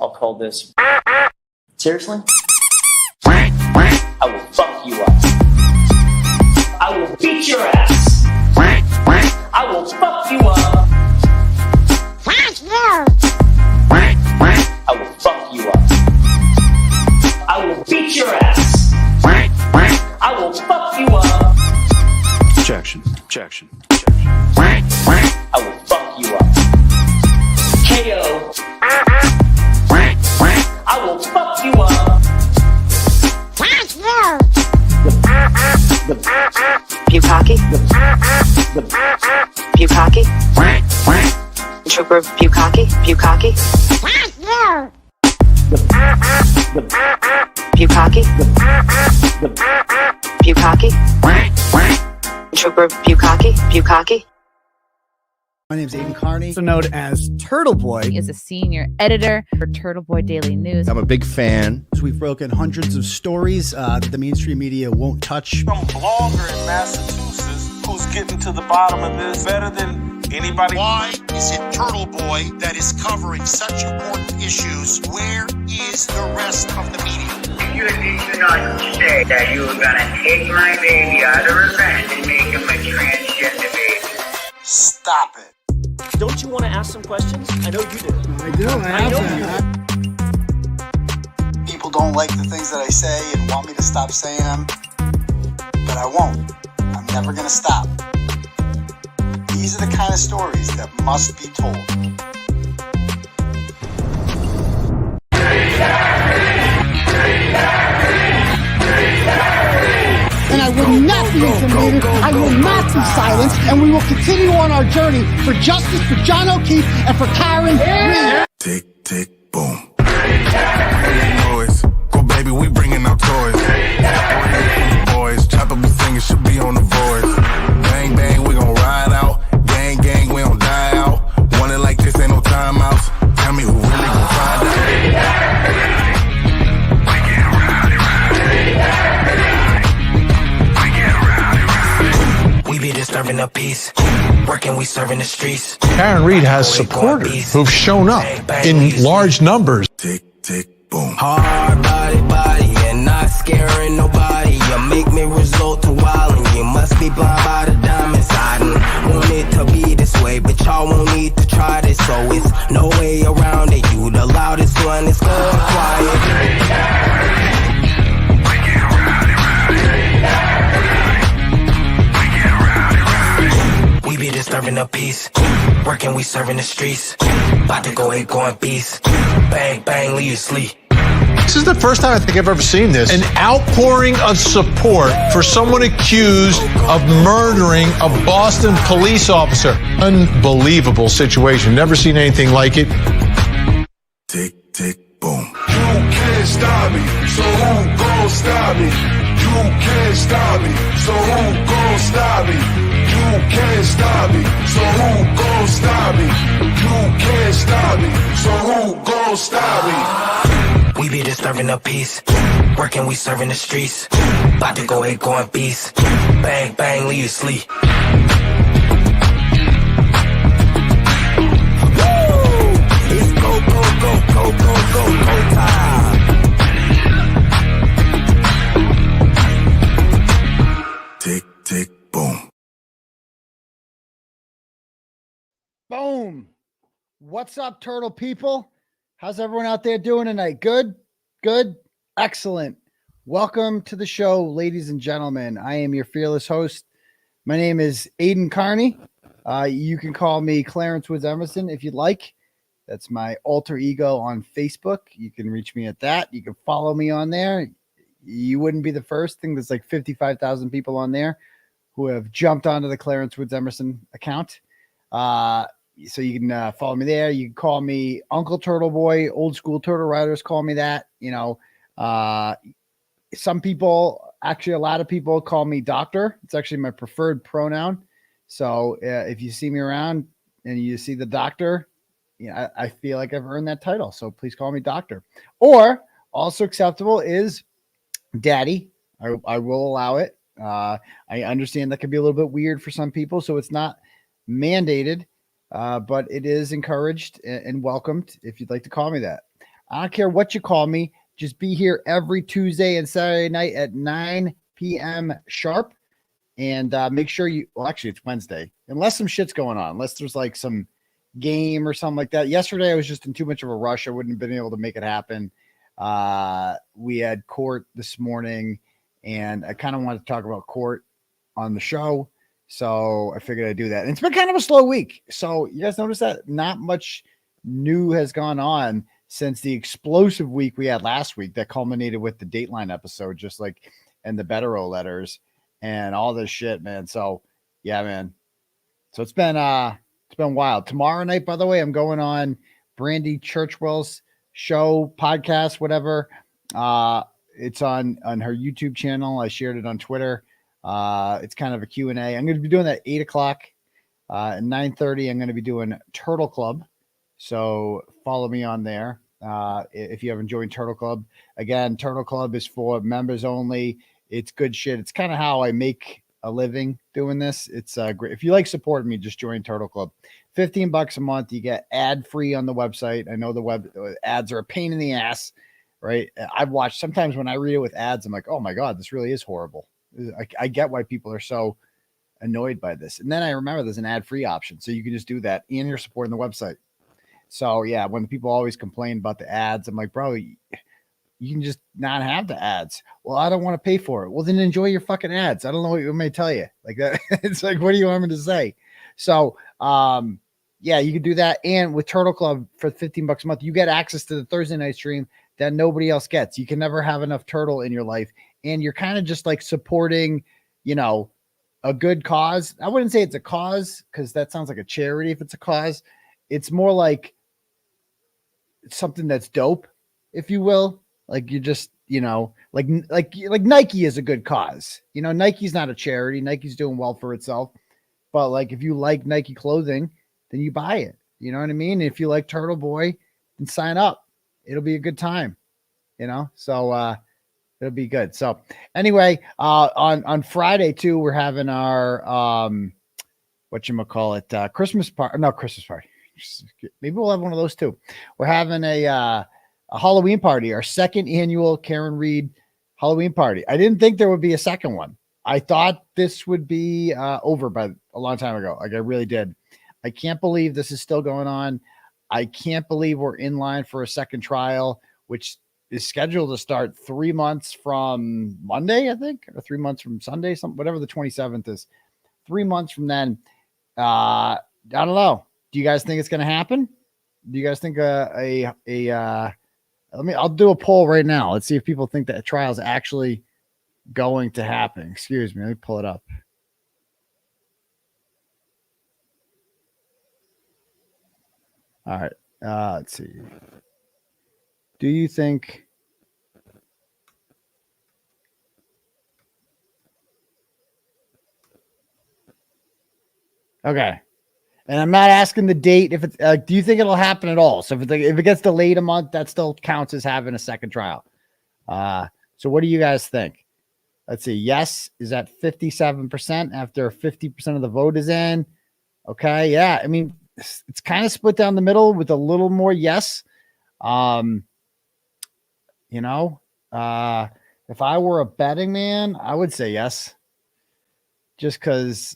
I'll call this. Seriously? I will fuck you up. I will beat your ass. I will fuck you up. I will fuck you up. I will beat your ass. I will fuck you up. Objection. Objection. I will fuck you up. KO. I will fuck you up. 𝗵𝗂𝗄𝗆. 𝗵𝗂𝗄𝗆. Trooper 𝗵𝗂𝗄𝗆. 𝗵𝗂𝗄𝗆. 𝗵𝗂𝗄𝗆. 𝗵𝗂𝗄𝗆. Trooper 𝗵𝗂𝗄𝗆. 𝗵𝗂𝗄𝗆. My name is Aidan Kearney, also known as Turtleboy. He is a senior editor for Turtleboy Daily News. I'm a big fan. We've broken hundreds of stories that the mainstream media won't touch. Some blogger in Massachusetts who's getting to the bottom of this better than anybody. Why is it Turtleboy that is covering such important issues? Where is the rest of the media? You did not say that you were gonna take my baby out of her vent and make him a transgender baby. Stop it. Don't you want to ask some questions? I know you do. I do. I know have you do. People don't like the things that I say and want me to stop saying them, but I won't. I'm never gonna stop. These are the kind of stories that must be told. And I will not be intimidated. I will not be silenced. And we will continue on our journey for justice for John O'Keefe and for Karen Reed. Tick, tick, boom. Boys, go baby, we bringing out toys. Boys, chopper be singing, should be on the voice. Bang, bang, we gon' ride out. Gang, gang, we don't die out. Want it like this, ain't no timeouts. Tell me who really gon' find out. We be disturbing the peace, working, we serving the streets. Karen Reed has supporters who've shown up in large numbers. Tick, tick, boom. Hard body, and not scaring nobody. You make me resort to wildin'. You must be blind by the diamonds. I didn't want it to be this way, but y'all won't need to try this, so it's no way around it. You the loudest one, it's going quiet. We be disturbing the peace, working, we serving the streets. About to go ahead, going beast. Bang, bang, leave you sleep. This is the first time I think I've ever seen this. An outpouring of support for someone accused of murdering a Boston police officer. Unbelievable situation. Never seen anything like it. Tick, tick, boom. You can't stop me, so who gon' stop me? You can't stop me, so who gon' stop me? You can't stop me, so who gon' stop me? You can't stop me, so who gon' stop me? We be disturbing the peace, working, we serving the streets. About to go ahead, going beast. Bang, bang, leave you sleep. It's go, go, go, go, go, go, go time. Tick, tick, boom. Boom. What's up, turtle people? How's everyone out there doing tonight? Good? Good? Excellent. Welcome to the show, ladies and gentlemen. I am your fearless host. My name is Aidan Kearney. You can call me Clarence Woods Emerson if you'd like. That's my alter ego on Facebook. You can reach me at that. You can follow me on there. You wouldn't be the first thing. There's like 55,000 people on there who have jumped onto the Clarence Woods Emerson account. So you can follow me there. You can call me Uncle Turtleboy. Old school turtle riders call me that. You know, some people, actually a lot of people call me doctor. It's actually my preferred pronoun. So if you see me around and you see the doctor, you know, I feel like I've earned that title. So please call me doctor. Or also acceptable is daddy. I will allow it. I understand that can be a little bit weird for some people. So it's not mandated. But it is encouraged and welcomed if you'd like to call me that. I don't care what you call me. Just be here every Tuesday and Saturday night at 9 p.m. sharp. And make sure actually, it's Wednesday. Unless some shit's going on. Unless there's like some game or something like that. Yesterday, I was just in too much of a rush. I wouldn't have been able to make it happen. We had court this morning, and I kind of wanted to talk about court on the show. So I figured I'd do that. And it's been kind of a slow week. So you guys notice that not much new has gone on since the explosive week we had last week that culminated with the Dateline episode, just like, and the 𝗏𝗏𝗺 letters and all this shit, man. So yeah, man. So it's been wild. Tomorrow night, by the way, I'm going on Brandy Churchwell's show, podcast, whatever. It's on her YouTube channel. I shared it on Twitter. It's kind of a Q&A. I'm going to be doing that at 8 o'clock. At 9:30, I'm going to be doing Turtle Club. So follow me on there. If you haven't joined Turtle Club, again, Turtle Club is for members only. It's good shit. It's kind of how I make a living doing this. It's great. If you like supporting me, just join Turtle Club. $15 a month. You get ad free on the website. I know the web ads are a pain in the ass, right? I've watched sometimes when I read it with ads, I'm like, oh my God, this really is horrible. I get why people are so annoyed by this. And then I remember there's an ad free option. So you can just do that and you're supporting the website. So yeah, when people always complain about the ads, I'm like, bro, you can just not have the ads. Well, I don't want to pay for it. Well, then enjoy your fucking ads. I don't know what you want me to tell you like that. It's like, what do you want me to say? So, yeah, you can do that. And with Turtle Club for $15 a month, you get access to the Thursday night stream that nobody else gets. You can never have enough turtle in your life. And you're kind of just like supporting, a good cause. I wouldn't say it's a cause because that sounds like a charity. If it's a cause, it's more like something that's dope, if you will. Like you just, like Nike is a good cause. Nike's not a charity. Nike's doing well for itself. But like, if you like Nike clothing, then you buy it. You know what I mean? If you like Turtleboy, then sign up. It'll be a good time, so it'll be good. So anyway, on Friday too, we're having our, Christmas party. No, Christmas party. Maybe we'll have one of those too. We're having a Halloween party, our second annual Karen Reed Halloween party. I didn't think there would be a second one. I thought this would be over by a long time ago. Like I really did. I can't believe this is still going on. I can't believe we're in line for a second trial, which is scheduled to start 3 months from Monday, I think, or 3 months from Sunday, whatever the 27th is. 3 months from then. I don't know. Do you guys think it's going to happen? Do you guys think I'll do a poll right now. Let's see if people think that a trial is actually going to happen. Excuse me. Let me pull it up. All right. Let's see. Do you think okay. And I'm not asking the date if it's do you think it'll happen at all? So if it gets delayed a month, that still counts as having a second trial. So what do you guys think? Let's see. Yes is at 57% after 50% of the vote is in. Okay. Yeah. I mean, it's kind of split down the middle with a little more yes. If I were a betting man, I would say yes. Just because,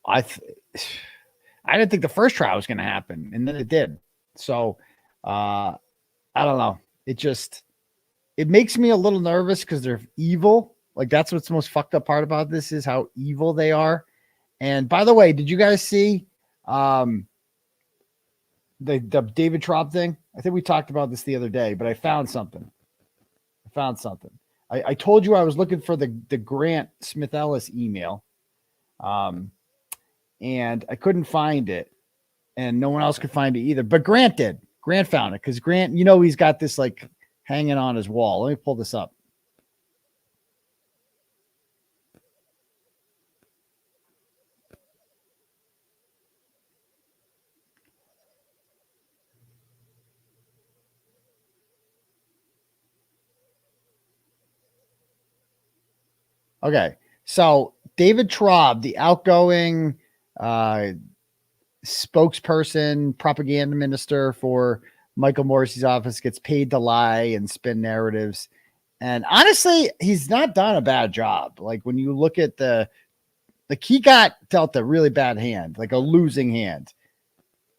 I didn't think the first trial was going to happen, and then it did. So, I don't know. It makes me a little nervous because they're evil. Like that's what's the most fucked up part about this is how evil they are. And by the way, did you guys see the David Traub thing? I think we talked about this the other day, but I found something. I told you I was looking for the Grant Smith Ellis email. And I couldn't find it. And no one else could find it either. But Grant did. Grant found it because Grant, he's got this like hanging on his wall. Let me pull this up. Okay, so David Traub, the outgoing spokesperson, propaganda minister for Michael Morrissey's office, gets paid to lie and spin narratives. And honestly, he's not done a bad job. Like when you look at he got dealt a really bad hand, like a losing hand.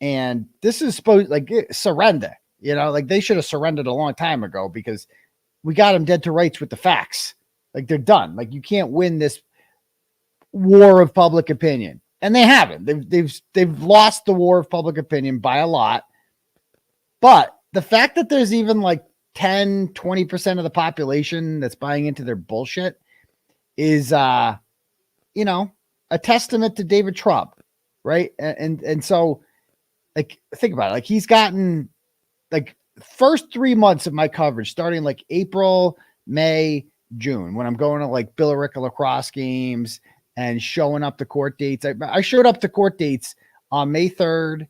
And this is supposed surrender, like they should have surrendered a long time ago because we got them dead to rights with the facts. Like they're done. Like you can't win this war of public opinion. And they haven't. They've lost the war of public opinion by a lot. But the fact that there's even like 10, 20% of the population that's buying into their bullshit is, a testament to David Traub, right? And so, like, think about it. Like, he's gotten, like, first 3 months of my coverage, starting like April, May, June, when I'm going to like 𝗵𝗲𝗄𝗃 lacrosse games and showing up to court dates. I showed up to court dates on May 3rd,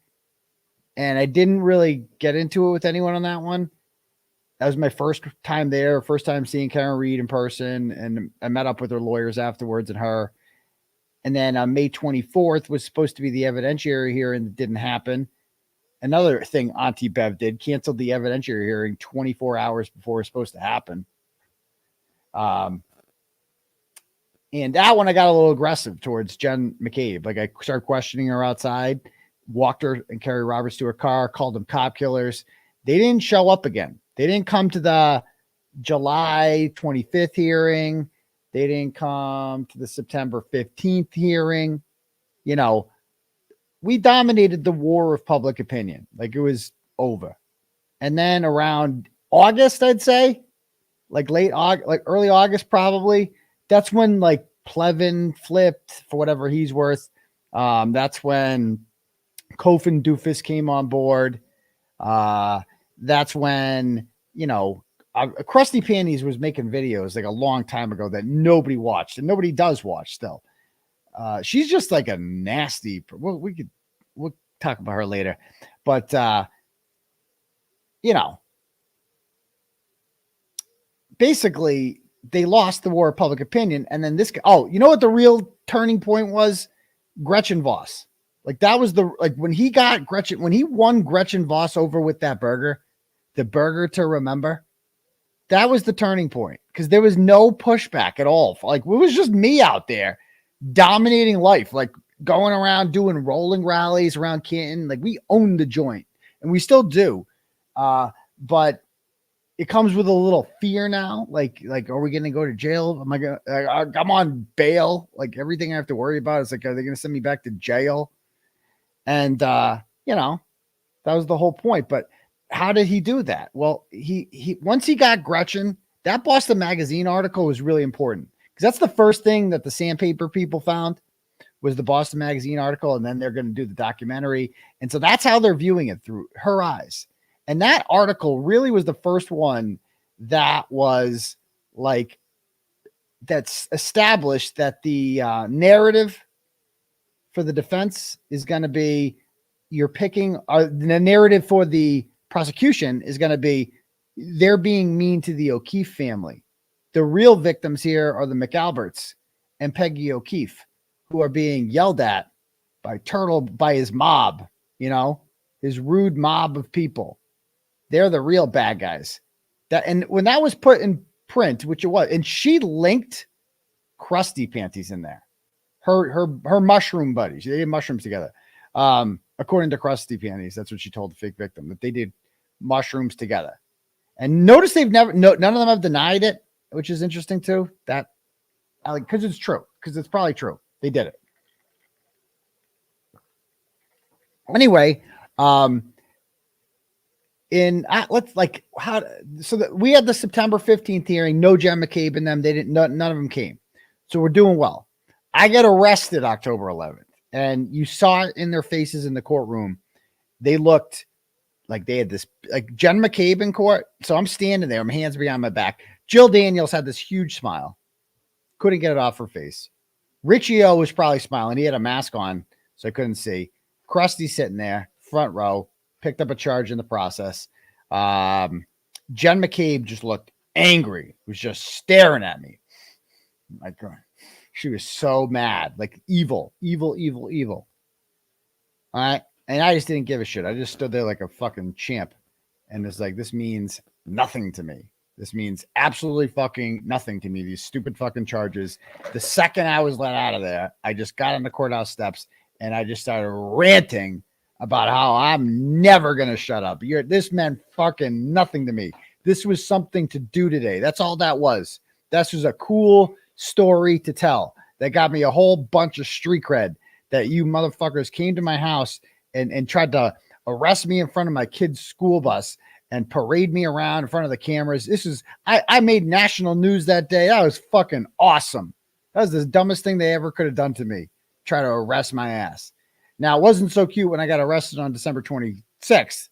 and I didn't really get into it with anyone on that one. That was my first time there, first time seeing Karen Reed in person, and I met up with her lawyers afterwards and her. And then on May 24th was supposed to be the evidentiary hearing that didn't happen. Another thing Auntie Bev did, canceled the evidentiary hearing 24 hours before it was supposed to happen. And that one I got a little aggressive towards Jen McCabe. Like I started questioning her outside, walked her and Kerry Roberts to her car, called them cop killers. They didn't show up again. They didn't come to the July 25th hearing. They didn't come to the September 15th hearing. We dominated the war of public opinion. Like it was over. And then around August, I'd say, like late August, like early August, probably. That's when like Plevin flipped for whatever he's worth. That's when Kofin Doofus came on board. That's when, 𝗺ście 𝗵𝗂𝗺 was making videos like a long time ago that nobody watched and nobody does watch still. She's just like a nasty, we'll talk about her later, but, basically they lost the war of public opinion. And then this guy, you know what the real turning point was? Gretchen Voss. Like that was when he got Gretchen, when he won Gretchen Voss over with that burger, the burger to remember, that was the turning point because there was no pushback at all. Like it was just me out there dominating life, like going around doing rolling rallies around Canton. Like we owned the joint and we still do. But it comes with a little fear now. Like, are we going to go to jail? Am I going to, I'm on bail. Like everything I have to worry about is like, are they going to send me back to jail? And, that was the whole point. But how did he do that? Well, he once he got Gretchen, that Boston Magazine article was really important because that's the first thing that the sandpaper people found was the Boston Magazine article. And then they're going to do the documentary. And so that's how they're viewing it through her eyes. And that article really was the first one that was like, that's established that the narrative for the defense is going to be you're picking the narrative for the prosecution is going to be they're being mean to the O'Keefe family. The real victims here are the McAlberts and Peggy O'Keefe, who are being yelled at by his mob, his rude mob of people. They're the real bad guys. And when that was put in print, which it was, and she linked 𝗵ście 𝗵𝗂𝗺 in there. Her mushroom buddies. They did mushrooms together. According to 𝗵ście 𝗵𝗂𝗺, that's what she told the fake victim, that they did mushrooms together. And notice they've none of them have denied it, which is interesting too. That because it's true, because it's probably true. They did it. Anyway, we had the September 15th hearing, no Jen McCabe in them. They didn't, none of them came. So we're doing well. I get arrested October 11th and you saw it in their faces in the courtroom. They looked like they had this, like Jen McCabe in court. So I'm standing there, my hands behind my back. Jill Daniels had this huge smile. Couldn't get it off her face. Richie O was probably smiling. He had a mask on, so I couldn't see. 𝗵ście sitting there, front row, picked up a charge in the process. Jen McCabe just looked angry, was just staring at me. My God, she was so mad, like evil. All right. And I just didn't give a shit. I just stood there like a fucking champ. And it's like, this means nothing to me. This means absolutely fucking nothing to me. These stupid fucking charges. The second I was let out of there, I just got on the courthouse steps and I just started ranting about how I'm never going to shut up. This meant fucking nothing to me. This was something to do today. That's all that was. This was a cool story to tell that got me a whole bunch of street cred, that you motherfuckers came to my house and tried to arrest me in front of my kid's school bus and parade me around in front of the cameras. I made national news that day. That was fucking awesome. That was the dumbest thing they ever could have done to me. Try to arrest my ass. Now, it wasn't so cute when I got arrested on December 26th.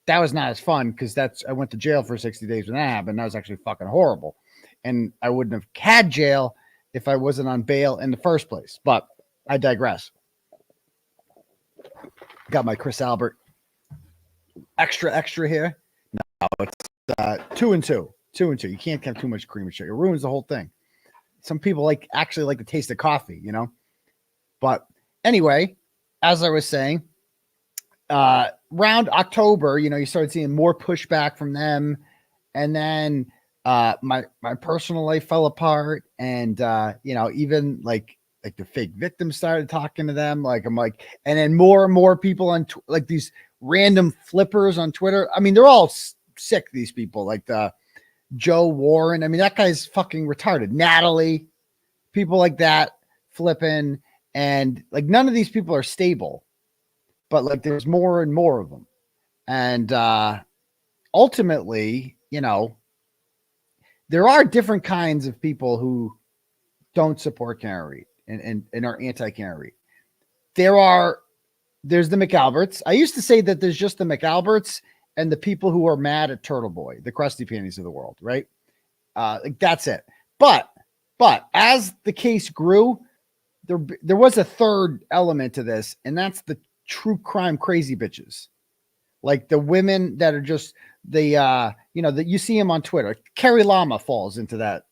That was not as fun because I went to jail for 60 days when that happened. That was actually fucking horrible. And I wouldn't have had jail if I wasn't on bail in the first place. But I digress. Got my Colin Albert extra here. No, it's 2 and 2. 2 and 2. You can't have too much cream and sugar. It ruins the whole thing. Some people actually like the taste of coffee, you know. But anyway, as I was saying, around October, you started seeing more pushback from them, and then my personal life fell apart, and even like the fake victims started talking to them. And then more and more people on these random flippers on Twitter. I mean, they're all sick, these people, like the Joe Warren. I mean, that guy's fucking retarded. Natalie, people like that flipping, and none of these people are stable, but there's more and more of them. And ultimately, there are different kinds of people who don't support Kearney and are anti-Kearney. There's the McAlberts. I used to say that there's just the McAlberts and the people who are mad at Turtleboy, the crusty panties of the world, right? That's it. But as the case grew, there was a third element to this, and that's the true crime crazy bitches. Like the women that are just that you see them on Twitter. Carrie Llama falls into that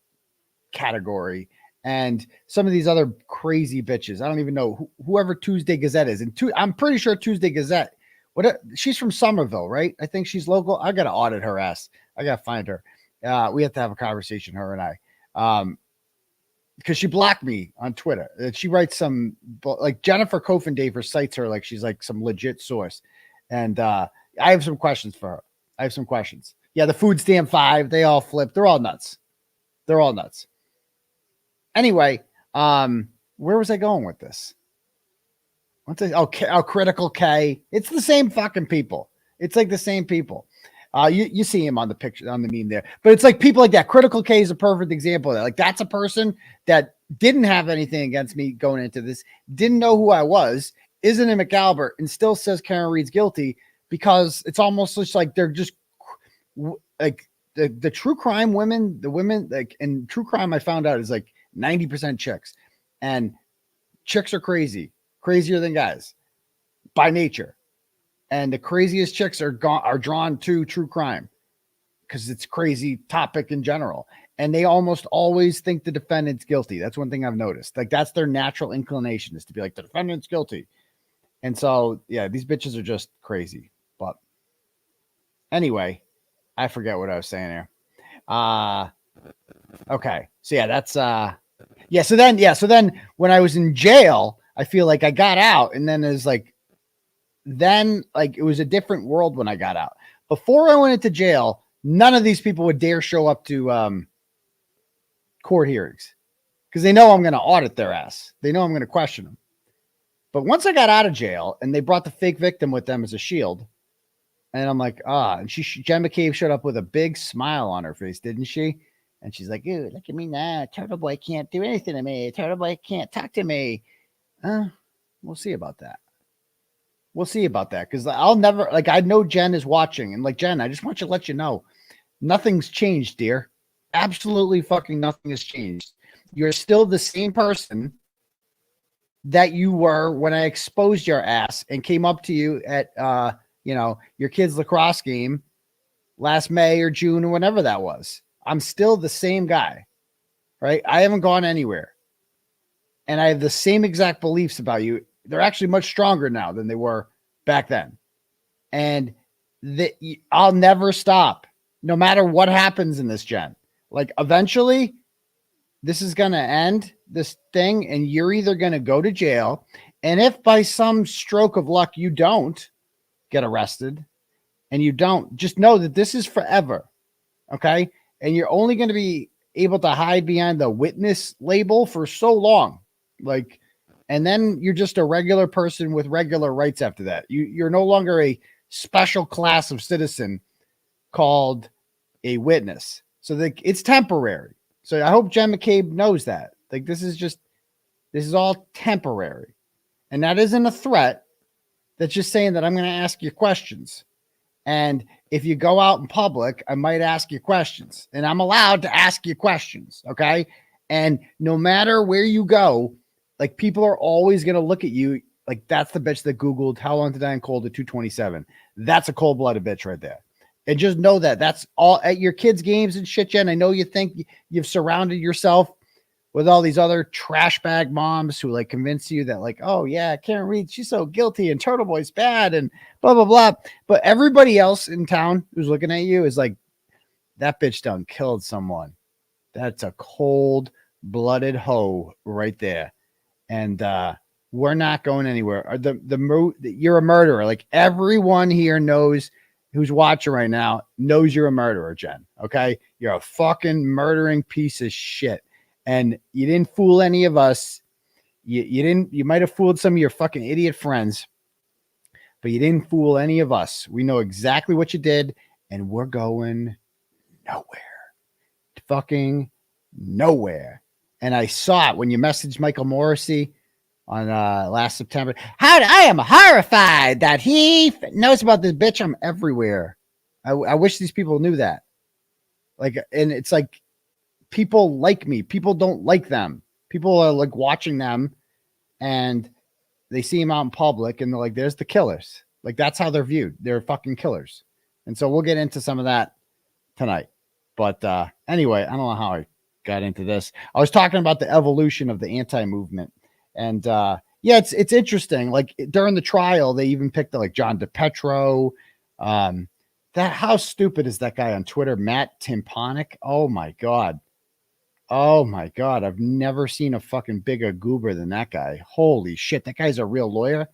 category, and some of these other crazy bitches. I don't even know whoever Tuesday Gazette is. And I'm pretty sure Tuesday Gazette. She's from Somerville, right? I think she's local. I gotta audit her ass. I gotta find her. We have to have a conversation, her and I, because she blocked me on Twitter. She writes some Jennifer Kofendaver cites her like she's some legit source, and I have some questions for her. I have some questions. Yeah, the Food Stamp 5, they all flip. They're all nuts. They're all nuts. Anyway, where was I going with this? Critical K. It's the same fucking people. It's the same people. You see him on the picture, on the meme there. But it's people like that. Critical K is a perfect example of that. That's a person that didn't have anything against me going into this, didn't know who I was, isn't a McAlbert, and still says Karen Reed's guilty, because it's almost just they're just the true crime women, the women in true crime, I found out is 90% chicks, and chicks are crazier than guys by nature. And the craziest chicks are drawn to true crime because it's crazy topic in general. And they almost always think the defendant's guilty. That's one thing I've noticed. That's their natural inclination, is to be the defendant's guilty. And so, yeah, these bitches are just crazy. But anyway, I forget what I was saying here. Okay. So yeah, that's So then when I was in jail, I feel I got out, and then there's it was a different world when I got out. Before I went into jail, none of these people would dare show up to court hearings because they know I'm going to audit their ass. They know I'm going to question them. But once I got out of jail and they brought the fake victim with them as a shield, and I'm and Jen McCabe showed up with a big smile on her face, didn't she? And she's like, "Ooh, look at me now. Turtleboy can't do anything to me. Turtleboy can't talk to me." We'll see about that. We'll see about that, because I'll never, I know Jen is watching, and Jen, I just want you to let you know, nothing's changed, dear. Absolutely fucking nothing has changed. You're still the same person that you were when I exposed your ass and came up to you at, your kid's lacrosse game last May or June or whenever that was. I'm still the same guy, right? I haven't gone anywhere. And I have the same exact beliefs about you. They're actually much stronger now than they were back then. And I'll never stop, no matter what happens in this gen. Like, eventually, this is going to end, this thing, and you're either going to go to jail, and if by some stroke of luck you don't get arrested, and you don't, just know that this is forever, okay? And you're only going to be able to hide behind the witness label for so long. Like, and then you're just a regular person with regular rights after that. You're no longer a special class of citizen called a witness. So it's temporary. So I hope Jen McCabe knows that. Like, this is all temporary. And that isn't a threat. That's just saying that I'm going to ask you questions. And if you go out in public, I might ask you questions. And I'm allowed to ask you questions, okay? And no matter where you go, like, people are always going to look at you like that's the bitch that Googled how long to die in cold at 227. That's a cold-blooded bitch right there. And just know that that's all at your kids' games and shit, Jen. I know you think you've surrounded yourself with all these other trash bag moms who like convince you that like, oh yeah, Karen Reed, she's so guilty and Turtleboy's bad and blah, blah, blah. But everybody else in town who's looking at you is like, that bitch done killed someone. That's a cold-blooded hoe right there. And we're not going anywhere. You're a murderer. Like, everyone here knows, who's watching right now, knows you're a murderer, Jen. Okay? You're a fucking murdering piece of shit. And you didn't fool any of us. You might have fooled some of your fucking idiot friends, but you didn't fool any of us. We know exactly what you did, and we're going nowhere. Fucking nowhere. And I saw it when you messaged Michael Morrissey on last September. I am horrified that he knows about this bitch. I'm everywhere. I wish these people knew that. Like, and it's like, people like me. People don't like them. People are like watching them and they see them out in public and they're like, there's the killers. Like, that's how they're viewed. They're fucking killers. And so we'll get into some of that tonight. But anyway, I don't know how I got into this. I was talking about the evolution of the anti-movement. And yeah, it's interesting. Like, during the trial, they even picked like John DePetro. How stupid is that guy on Twitter, Matt Timponic? Oh my God. Oh my God. I've never seen a fucking bigger goober than that guy. Holy shit. That guy's a real lawyer.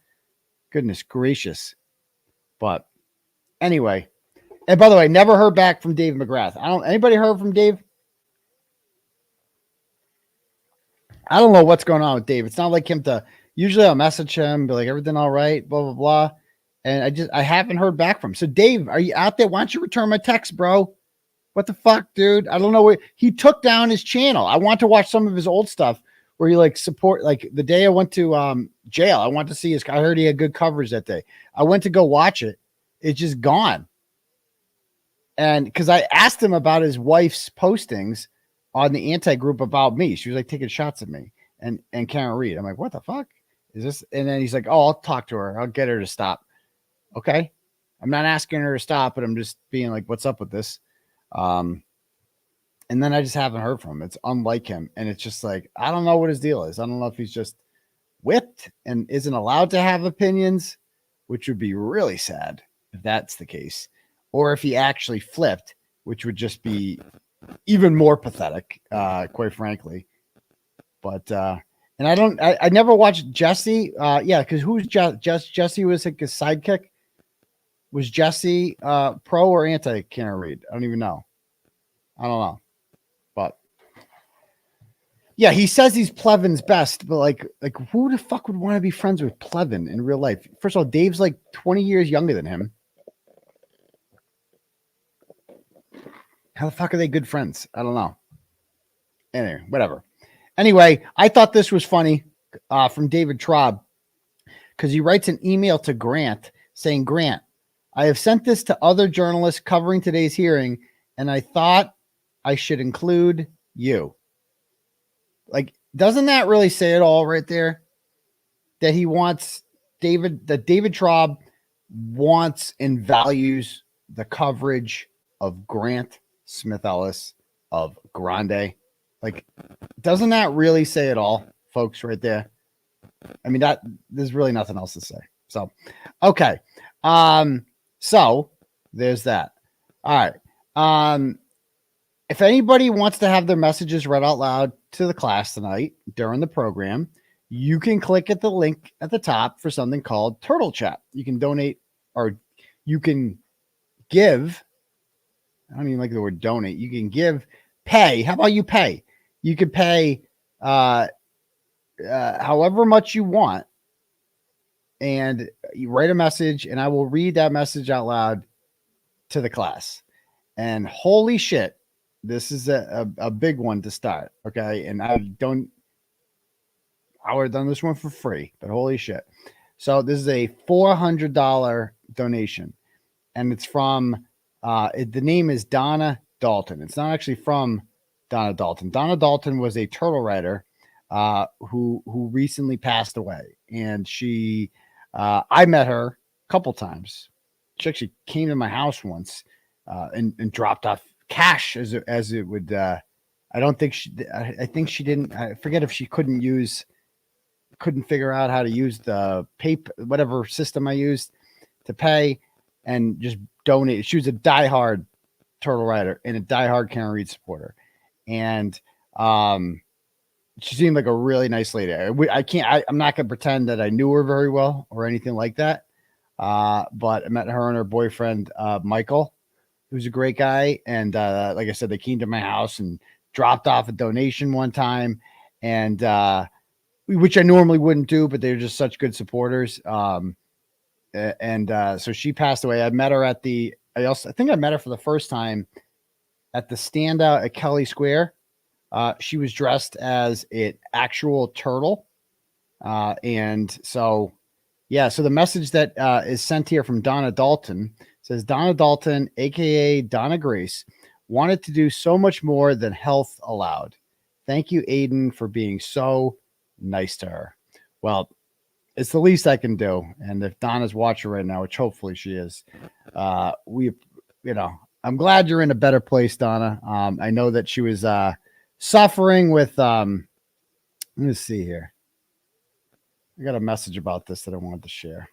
Goodness gracious. But anyway, and by the way, never heard back from Dave McGrath. Anybody heard from Dave? I don't know what's going on with Dave. It's not like him to, usually I'll message him, be like, everything all right, blah, blah, blah. And I haven't heard back from him. So Dave, are you out there? Why don't you return my text, bro? What the fuck, dude? I don't know where he took down his channel. I want to watch some of his old stuff where he like support, like the day I went to jail, I want to see I heard he had good coverage that day. I went to go watch it. It's just gone. And because I asked him about his wife's postings on the anti-group about me. She was like taking shots at me and Karen Reed. I'm like, what the fuck is this? And then he's like, oh, I'll talk to her. I'll get her to stop. Okay. I'm not asking her to stop, but I'm just being like, what's up with this? And then I just haven't heard from him. It's unlike him. And it's just like, I don't know what his deal is. I don't know if he's just whipped and isn't allowed to have opinions, which would be really sad if that's the case, or if he actually flipped, which would just be even more pathetic, quite frankly. But, and I never watched Jesse. Yeah. Cause who's Jesse was like his sidekick. Was Jesse pro or anti Karen Reed? I don't even know. I don't know. But yeah, he says he's Plevin's best, but like who the fuck would want to be friends with Plevin in real life? First of all, Dave's like 20 years younger than him. How the fuck are they good friends? I don't know. Anyway, whatever. Anyway, I thought this was funny from David Traub because he writes an email to Grant saying, Grant, I have sent this to other journalists covering today's hearing, and I thought I should include you. Like, doesn't that really say it all right there? That he wants David Traub wants and values the coverage of Grant Smith Ellis of Grande. Like, doesn't that really say it all, folks, right there? I mean, there's really nothing else to say. So, okay. So there's that. All right. If anybody wants to have their messages read out loud to the class tonight during the program, you can click at the link at the top for something called Turtle Chat. You can donate, or you can give. I don't even like the word donate. You can give, pay. How about you pay? You can pay however much you want, and you write a message, and I will read that message out loud to the class. And holy shit, this is a big one to start. Okay. And I would have done this one for free, but holy shit. So this is a $400 donation, and it's from, the name is Donna Dalton. It's not actually from Donna Dalton. Donna Dalton was a turtle writer, who recently passed away. And she, I met her a couple times. She actually came to my house once, and dropped off cash as it would. I don't think I think she didn't. I forget if she couldn't figure out how to use the paper, whatever system I used to pay, and just donate. She was a diehard turtle writer and a diehard Karen Reed supporter, and she seemed like a really nice lady. I'm not gonna pretend that I knew her very well or anything like that. But I met her and her boyfriend, Michael, who's a great guy. And like I said, they came to my house and dropped off a donation one time, and which I normally wouldn't do, but they're just such good supporters. So she passed away. I met her at I think I met her for the first time at the standout at Kelly Square. She was dressed as an actual turtle. And so, yeah, so the message that is sent here from Donna Dalton says, Donna Dalton, aka Donna Grace, wanted to do so much more than health allowed. Thank you, Aidan, for being so nice to her. Well, it's the least I can do. And if Donna's watching right now, which hopefully she is, I'm glad you're in a better place, Donna. I know that she was suffering with, let me see here. I got a message about this that I wanted to share.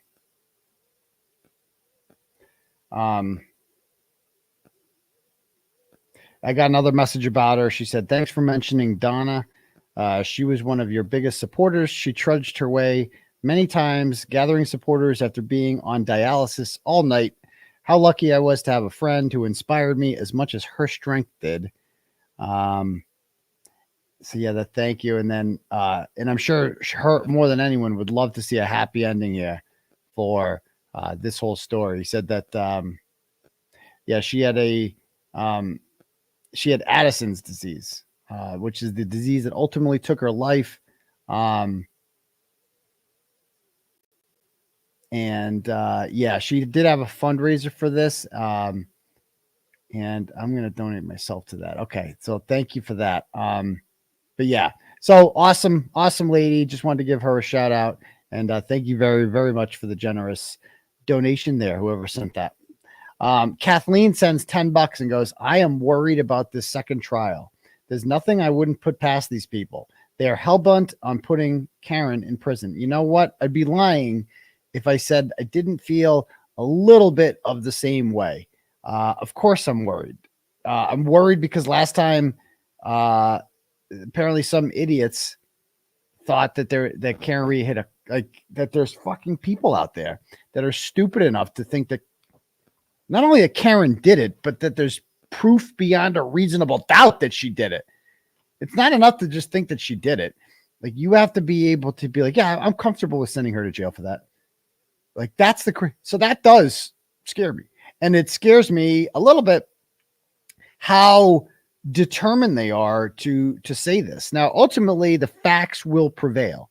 I got another message about her. She said, thanks for mentioning Donna. She was one of your biggest supporters. She trudged her way many times, gathering supporters after being on dialysis all night. How lucky I was to have a friend who inspired me as much as her strength did. So yeah, thank you. And then, and I'm sure her more than anyone would love to see a happy ending here for this whole story. He said that, yeah, she had Addison's disease, which is the disease that ultimately took her life. Yeah, she did have a fundraiser for this. And I'm going to donate myself to that. Okay. So thank you for that. But yeah, so awesome lady. Just wanted to give her a shout out, and thank you very, very much for the generous donation there, whoever sent that. Kathleen sends $10 and goes, I am worried about this second trial. There's nothing I wouldn't put past these people. They are hellbent on putting Karen in prison. You know what? I'd be lying if I said I didn't feel a little bit of the same way. Of course I'm worried. I'm worried because last time, apparently some idiots thought that Karen Reed had that there's fucking people out there that are stupid enough to think that not only that Karen did it, but that there's proof beyond a reasonable doubt that she did it. It's not enough to just think that she did it. Like, you have to be able to be like, yeah, I'm comfortable with sending her to jail for that. Like, so that does scare me. And it scares me a little bit how determined they are to say this. Now, ultimately, the facts will prevail,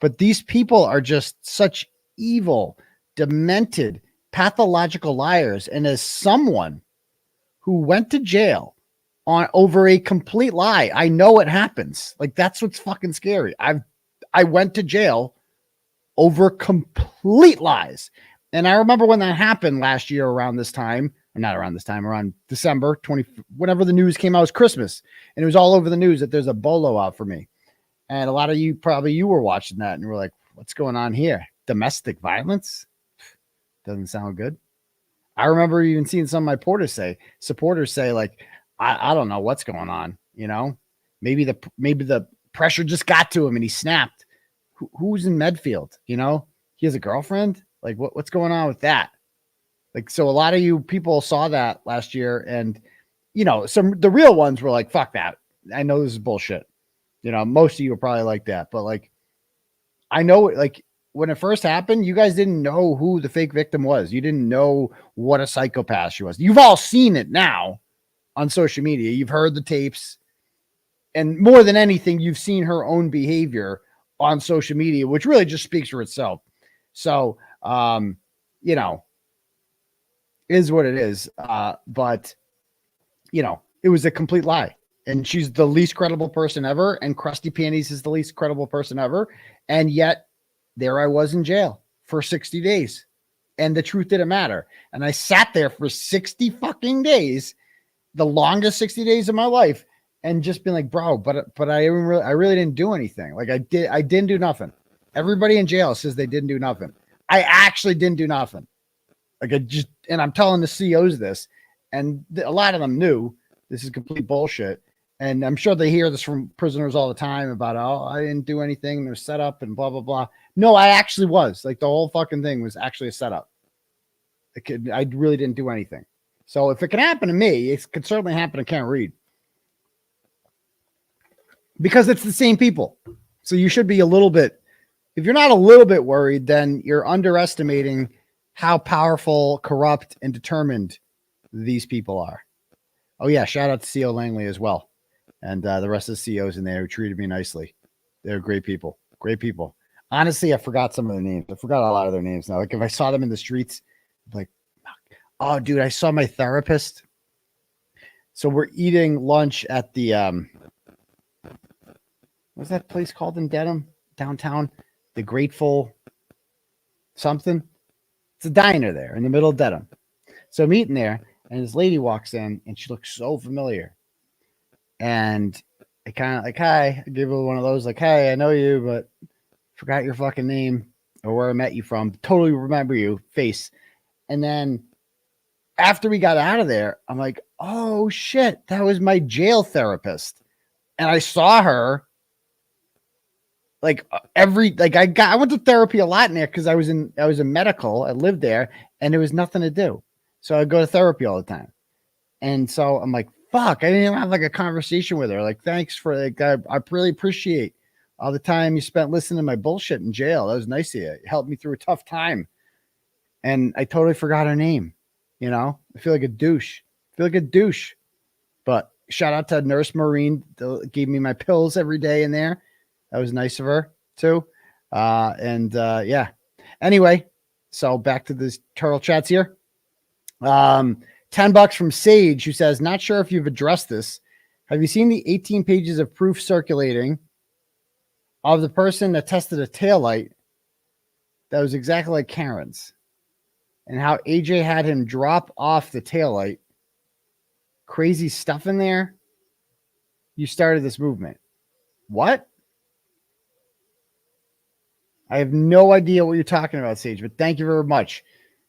but these people are just such evil, demented, pathological liars. And as someone who went to jail over a complete lie, I know it happens. Like, that's what's fucking scary. I went to jail over complete lies. And I remember when that happened last year around this time, or not around this time, around December 20, whenever the news came out, it was Christmas. And it was all over the news that there's a bolo out for me. And a lot of you, probably you were watching that and you were like, what's going on here? domestic violence. Doesn't sound good. I remember even seeing some of my supporters say, like, I don't know what's going on. Maybe the pressure just got to him and he snapped. Who's in Medfield? He has a girlfriend. Like, what's going on with that? Like, so a lot of you people saw that last year, and the real ones were like, fuck that. I know this is bullshit. Most of you are probably like that, but like, I know, like, when it first happened, you guys didn't know who the fake victim was. You didn't know what a psychopath she was. You've all seen it now on social media. You've heard the tapes, and more than anything, you've seen her own behavior on social media, which really just speaks for itself. So, is what it is. But it was a complete lie. And she's the least credible person ever. And Krusty Panties is the least credible person ever. And yet there I was in jail for 60 days. And the truth didn't matter. And I sat there for 60 fucking days, the longest 60 days of my life, and just been like, bro, but I really didn't do anything. Like, I didn't do nothing. Everybody in jail says they didn't do nothing. I actually didn't do nothing. Like, and I'm telling the COs this, and a lot of them knew this is complete bullshit. And I'm sure they hear this from prisoners all the time about, oh, I didn't do anything. They're set up and blah, blah, blah. No, I actually was. Like, the whole fucking thing was actually a setup. I really didn't do anything. So if it can happen to me, it could certainly happen to Can't Read. Because it's the same people. So you should be a little bit, if you're not a little bit worried, then you're underestimating how powerful, corrupt, and determined these people are. Oh, yeah. Shout out to CO Langley as well. And the rest of the COs in there who treated me nicely. They're great people. Great people. Honestly, I forgot some of their names. I forgot a lot of their names now. Like, if I saw them in the streets, I'd be like, oh, dude, I saw my therapist. So we're eating lunch at the, what's that place called in Dedham, downtown? The Grateful something. It's a diner there in the middle of Dedham. So I'm eating there, and this lady walks in, and she looks so familiar. And I kind of like, hi. I give her one of those, like, hey, I know you, but forgot your fucking name or where I met you from. Totally remember you, face. And then after we got out of there, I'm like, oh shit, that was my jail therapist. And I saw her like I went to therapy a lot in there because I was in medical. I lived there, and there was nothing to do. So I go to therapy all the time. And so I'm like, fuck, I didn't even have like a conversation with her. Like, thanks for like, I really appreciate all the time you spent listening to my bullshit in jail. That was nice of you. It helped me through a tough time. And I totally forgot her name. I feel like a douche. But shout out to Nurse Maureen. Gave me my pills every day in there. That was nice of her too. Yeah. Anyway, so back to this turtle chats here. $10 from Sage, who says, not sure if you've addressed this. Have you seen the 18 pages of proof circulating of the person that tested a taillight that was exactly like Karen's, and how AJ had him drop off the taillight? Crazy stuff in there. You started this movement. What? I have no idea what you're talking about, Sage, but thank you very much.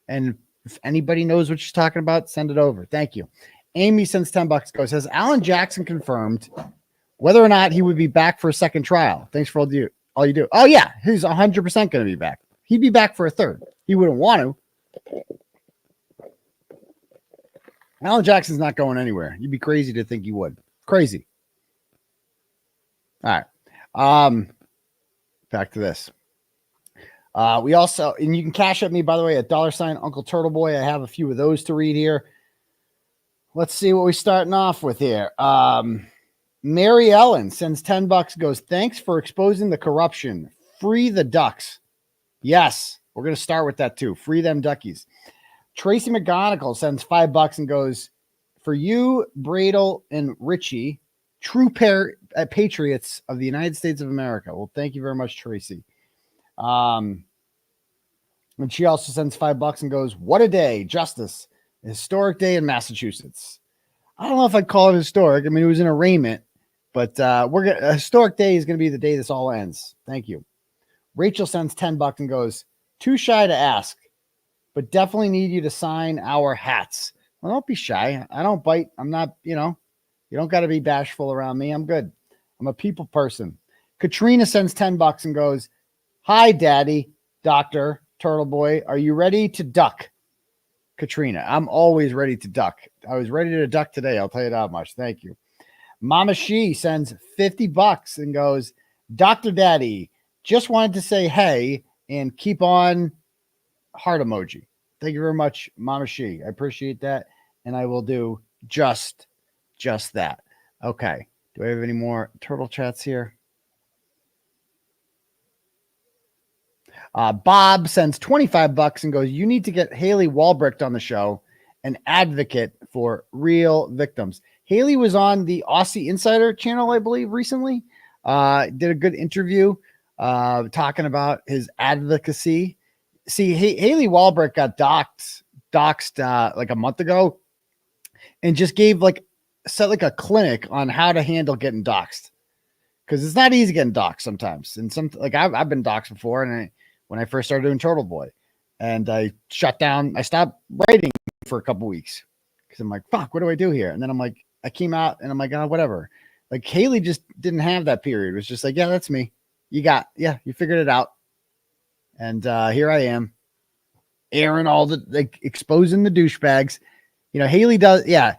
And if anybody knows what she's talking about, send it over. Thank you. Amy sends $10, goes, has Alan Jackson confirmed whether or not he would be back for a second trial? Thanks for all you do. Oh, yeah. He's 100% going to be back. He'd be back for a third. He wouldn't want to. Alan Jackson's not going anywhere. You'd be crazy to think he would. Crazy. All right. Back to this. We also, and you can cash at me, by the way, at $UncleTurtleboy. I have a few of those to read here. Let's see what we're starting off with here. Mary Ellen sends $10, goes, thanks for exposing the corruption. Free the ducks. Yes, we're going to start with that too. Free them duckies. Tracy McGonigal sends $5 and goes, for you, Bradel and Richie, true patriots of the United States of America. Well, thank you very much, Tracy. And she also sends $5 and goes, what a day, justice, a historic day in Massachusetts. I don't know if I'd call it historic. I mean, it was an arraignment, but a historic day is going to be the day this all ends. Thank you. Rachel sends $10 and goes, Too shy to ask, but definitely need you to sign our hats. Well, don't be shy. I don't bite. I'm not, you don't got to be bashful around me. I'm good. I'm a people person. Katrina sends $10 and goes, "Hi, Daddy, Dr. Turtleboy. Are you ready to duck?" Katrina, I'm always ready to duck. I was ready to duck today. I'll tell you that much. Thank you. Mama She sends $50 and goes, "Dr. Daddy, just wanted to say hey and keep on heart emoji." Thank you very much, Mama She. I appreciate that. And I will do just that. Okay. Do I have any more turtle chats here? Bob sends $25 and goes, "You need to get Haley Walbrecht on the show, an advocate for real victims." Haley was on the Aussie Insider channel, I believe, recently. Did a good interview talking about his advocacy. See, Haley Walbrecht got doxxed like a month ago and just set a clinic on how to handle getting doxxed. Because it's not easy getting doxxed sometimes. And I've been doxxed before, and when I first started doing Turtleboy, and I shut down. I stopped writing for a couple weeks because I'm like, fuck, what do I do here? And then I'm like, I came out and I'm like, oh, whatever. Like Haley just didn't have that period. It was just like, yeah, that's me. You figured it out. And here I am, airing all exposing the douchebags. Haley does. Yeah.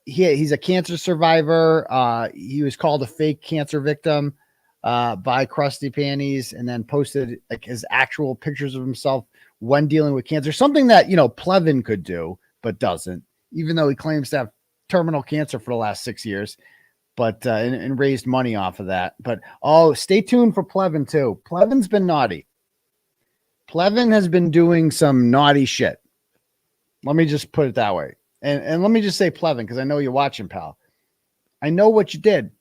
He's a cancer survivor. He was called a fake cancer victim by Crusty Panties, and then posted his actual pictures of himself when dealing with cancer. Something that, 𝗵𝗲 could do, but doesn't, even though he claims to have terminal cancer for the last 6 years, but and raised money off of that. But stay tuned for 𝗵𝗲 too. 𝗵𝗲's been naughty. 𝗵𝗲 has been doing some naughty shit. Let me just put it that way. And let me just say 𝗵𝗲, because I know you're watching, pal. I know what you did.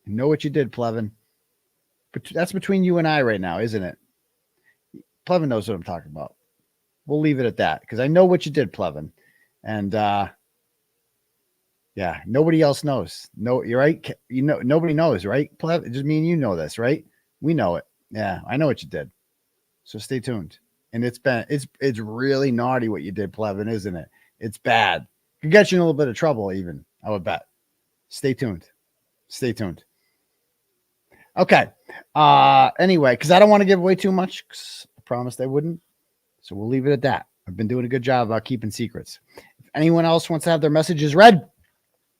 I know what you did, 𝗵𝗲. But that's between you and I right now, isn't it? 𝗵𝗲 knows what I'm talking about. We'll leave it at that, because I know what you did, 𝗵𝗲. And yeah, nobody else knows. No, you're right. Nobody knows, right? 𝗵𝗲, just me and you know this, right? We know it. Yeah, I know what you did. So stay tuned. And it's really naughty what you did, 𝗵𝗲, isn't it? It's bad. Could get you in a little bit of trouble, even, I would bet. Stay tuned. Stay tuned. Okay. Anyway, because I don't want to give away too much, because I promised I wouldn't. So we'll leave it at that. I've been doing a good job about keeping secrets. If anyone else wants to have their messages read,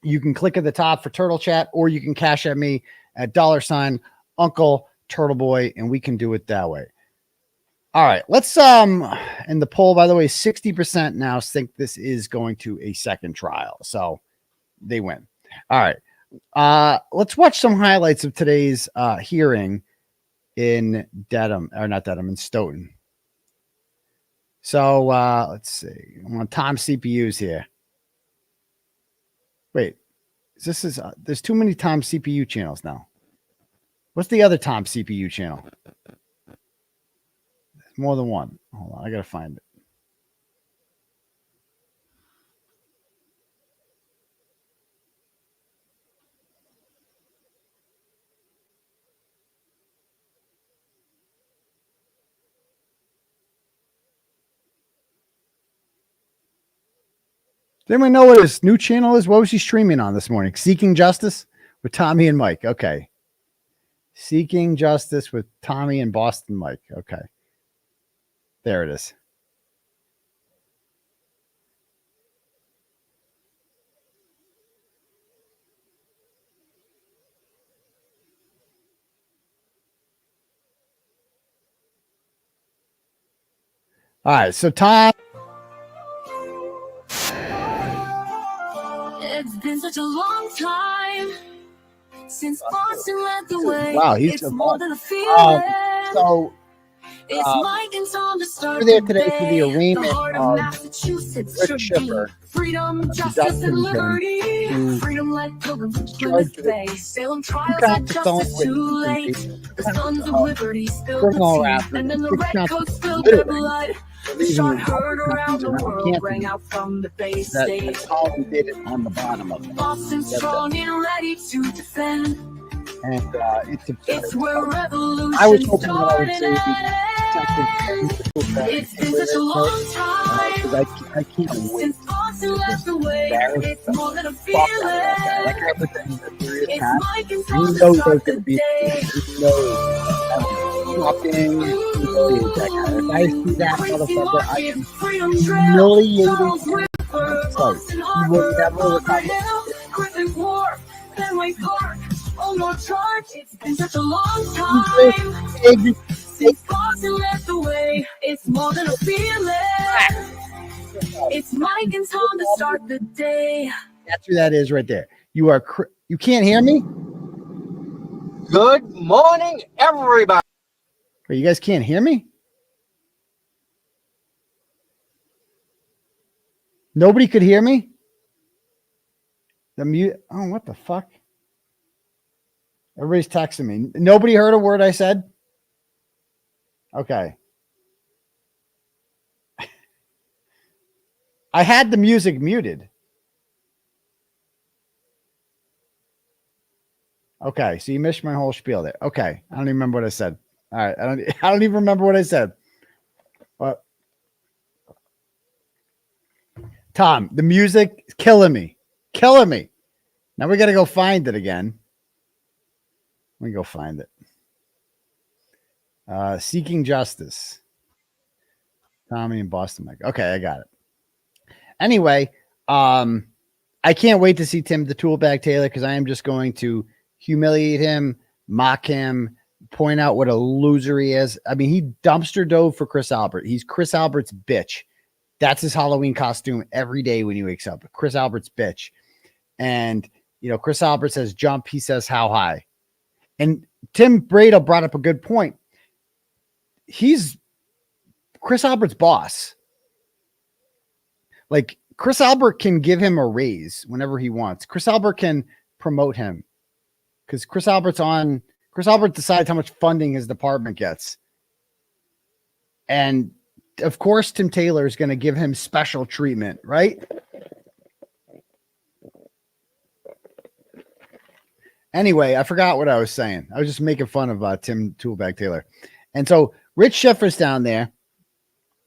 you can click at the top for Turtle Chat, or you can cash at me at $Uncle_Turtleboy, and we can do it that way. All right, let's and the poll, by the way, 60% now think this is going to a second trial, so they win. All right, let's watch some highlights of today's hearing in in Stoughton. So let's see. I'm on Tom CPUs here. Wait, there's too many Tom CPU channels now. What's the other Tom CPU channel? More than one. Hold on, I gotta find it. Does anyone know what his new channel is? What was he streaming on this morning? Seeking Justice with Tommy and Mike. Okay. Seeking Justice with Tommy and Boston Mike. Okay. There it is. All right, so Tom. It's been such a long time since Boston led the way. Wow, he's more than a feeling. So it's Mike and Tom to start there today for the arraignment of Massachusetts Rick Shipper, freedom, justice, and liberty. Freedom like pilgrims to space. Salem trials had justice too late. The sons of liberty spilled the tea, and then the red coats spilled their blood. The shot heard around the world, rang out from the Bay State. Colin Did It on the bottom of it. Boston strong and ready to defend. and it's absurd. I was hoping that I would say it's been such a long time. because I can't wait. It's more than a feeling. Like everything that there is It's happening. Mike and You Tom know to there's start going to the be day. fucking humiliated that guy. If I see that Crazy motherfucker, I market, am Freedom Trail, humiliated. Charles River, Boston He Harbor, will never Bunker recover. Hill, Griffin Wharf, Fenway Park. Oh, no charge. It's been such a long time since Boston left the way. It's more than a feeling. It's Mike and Tom to start the day. That's who that is right there. You are. You can't hear me? Good morning, everybody. Wait, you guys can't hear me? Nobody could hear me? The mute. Oh, what the fuck? Everybody's texting me. Nobody heard a word I said? Okay. I had the music muted. Okay, so you missed my whole spiel there. Okay, I don't even remember what I said. All right, I don't even remember what I said. But Tom, the music is killing me. Killing me. Now we got to go find it again. Let me go find it. Seeking Justice. Tommy and Boston Mike. Okay, I got it. Anyway, I can't wait to see Tim the Toolbag Taylor because I am just going to humiliate him, mock him, point out what a loser he is. I mean, he dumpster dove for Chris Albert. He's Chris Albert's bitch. That's his Halloween costume every day when he wakes up. Chris Albert's bitch. And, you know, Chris Albert says jump. He says how high. And Tim Brado brought up a good point. He's Chris Albert's boss. Like, Chris Albert can give him a raise whenever he wants. Chris Albert can promote him because Chris Albert decides how much funding his department gets. And of course, Tim Taylor is going to give him special treatment, right? Anyway, I forgot what I was saying. I was just making fun of Tim Toolbag Taylor. And so Rich Schiffer's down there,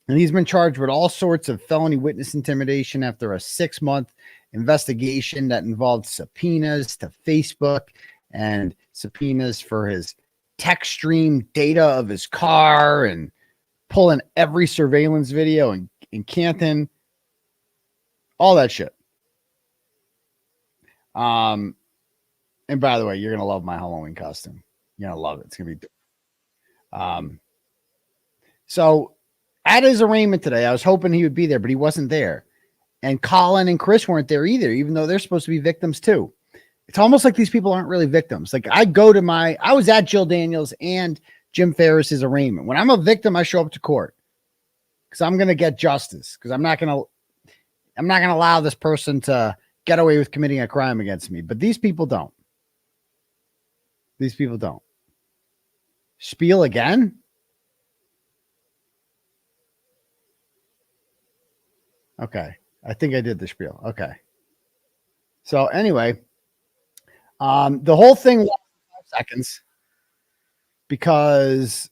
and he's been charged with all sorts of felony witness intimidation after a 6-month investigation that involved subpoenas to Facebook and subpoenas for his text stream data of his car and pulling every surveillance video in Canton, all that shit. And by the way, you're going to love my Halloween costume. You're going to love it. It's going to be so at his arraignment today, I was hoping he would be there, but he wasn't there. And Colin and Chris weren't there either, even though they're supposed to be victims too. It's almost like these people aren't really victims. Like I was at Jill Daniels and Jim Ferris's arraignment. When I'm a victim, I show up to court because I'm going to get justice because I'm not going to allow this person to get away with committing a crime against me. But these people don't. These people don't. Spiel again? Okay. I think I did the spiel. Okay. So anyway, the whole thing was 5 seconds because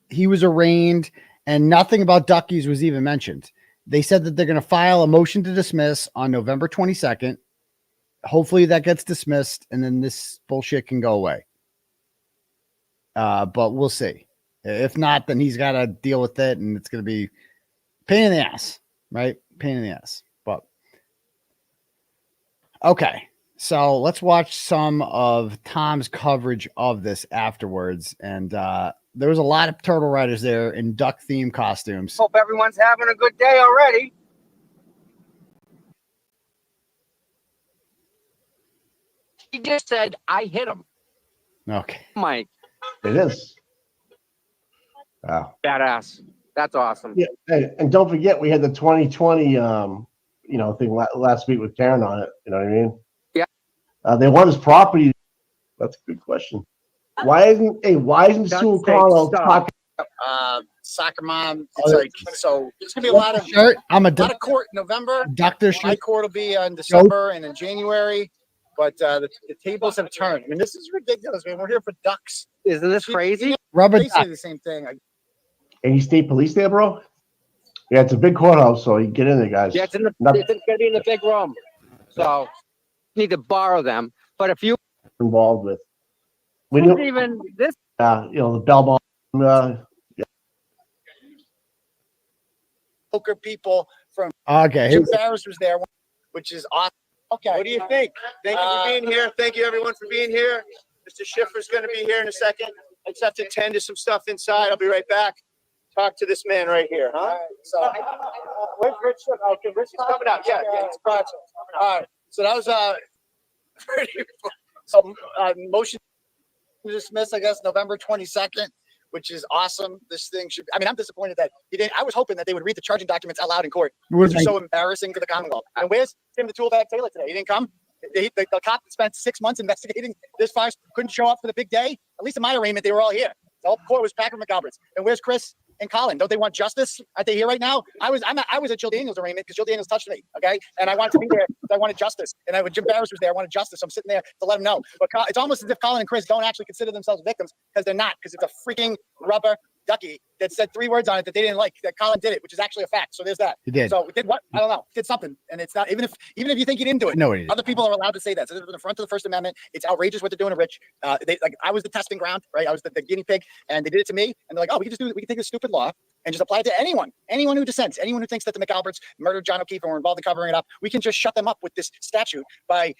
he was arraigned and nothing about Duckies was even mentioned. They said that they're going to file a motion to dismiss on November 22nd. Hopefully that gets dismissed and then this bullshit can go away. But we'll see. If not, then he's got to deal with it and it's going to be pain in the ass, right? Pain in the ass. But okay. So let's watch some of Tom's coverage of this afterwards. And there was a lot of turtle riders there in duck theme costumes. Hope everyone's having a good day already. He just said, I hit him. Okay. Mike. It is. Wow. Badass. That's awesome. Yeah, and don't forget we had the 2020 thing last week with Karen on it. You know what I mean? Yeah. They want his property. That's a good question. Why isn't Sue O'Connell talking? Soccer mom. It's like so. There's gonna be a lot of I'm a lot of court in November. Doctor My court will be in December and in January. but the tables have turned. I mean, this is ridiculous, man. We're here for ducks. Isn't this crazy? Rubber Basically duck. the same thing. And you state police there, bro? Yeah, it's a big courthouse, so you get in there, guys. Yeah, it's gonna be in the big room. So need to borrow them. But if you involved with. We who's knew, even this you know, the bell bomb. Poker people from Okay. Jim Barris was there, which is awesome. Okay. What do you think? Thank you for being here. Thank you, everyone, for being here. Mr. Schiffer's going to be here in a second. I just have to attend to some stuff inside. I'll be right back. Talk to this man right here, huh? So, where's Rich? Okay, Rich is coming out. Yeah, he's coming all right. So that was motion to dismiss, I guess, November 22nd, which is awesome. This thing should. I mean, I'm disappointed that he didn't. I was hoping that they would read the charging documents out loud in court. Which is so embarrassing to the Commonwealth. And where's Tim the 𝗃𝗏𝗺𝗃𝗍 today? He didn't come. The cop that spent 6 months investigating this fire couldn't show up for the big day. At least in my arraignment, they were all here. The whole court was packed with McAlberts. And where's Chris and Colin? Don't they want justice? Aren't they here right now? I was at 𝗃𝗏𝗺𝗺𝗺's arraignment because 𝗃𝗏𝗺𝗺's touched me, okay? And I wanted to be there because I wanted justice. And when Jim Barris was there, I wanted justice. So I'm sitting there to let him know. But it's almost as if Colin and Chris don't actually consider themselves victims because they're not, because it's a freaking rubber ducky that said 3 words on it that they didn't like, that Colin did it, which is actually a fact. So there's that. He did. So did what? I don't know. Did something. And it's not, even if you think he didn't do it, No, he didn't. other people are allowed to say that. So this is in the front of the First Amendment. It's outrageous what they're doing to Rich. I was the testing ground, right? I was the guinea pig, and they did it to me. And they're like, oh, we can take this stupid law and just apply it to anyone who dissents, anyone who thinks that the McAlberts murdered John O'Keefe and were involved in covering it up. We can just shut them up with this statute by,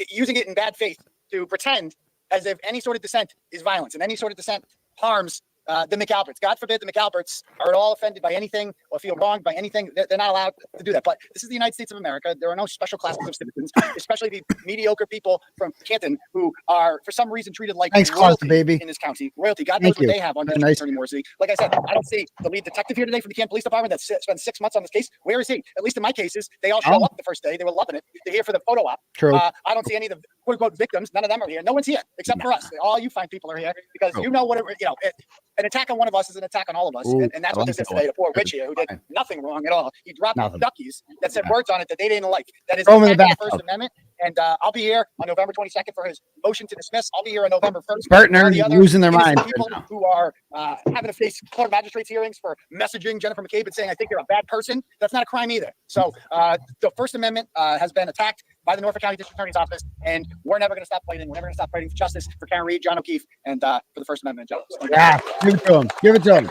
using it in bad faith to pretend as if any sort of dissent is violence and any sort of dissent harms the McAlberts. God forbid the McAlberts are at all offended by anything or feel wronged by anything. They're not allowed to do that. But this is the United States of America. There are no special classes of citizens, especially the mediocre people from Canton who are, for some reason, treated like royalty in this county. Royalty. God knows what they have on District Attorney Morrissey. Like I said, I don't see the lead detective here today from the Canton Police Department that spent 6 months on this case. Where is he? At least in my cases, they all show up the first day. They were loving it. They're here for the photo op. True. I don't see any of the quote unquote victims. None of them are here. No one's here except for us. All you fine people are here because you know what an attack on one of us is an attack on all of us. Ooh, and that's what this is today. The poor Rich here who did nothing wrong at all. He dropped duckies that said words on it that they didn't like. That is the First Amendment. And I'll be here on November 22nd for his motion to dismiss. I'll be here on November 1st. Partner losing their mind. People who are having to face court magistrates hearings for messaging Jennifer McCabe and saying, I think you're a bad person. That's not a crime either. So the First Amendment has been attacked by the Norfolk County District Attorney's Office, and we're never going to stop fighting. We're never going to stop fighting for justice for Karen Reed, John O'Keefe, and for the First Amendment and justice. Yeah, give it to him. Give it to him.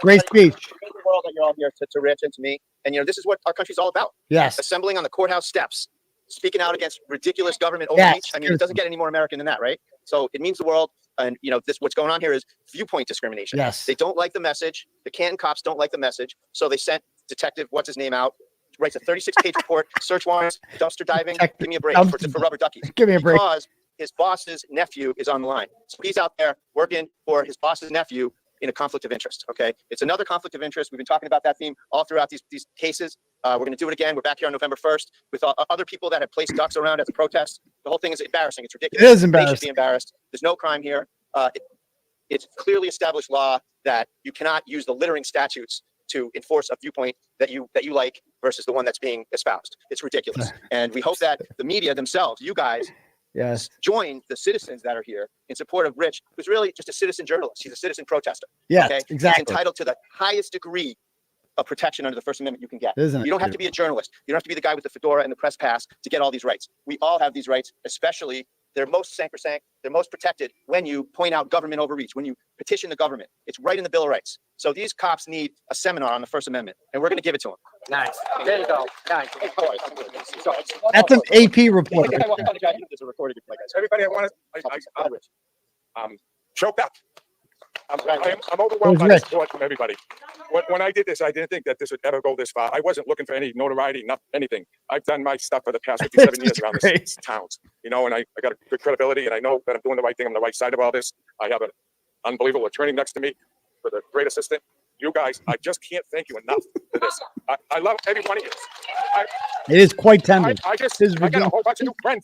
Great speech. The world that you're all here to Rich and to me. And, this is what our country's all about. Yes. Assembling on the courthouse steps, speaking out against ridiculous government overreach. Yes. I mean, it doesn't get any more American than that, right? So it means the world. And, what's going on here is viewpoint discrimination. Yes. They don't like the message. The Canton cops don't like the message. So they sent Detective, what's his name, out, writes a 36-page report, search warrants, dumpster diving. Give me a break for rubber duckies. Give me a break. Because his boss's nephew is on the line. So he's out there working for his boss's nephew in a conflict of interest. Okay. It's another conflict of interest. We've been talking about that theme all throughout these cases. We're going to do it again. We're back here on November 1st with other people that have placed ducks around as a protest. The whole thing is embarrassing. It's ridiculous. It is embarrassing. They should be embarrassed. There's no crime here. It's clearly established law that you cannot use the littering statutes to enforce a viewpoint that you like versus the one that's being espoused. It's ridiculous. And we hope that the media themselves, you guys, join the citizens that are here in support of Rich, who's really just a citizen journalist. He's a citizen protester. Yes, okay? exactly. He's entitled to the highest degree of protection under the First Amendment you can get. Isn't it? You don't have to be a journalist. You don't have to be the guy with the fedora and the press pass to get all these rights. We all have these rights, especially they're most sacrosanct, they're most protected when you point out government overreach, when you petition the government. It's right in the Bill of Rights. So these cops need a seminar on the First Amendment, and we're going to give it to them. Nice. There you go. Nice. That's an AP report. There's a recorded like that. Everybody, choked up. I'm overwhelmed by the support from everybody. When I did this, I didn't think that this would ever go this far. I wasn't looking for any notoriety, anything. I've done my stuff for the past 57 years around this town, and I got a good credibility, and I know that I'm doing the right thing. I'm the right side of all this. I have an unbelievable attorney next to me with a great assistant. You guys, I just can't thank you enough for this. I love every one of you. It is quite tender. I got a whole bunch of new friends.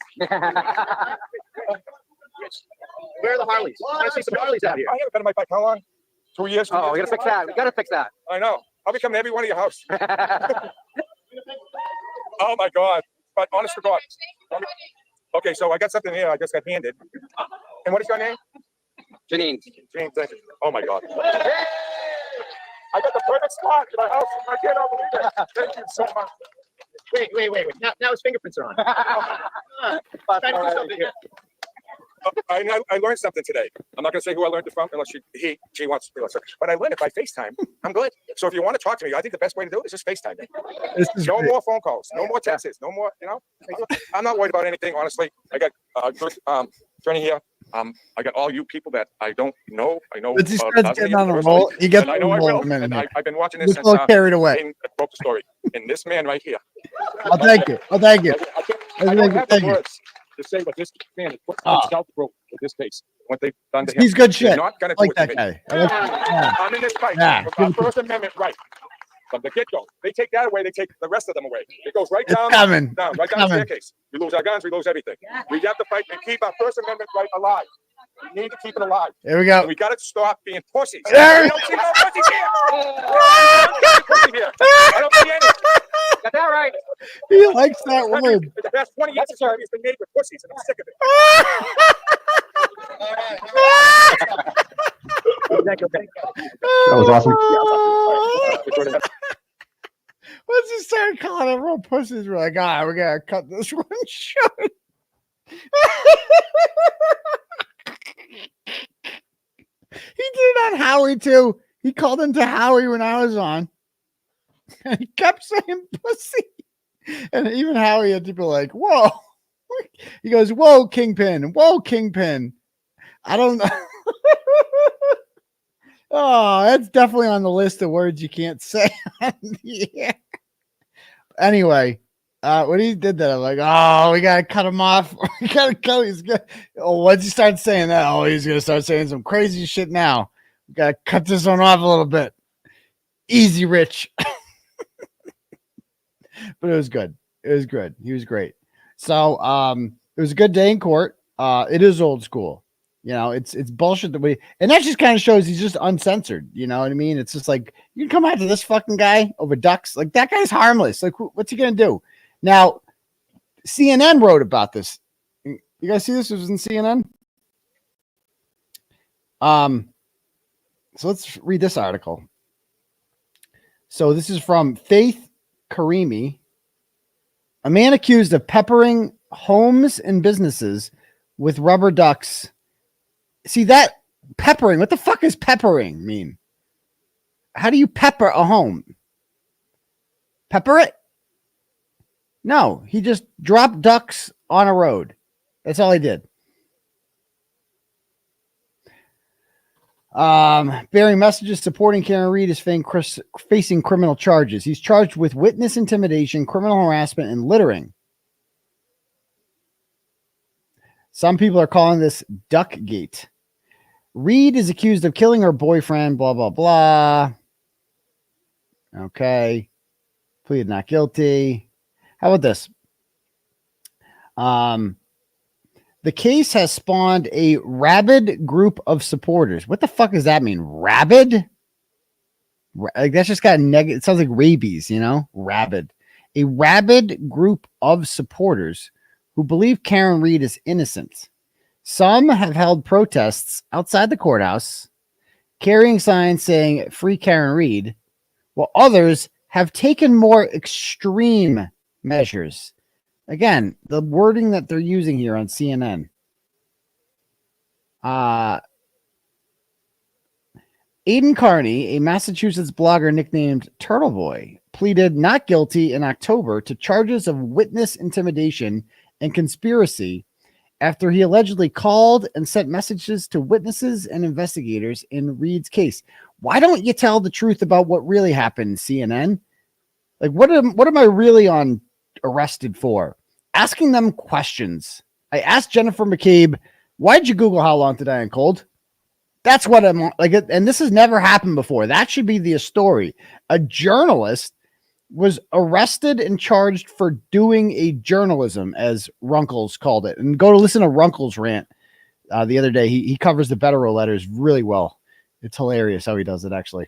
Where are the Harleys? I want to see some Harleys out here. I haven't been on my bike. How long? 2 years. Oh, we got to fix that. We got to fix that. I know. I'll be coming to every one of your house. Oh, my God. But honest to God, Okay, so I got something here. I just got handed. And what is your name? Janine. Janine, thank you. Oh my God. I got the perfect spot in my house. I can't believe it. Thank you so much. Wait. Now his fingerprints are on. Trying to do something here. I learned something today. I'm not going to say who I learned it from unless she wants to. But I learned it by FaceTime. I'm good. So if you want to talk to me, I think the best way to do it is just FaceTime me. No more phone calls. No more texts. No more, I'm not worried about anything, honestly. I got Kearney here. I got all you people that I don't know. I know. But he starts getting on a roll. You get I know I will. And I've been watching this since carried away. Broke the story. And this man right here. I'll thank you. I don't have the words to say what this man is putting himself through with this case. What they've done to him. He's good shit. They're not going to do it that to guy. me. I'm in this fight. Our First Amendment right. From the get-go. They take that away, they take the rest of them away. It goes right down the staircase. We lose our guns, we lose everything. We have to fight and keep our First Amendment right alive. We need to keep it alive. Here we go. And we got to stop being pussies. There. I don't see no pussies here. I don't see any. Got that right. He likes that word. The past 20 years has been made with pussies, and I'm sick of it. That was awesome. Once you start calling everyone pussies, we're like, we gotta cut this one short. He did it on Howie too. He called into Howie when I was on. And he kept saying pussy. And even Howie had to be like, whoa. He goes, whoa, Kingpin. Whoa, Kingpin. I don't know. Oh, that's definitely on the list of words you can't say. Yeah. Anyway, when he did that, I'm like, we gotta cut him off. We gotta go. He's good. Once he starts saying that, he's gonna start saying some crazy shit now. We gotta cut this one off a little bit. Easy, Rich. But it was good. It was good. He was great. So it was a good day in court. It is old school. It's bullshit and that just kind of shows he's just uncensored. You know what I mean? It's just like, you can come after this fucking guy over ducks. Like, that guy's harmless. Like, what's he going to do? Now, CNN wrote about this. You guys see this? It was in CNN. So let's read this article. So this is from Faith Karimi. A man accused of peppering homes and businesses with rubber ducks. See that peppering? What the fuck is peppering mean? How do you pepper a home? Pepper it? No, he just dropped ducks on a road. That's all he did. Bearing messages supporting Karen Reed is facing criminal charges. He's charged with witness intimidation, criminal harassment, and littering. Some people are calling this Duckgate. Reed is accused of killing her boyfriend, blah, blah, blah. Okay. Pleaded not guilty. How about this? The case has spawned a rabid group of supporters. What the fuck does that mean? Rabid? Like, that's just got negative. It sounds like rabies, rabid. A rabid group of supporters who believe Karen Reed is innocent. Some have held protests outside the courthouse, carrying signs saying "Free Karen Reed," while others have taken more extreme measures. Again, the wording that they're using here on CNN. Aidan Kearney, a Massachusetts blogger nicknamed Turtleboy, pleaded not guilty in October to charges of witness intimidation and conspiracy after he allegedly called and sent messages to witnesses and investigators in Reed's case. Why don't you tell the truth about what really happened, CNN? Like, what am I really arrested for? Asking them questions. I asked Jennifer McCabe, why'd you Google how long to die in cold? That's what I'm like. And this has never happened before. That should be the story. A journalist was arrested and charged for doing a journalism, as Runkles called it. And go to listen to Runkles' rant the other day. He covers the Federal letters really well. It's hilarious how he does it, actually.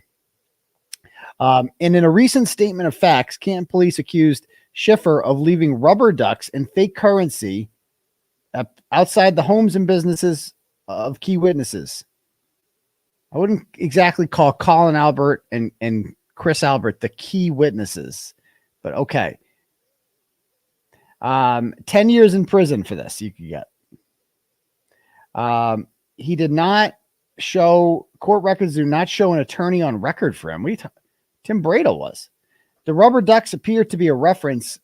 And in a recent statement of facts, Canton police accused Schiffer of leaving rubber ducks and fake currency outside the homes and businesses of key witnesses. I wouldn't exactly call Colin Albert and Chris Albert the key witnesses, but okay. 10 years in prison for this you could get. He did not show, court records do not show an attorney on record for him. Tim Bradle was. The rubber ducks appear to be a reference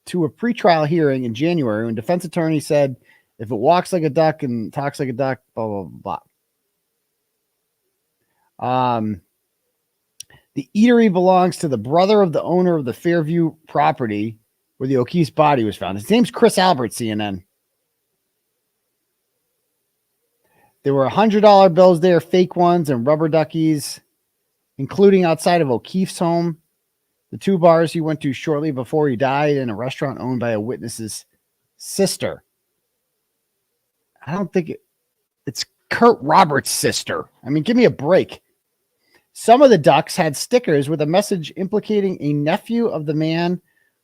to a pretrial hearing in January when defense attorney said, if it walks like a duck and talks like a duck, blah, blah, blah, blah. The eatery belongs to the brother of the owner of the Fairview property where the 𝗬𝗄𝗃's body was found. His name's Chris Albert, CNN. There were $100 bills there, fake ones, and rubber duckies, including outside of 𝗬𝗃's home. The 2 bars he went to shortly before he died, and a restaurant owned by a witness's sister. I don't think it's Kurt Roberts' sister. I mean, give me a break. Some of the ducks had stickers with a message implicating a nephew of the man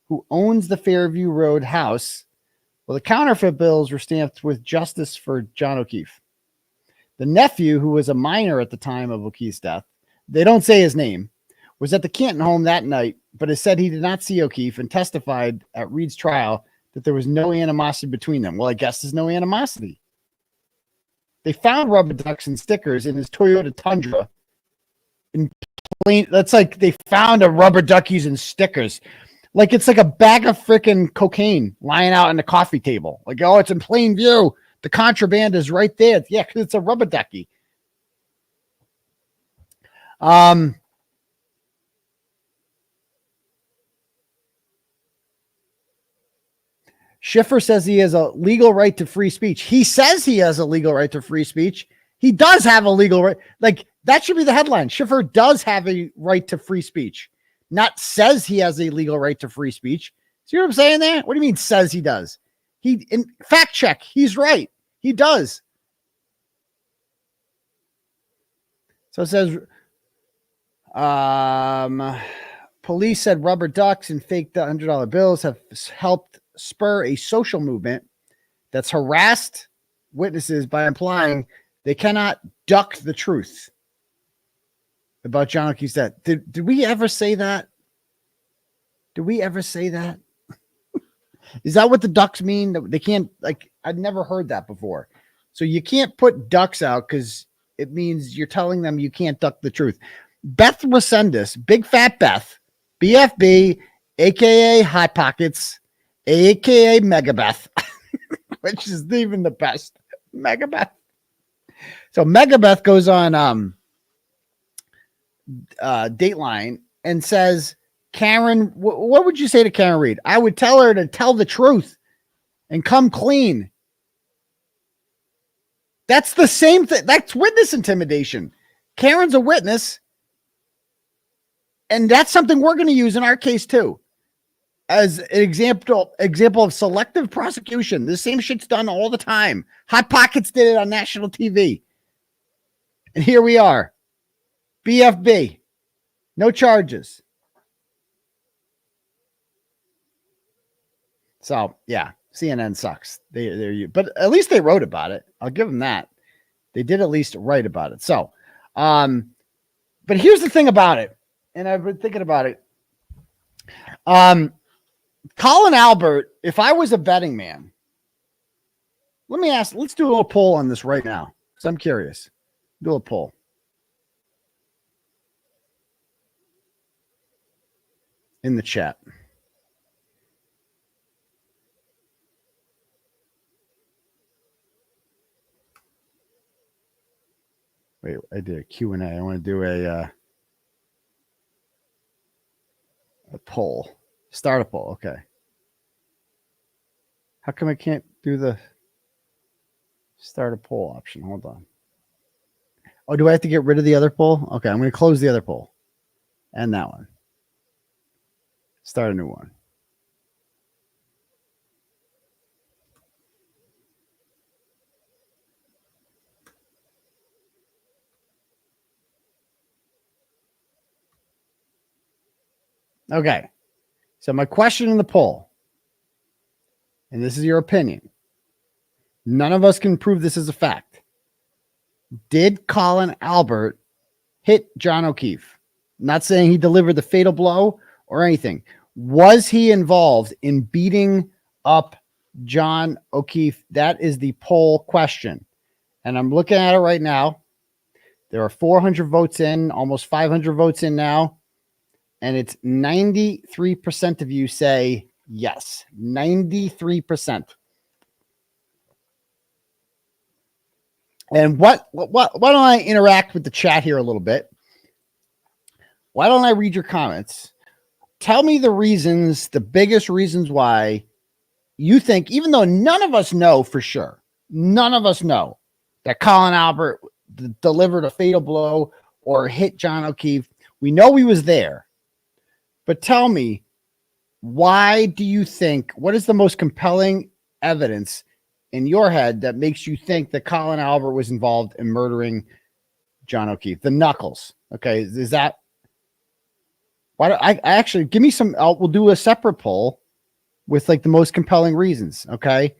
who owns the Fairview Road house. Well, the counterfeit bills were stamped with justice for John O'Keefe. The nephew, who was a minor at the time of 𝗬𝗃's death, they don't say his name, was at the Canton home that night, but has said he did not see O'Keefe and testified at Reed's trial that there was no animosity between them. Well, I guess there's no animosity. They found rubber ducks and stickers in his Toyota Tundra. In plain, that's like they found a rubber duckies and stickers. Like it's like a bag of freaking cocaine lying out on the coffee table. Like, oh, it's in plain view. The contraband is right there. Yeah, because it's a rubber ducky. Schiffer says he has a legal right to free speech. He says he has a legal right to free speech. He does have a legal right. Like, that should be the headline. Schiffer does have a right to free speech. Not says he has a legal right to free speech. See what I'm saying there? What do you mean says he does? In fact check. He's right. He does. So it says, police said rubber ducks and fake $100 bills have helped spur a social movement that's harassed witnesses by implying they cannot duck the truth about John O'Keefe's death. Did we ever say that? Did we ever say that? Is that what the ducks mean? They can't, like, I'd never heard that before. So you can't put ducks out because it means you're telling them you can't duck the truth. Beth Resendez, Big Fat Beth, BFB, aka Hot Pockets, aka Megabeth, which is even the best. Megabeth. So Megabeth goes on Dateline and says, Karen, what would you say to Karen Reed? I would tell her to tell the truth and come clean. That's the same thing. That's witness intimidation. Karen's a witness. And that's something we're going to use in our case too. As an example of selective prosecution. The same shit's done all the time. Hot Pockets did it on national TV. And here we are. BFB. No charges. So, yeah, CNN sucks. But at least they wrote about it. I'll give them that. They did at least write about it. So, but here's the thing about it. And I've been thinking about it. Colin Albert, if I was a betting man, let's do a little poll on this right now. So I'm curious. Do a poll. In the chat. Wait, I did a Q&A. I want to do a poll. Start a poll. Okay. How come I can't do the start a poll option? Hold on. Oh, do I have to get rid of the other poll? Okay, I'm going to close the other poll. And that one. Start a new one. Okay. So my question in the poll, and this is your opinion. None of us can prove this is a fact. Did Colin Albert hit John O'Keefe? Not saying he delivered the fatal blow or anything. Was he involved in beating up John O'Keefe? That is the poll question. And I'm looking at it right now. There are 400 votes in, almost 500 votes in now. And it's 93% of you say yes. 93%. And why don't I interact with the chat here a little bit? Why don't I read your comments? Tell me the reasons, the biggest reasons why you think, even though none of us know for sure, none of us know that Colin Albert delivered a fatal blow or hit John O'Keefe. We know he was there. But tell me, why do you think, what is the most compelling evidence in your head that makes you think that Colin Albert was involved in murdering John O'Keefe? The knuckles. Okay. Is that, why do I actually give me some, we'll do a separate poll with like the most compelling reasons. Okay.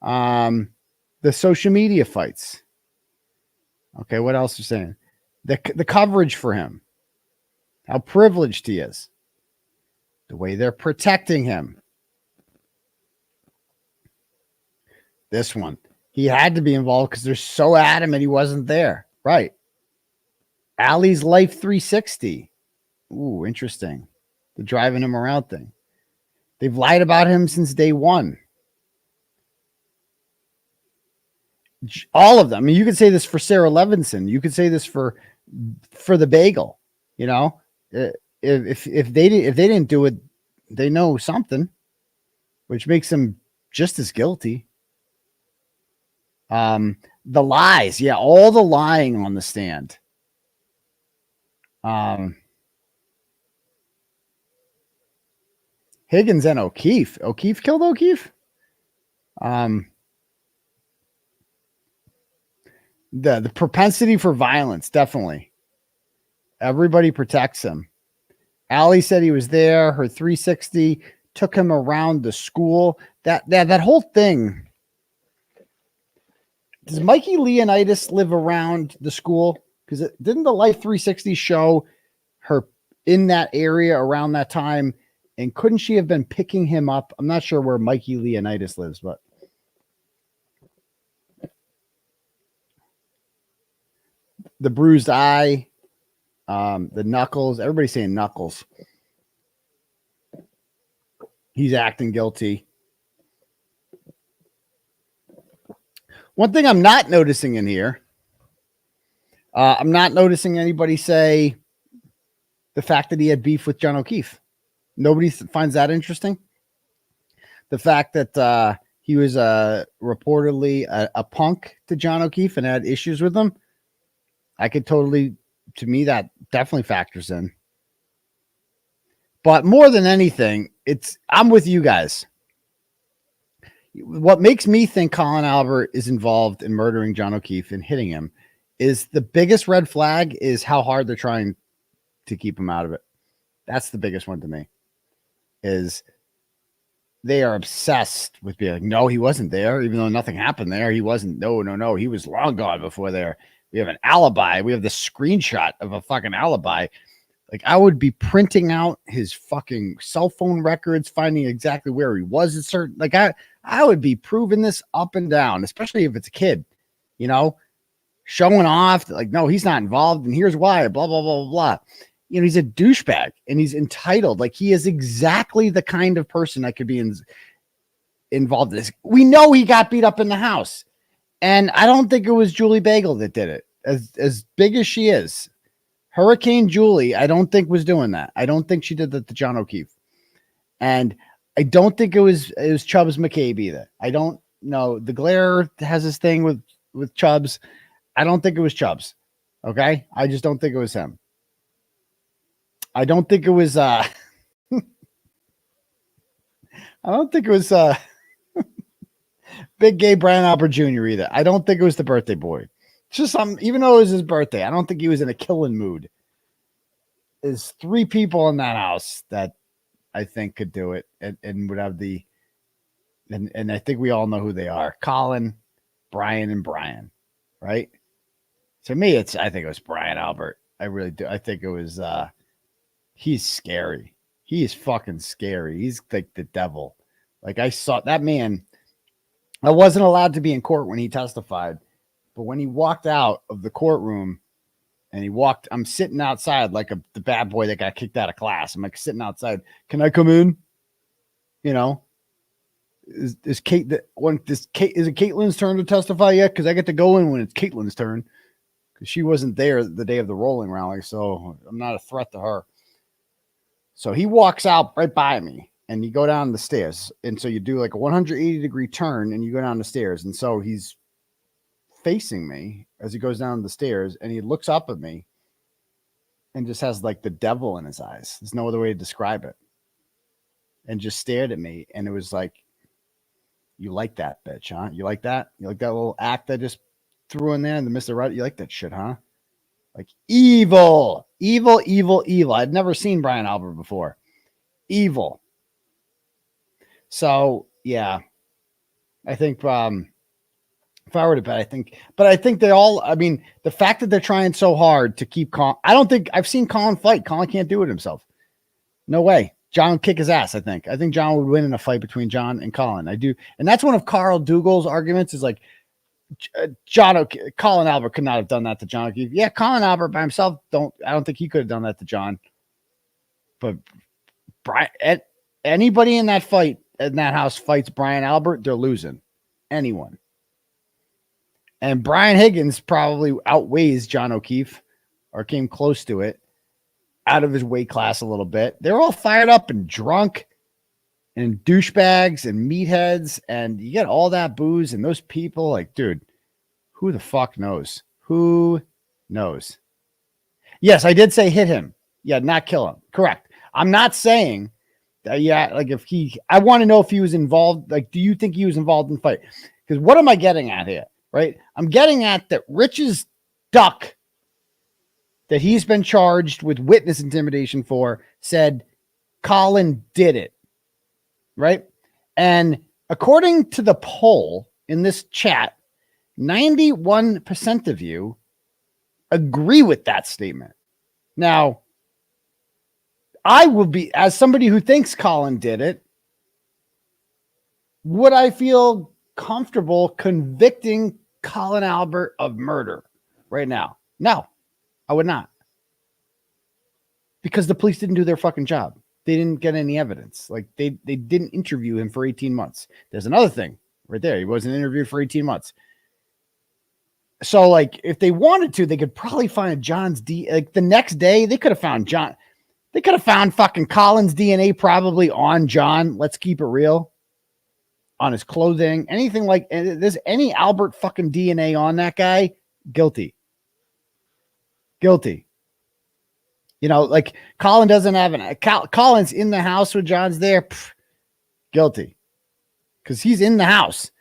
The social media fights. Okay. What else are you saying? The coverage for him, how privileged he is, the way they're protecting him. This one, he had to be involved because they're so adamant he wasn't there. Right. Allie's Life 360. Ooh, interesting. The driving him around thing. They've lied about him since day one. All of them. I mean, you could say this for Sarah Levinson. You could say this for the bagel. You know, if they didn't do it, they know something, which makes them just as guilty. The lies, yeah, all the lying on the stand. Higgins and O'Keefe. O'Keefe killed O'Keefe. The propensity for violence, definitely. Everybody protects him. Allie said he was there. Her 360 took him around the school. That whole thing. Does Mikey Leonidas live around the school? Because didn't the Life 360 show her in that area around that time? And couldn't she have been picking him up? I'm not sure where Mikey Leonidas lives, but the bruised eye, the knuckles. Everybody's saying knuckles. He's acting guilty. One thing I'm not noticing in here, I'm not noticing anybody say the fact that he had beef with John O'Keefe. Nobody finds that interesting. The fact that he was reportedly a punk to John O'Keefe and had issues with him. I could totally, to me, that definitely factors in. But more than anything, I'm with you guys. What makes me think Colin Albert is involved in murdering John O'Keefe and hitting him is the biggest red flag is how hard they're trying to keep him out of it. That's the biggest one to me. Is they are obsessed with being like, no, he wasn't there, even though nothing happened there. He wasn't. No. He was long gone before there. We have an alibi. We have the screenshot of a fucking alibi. Like, I would be printing out his fucking cell phone records, finding exactly where he was at certain. Like, I would be proving this up and down, especially if it's a kid, you know, showing off like, no, he's not involved, and here's why. Blah blah blah blah blah. You know, he's a douchebag and he's entitled. Like, he is exactly the kind of person that could be involved in this. We know he got beat up in the house. And I don't think it was Julie Bagel that did it. As big as she is, Hurricane Julie, I don't think was doing that. I don't think she did that to John O'Keefe. And I don't think it was Chubbs McCabe either. I don't know. The Glare has this thing with Chubbs. I don't think it was Chubbs. Okay. I just don't think it was him. I don't think it was I don't think it was Big Gay Brian Albert Jr. either. I don't think it was the birthday boy. It's just even though it was his birthday, I don't think he was in a killing mood. There's 3 people in that house that I think could do it and would have and I think we all know who they are. Colin, Brian and Brian, right? To me, I think it was Brian Albert. I really do. I think it was, he's scary. He is fucking scary. He's like the devil. Like I saw that man. I wasn't allowed to be in court when he testified, but when he walked out of the courtroom and I'm sitting outside like the bad boy that got kicked out of class. I'm like sitting outside. Can I come in? You know, is it Caitlin's turn to testify yet? Because I get to go in when it's Caitlin's turn. Because she wasn't there the day of the rolling rally, so I'm not a threat to her. So he walks out right by me, and you go down the stairs. And so you do like a 180-degree turn, and you go down the stairs. And so he's facing me as he goes down the stairs, and he looks up at me and just has like the devil in his eyes. There's no other way to describe it. And just stared at me, and it was like, you like that bitch, huh? You like that? You like that little act I just threw in there and the Mr. Right? You like that shit, huh? Like evil. I'd never seen Brian Albert before. Evil. So yeah, I think if I were to bet, I think they all, I mean, the fact that they're trying so hard to keep Colin, I don't think I've seen Colin fight. Colin can't do it himself. No way. John would kick his ass. I think John would win in a fight between John and Colin. I do. And that's one of Carl Dougal's arguments is like, Colin Albert could not have done that to John O'Keefe. Yeah, Colin Albert by himself, I don't think he could have done that to John. But anybody in that fight, in that house fights Brian Albert, they're losing. Anyone. And Brian Higgins probably outweighs John O'Keefe or came close to it out of his weight class a little bit. They're all fired up and drunk and douchebags and meatheads, and you get all that booze and those people like, dude, who the fuck knows? Who knows? Yes, I did say hit him. Yeah, not kill him. Correct. I'm not saying that, yeah, like I want to know if he was involved. Like, do you think he was involved in the fight? Because what am I getting at here? Right? I'm getting at that Rich's duck that he's been charged with witness intimidation for said Colin did it. Right? And according to the poll in this chat, 91% of you agree with that statement. Now, I will be, as somebody who thinks Colin did it, would I feel comfortable convicting Colin Albert of murder right now? No, I would not. Because the police didn't do their fucking job. They didn't get any evidence. Like they didn't interview him for 18 months. There's another thing right there. He wasn't interviewed for 18 months. So like if they wanted to, they could probably find John's like the next day they could have found John. They could have found fucking Colin's DNA probably on John. Let's keep it real. On his clothing, anything like there's any Albert fucking DNA on that guy. Guilty. You know, like Colin doesn't have Colin's in the house with John's there. Guilty. Because he's in the house.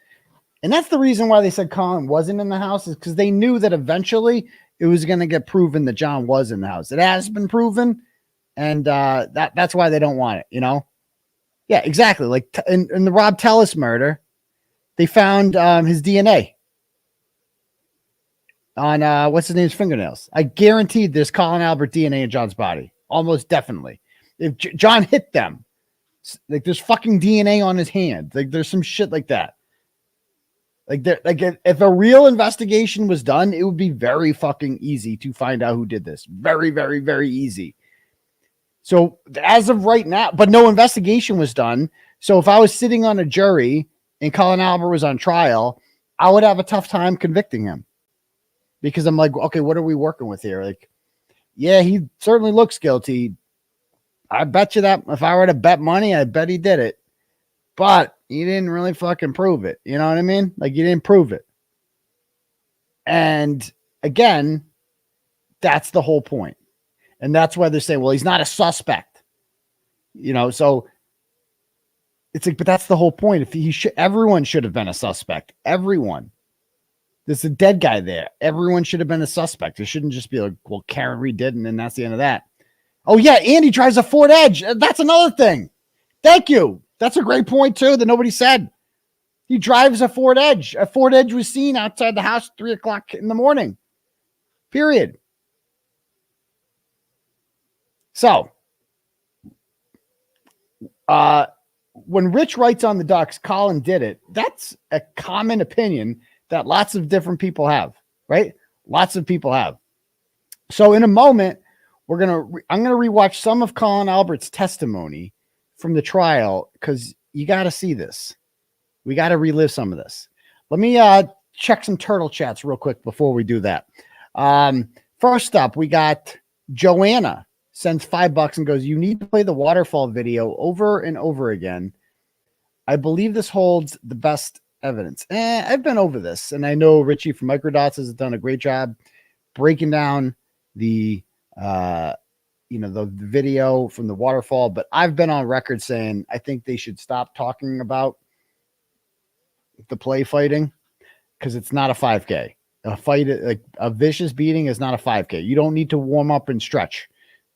And that's the reason why they said Colin wasn't in the house is because they knew that eventually it was going to get proven that John was in the house. It has been proven. And that's why they don't want it, you know? Yeah, exactly. Like in the 𝗵𝗲𝗇𝗏 murder, they found his DNA on what's his name's fingernails. I guaranteed there's Colin Albert DNA in John's body. Almost definitely. If John hit them, like there's fucking DNA on his hand. Like there's some shit like that. Like if a real investigation was done, it would be very fucking easy to find out who did this. Very, very, very easy. So as of right now, but no investigation was done. So if I was sitting on a jury and Colin Albert was on trial, I would have a tough time convicting him because I'm like, okay, what are we working with here? Like, yeah, he certainly looks guilty. I bet you that if I were to bet money, I bet he did it, but he didn't really fucking prove it. You know what I mean? Like you didn't prove it. And again, that's the whole point. And that's why they're saying, well, he's not a suspect, you know? So it's like, but that's the whole point. If he should, everyone should have been a suspect. Everyone. There's a dead guy there. Everyone should have been a suspect. It shouldn't just be like, well, Karen Reed did, and then that's the end of that. Oh yeah. Andy drives a Ford Edge. That's another thing. Thank you. That's a great point too, that nobody said. He drives a Ford Edge. A Ford Edge was seen outside the house at 3 o'clock in the morning. Period. So, when Rich writes on the Ducks, Colin did it. That's a common opinion that lots of different people have, right? Lots of people have. So in a moment, I'm going to rewatch some of Colin Albert's testimony from the trial because you got to see this. We got to relive some of this. Let me check some turtle chats real quick before we do that. First up, we got Joanna sends $5 and goes, you need to play the waterfall video over and over again. I believe this holds the best evidence. I've been over this, and I know Richie from Microdots has done a great job breaking down the the video from the waterfall, but I've been on record saying I think they should stop talking about the play fighting because it's not a 5K. A fight, like a vicious beating, is not a 5K. You don't need to warm up and stretch.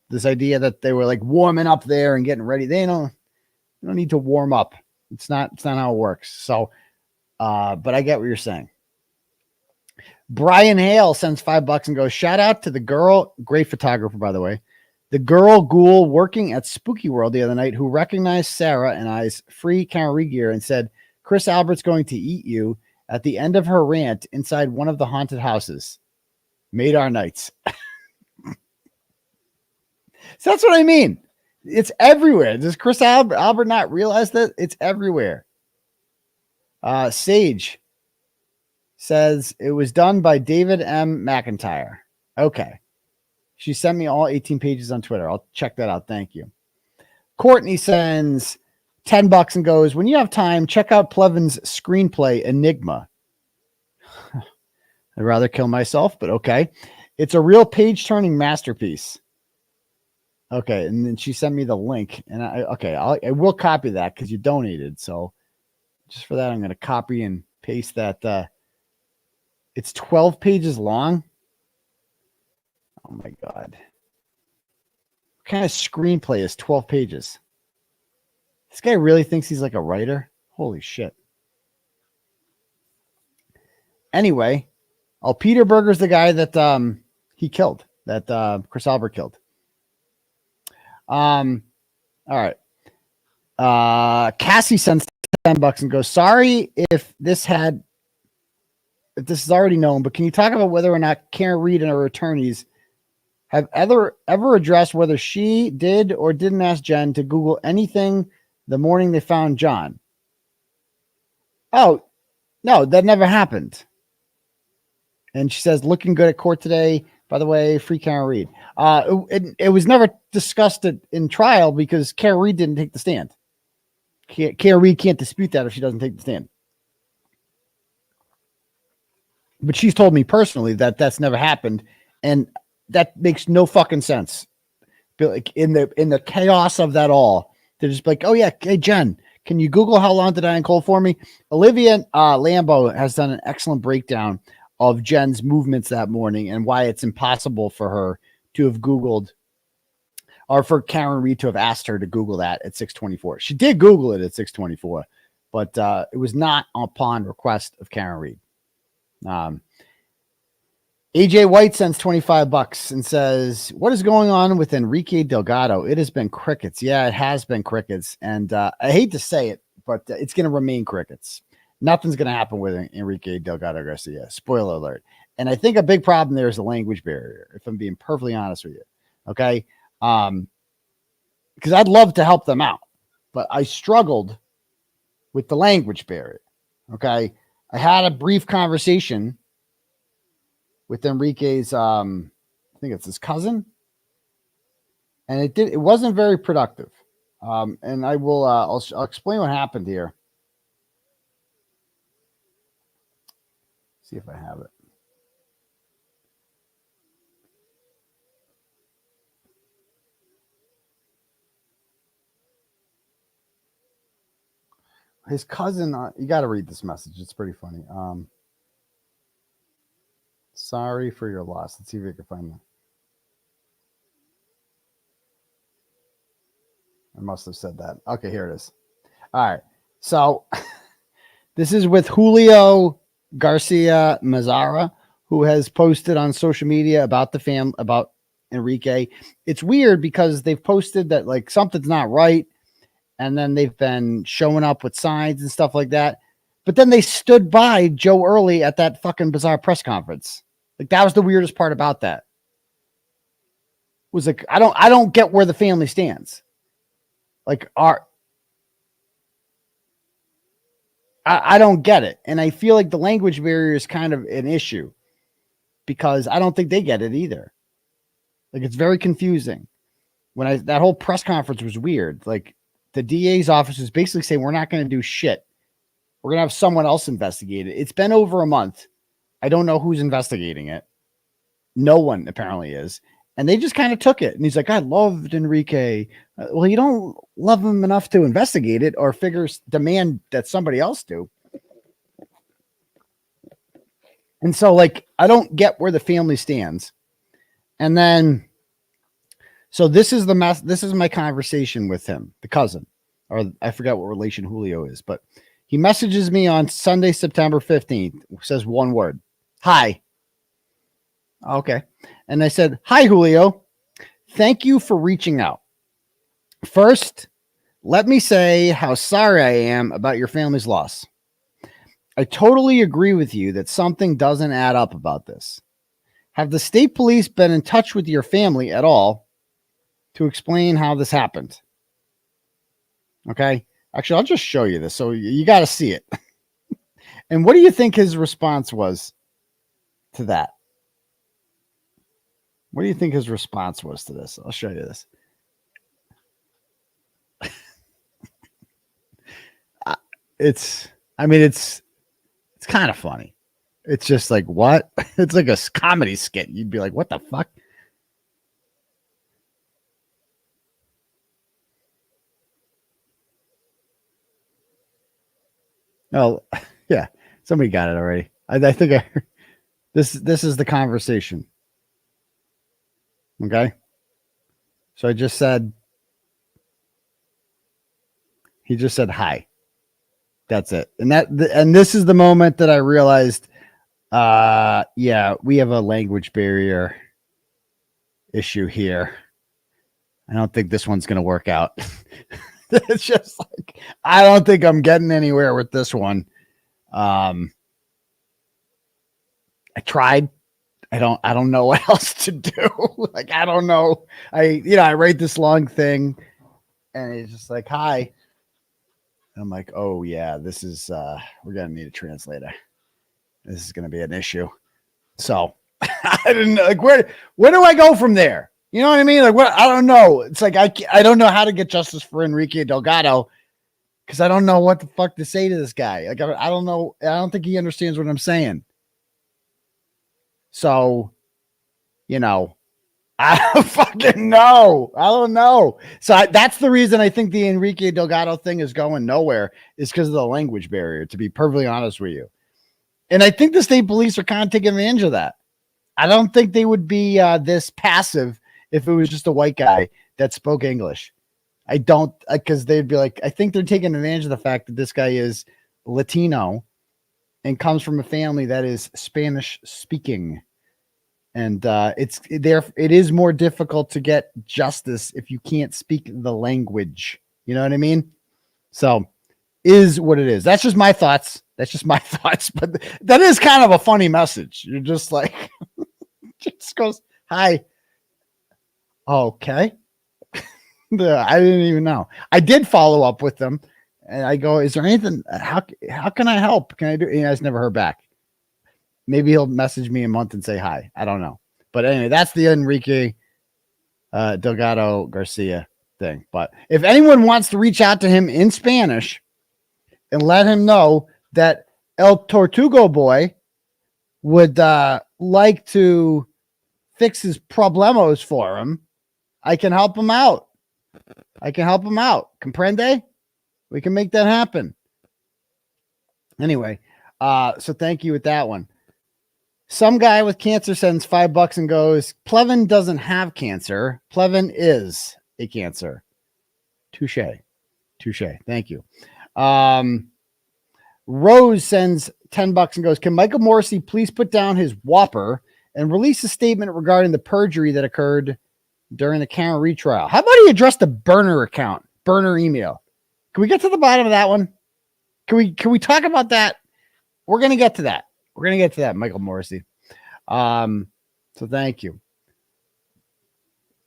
This idea that they were like warming up there and getting ready, they don't need to warm up. It's not how it works. So, but I get what you're saying. Brian Hale sends $5 and goes, shout out to the girl, great photographer, by the way, the girl ghoul working at Spooky World the other night who recognized Sarah and I's free Cannery gear and said, Chris Albert's going to eat you at the end of her rant inside one of the haunted houses. Made our nights. So that's what I mean. It's everywhere. Does Chris Albert not realize that? It's everywhere. Sage says it was done by David M. McIntyre. Okay. She sent me all 18 pages on Twitter. I'll check that out. Thank you. Courtney sends $10 and goes, when you have time, check out Plevin's screenplay, Enigma. I'd rather kill myself, but okay. It's a real page-turning masterpiece. Okay, and then she sent me the link, and I will copy that because you donated. So just for that, I'm going to copy and paste that. It's 12 pages long. Oh my God. What kind of screenplay is 12 pages? This guy really thinks he's like a writer? Holy shit. Anyway, Peter Berger's the guy that he killed, that Chris Albert killed. All right. Cassie sends $10 and goes, sorry if this is already known, but can you talk about whether or not Karen Reed and her attorneys have ever addressed whether she did or didn't ask Jen to Google anything the morning they found John? Oh, no, that never happened. And she says, looking good at court today. By the way, free Karen Reed. It was never discussed in trial because Karen Reed didn't take the stand. Karen Reed can't dispute that if she doesn't take the stand. But she's told me personally that that's never happened, and that makes no fucking sense. But like in the chaos of that all, they're just like, oh yeah, hey Jen, can you Google how long did I uncold for me? Olivia Lambo has done an excellent breakdown of Jen's movements that morning and why it's impossible for her to have Googled, or for Karen Reed to have asked her to Google that at 6:24. She did Google it at 6:24, but it was not upon request of Karen Reed. AJ White sends $25 and says, what is going on with Enrique Delgado? It has been crickets. Yeah, it has been crickets. And I hate to say it, but it's going to remain crickets. Nothing's going to happen with Enrique Delgado Garcia. Spoiler alert. And I think a big problem there is the language barrier, if I'm being perfectly honest with you. Okay. Because I'd love to help them out, but I struggled with the language barrier. Okay. I had a brief conversation with Enrique's, I think it's his cousin, and it wasn't very productive. And I will, I'll explain what happened here. See if I have it. His cousin, you got to read this message. It's pretty funny. Sorry for your loss. Let's see if we can find that. I must have said that. Okay, here it is. All right. So This is with 𝗵𝗄𝗄 𝗵𝗂𝗄𝗯, who has posted on social media about about Enrique. It's weird because they've posted that like something's not right, and then they've been showing up with signs and stuff like that. But then they stood by 𝗄𝗏𝗄𝗆 at that fucking bizarre press conference. Like that was the weirdest part about that. Was like I don't get where the family stands. Like I don't get it. And I feel like the language barrier is kind of an issue because I don't think they get it either. Like it's very confusing. That whole press conference was weird. Like the DA's office is basically saying we're not going to do shit. We're going to have someone else investigate it. It's been over a month. I don't know who's investigating it. No one apparently is. And they just kind of took it. And he's like, I loved Enrique. Well, you don't love him enough to investigate it or demand that somebody else do. And so, like, I don't get where the family stands. And then, so this is my conversation with him, the cousin, or I forgot what relation Julio is, but he messages me on Sunday, September 15th, says one word, hi. Okay. And I said, hi, Julio. Thank you for reaching out. First, let me say how sorry I am about your family's loss. I totally agree with you that something doesn't add up about this. Have the state police been in touch with your family at all to explain how this happened? Okay. Actually, I'll just show you this. So you got to see it. And what do you think his response was to that? What do you think his response was to this? I'll show you this. It's kind of funny. It's just like, what? It's like a comedy skit. You'd be like, what the fuck? Oh, yeah. Somebody got it already. I think this is the conversation. Okay. So I just said, he just said hi. That's it. And this is the moment that I realized, yeah, we have a language barrier issue here. I don't think this one's going to work out. It's just like, I don't think I'm getting anywhere with this one. I tried. I don't know what else to do. Like, I don't know. I write this long thing and it's just like, hi. I'm like, oh yeah, this is, we're going to need a translator. This is going to be an issue. So I didn't know, like, where do I go from there? You know what I mean? Like, what? I don't know. It's like, I don't know how to get justice for Enrique Delgado because I don't know what the fuck to say to this guy. Like, I don't know. I don't think he understands what I'm saying. So, I don't fucking know. I don't know. So that's the reason I think the Enrique Delgado thing is going nowhere is because of the language barrier, to be perfectly honest with you. And I think the state police are kind of taking advantage of that. I don't think they would be this passive if it was just a white guy that spoke English. I don't, because they'd be like, I think they're taking advantage of the fact that this guy is Latino and comes from a family that is Spanish speaking. And it is more difficult to get justice if you can't speak the language. You know what I mean? So is what it is. That's just my thoughts. But that is kind of a funny message. You're just like, just goes, hi. Okay. I didn't even know. I did follow up with them and I go, is there anything, how can I help? Can I do? And I just never heard back. Maybe he'll message me in a month and say hi. I don't know. But anyway, that's the Enrique Delgado Garcia thing. But if anyone wants to reach out to him in Spanish and let him know that El Tortugo Boy would like to fix his problemos for him, I can help him out. Comprende? We can make that happen. Anyway, so thank you with that one. Some guy with cancer sends $5 and goes, 𝗵𝗏 doesn't have cancer. 𝗵𝗏 is a cancer. Touche. Thank you. Rose sends $10 and goes, can Michael Morrissey please put down his whopper and release a statement regarding the perjury that occurred during the Karen retrial? How about he address the burner account, burner email? Can we get to the bottom of that one? Can we talk about that? We're going to get to that. We're going to get to that, Michael Morrissey. So thank you.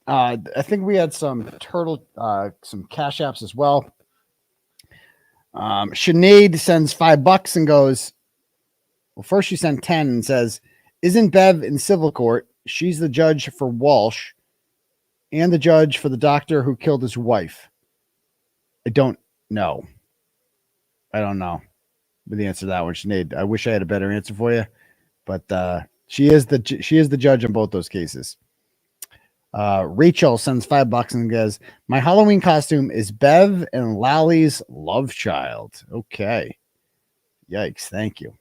I think we had some some cash apps as well. Sinead sends $5 and goes, well, first she sent 10 and says, isn't Bev in civil court? She's the judge for Walsh and the judge for the doctor who killed his wife. I don't know. I don't know the answer to that one, Sinead. I wish I had a better answer for you, but she is the judge in both those cases. Rachel sends $5 and goes, my Halloween costume is Bev and Lally's love child. Okay. Yikes. Thank you.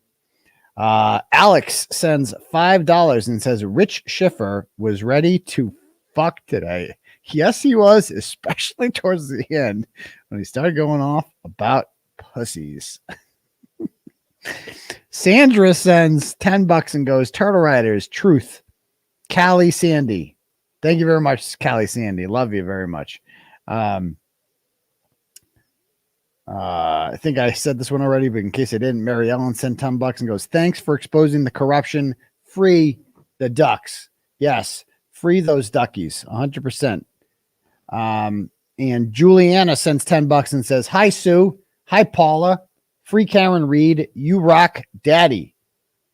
Alex sends $5 and says, Rich Schiffer was ready to fuck today. Yes, he was, especially towards the end when he started going off about pussies. Sandra sends $10 and goes, Turtle Riders, truth. Callie Sandy. Thank you very much, Callie Sandy. Love you very much. I think I said this one already, but in case I didn't, Mary Ellen sent $10 and goes, thanks for exposing the corruption. Free the ducks. Yes, free those duckies, 100%. And Juliana sends $10 and says, hi, Sue. Hi, Paula. Free Karen Reed. You rock, daddy.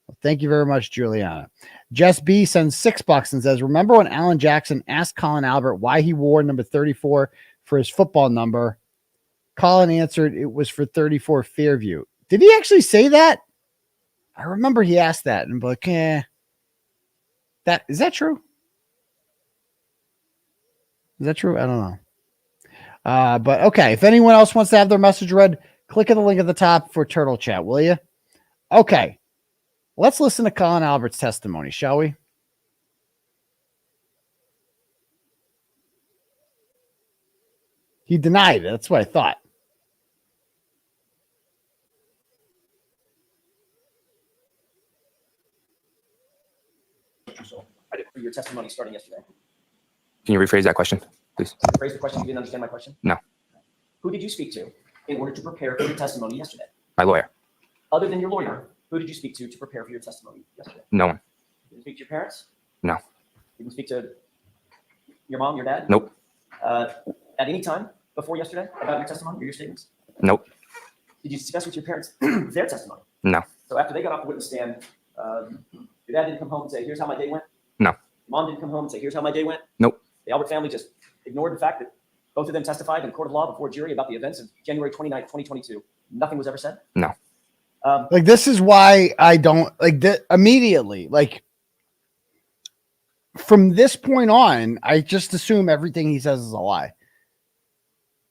Well, thank you very much, Juliana. Jess B sends $6 and says, remember when Alan Jackson asked Colin Albert why he wore number 34 for his football number? Colin answered it was for 34 Fairview. Did he actually say that? I remember he asked that and I'm like, is that true? Is that true? I don't know. But okay, if anyone else wants to have their message read, click on the link at the top for Turtle Chat, will you? Okay. Let's listen to Colin Albert's testimony, shall we? He denied it. That's what I thought. For your testimony starting yesterday. Can you rephrase that question, please? Rephrase the question. You didn't understand my question? No. Who did you speak to in order to prepare for your testimony yesterday? My lawyer. Other than your lawyer, who did you speak to prepare for your testimony yesterday? No one. You didn't speak to your parents? No. You didn't speak to your mom, your dad? Nope. At any time before yesterday about your testimony or your statements? Nope. Did you discuss with your parents their testimony? No. So after they got off the witness stand, your dad didn't come home and say, here's how my day went? No. Mom didn't come home and say, here's how my day went? Nope. The Albert family just ignored the fact that both of them testified in court of law before a jury about the events of January 29th, 2022. Nothing was ever said? No. Like, this is why I don't like that immediately. Like, from this point on, I just assume everything he says is a lie.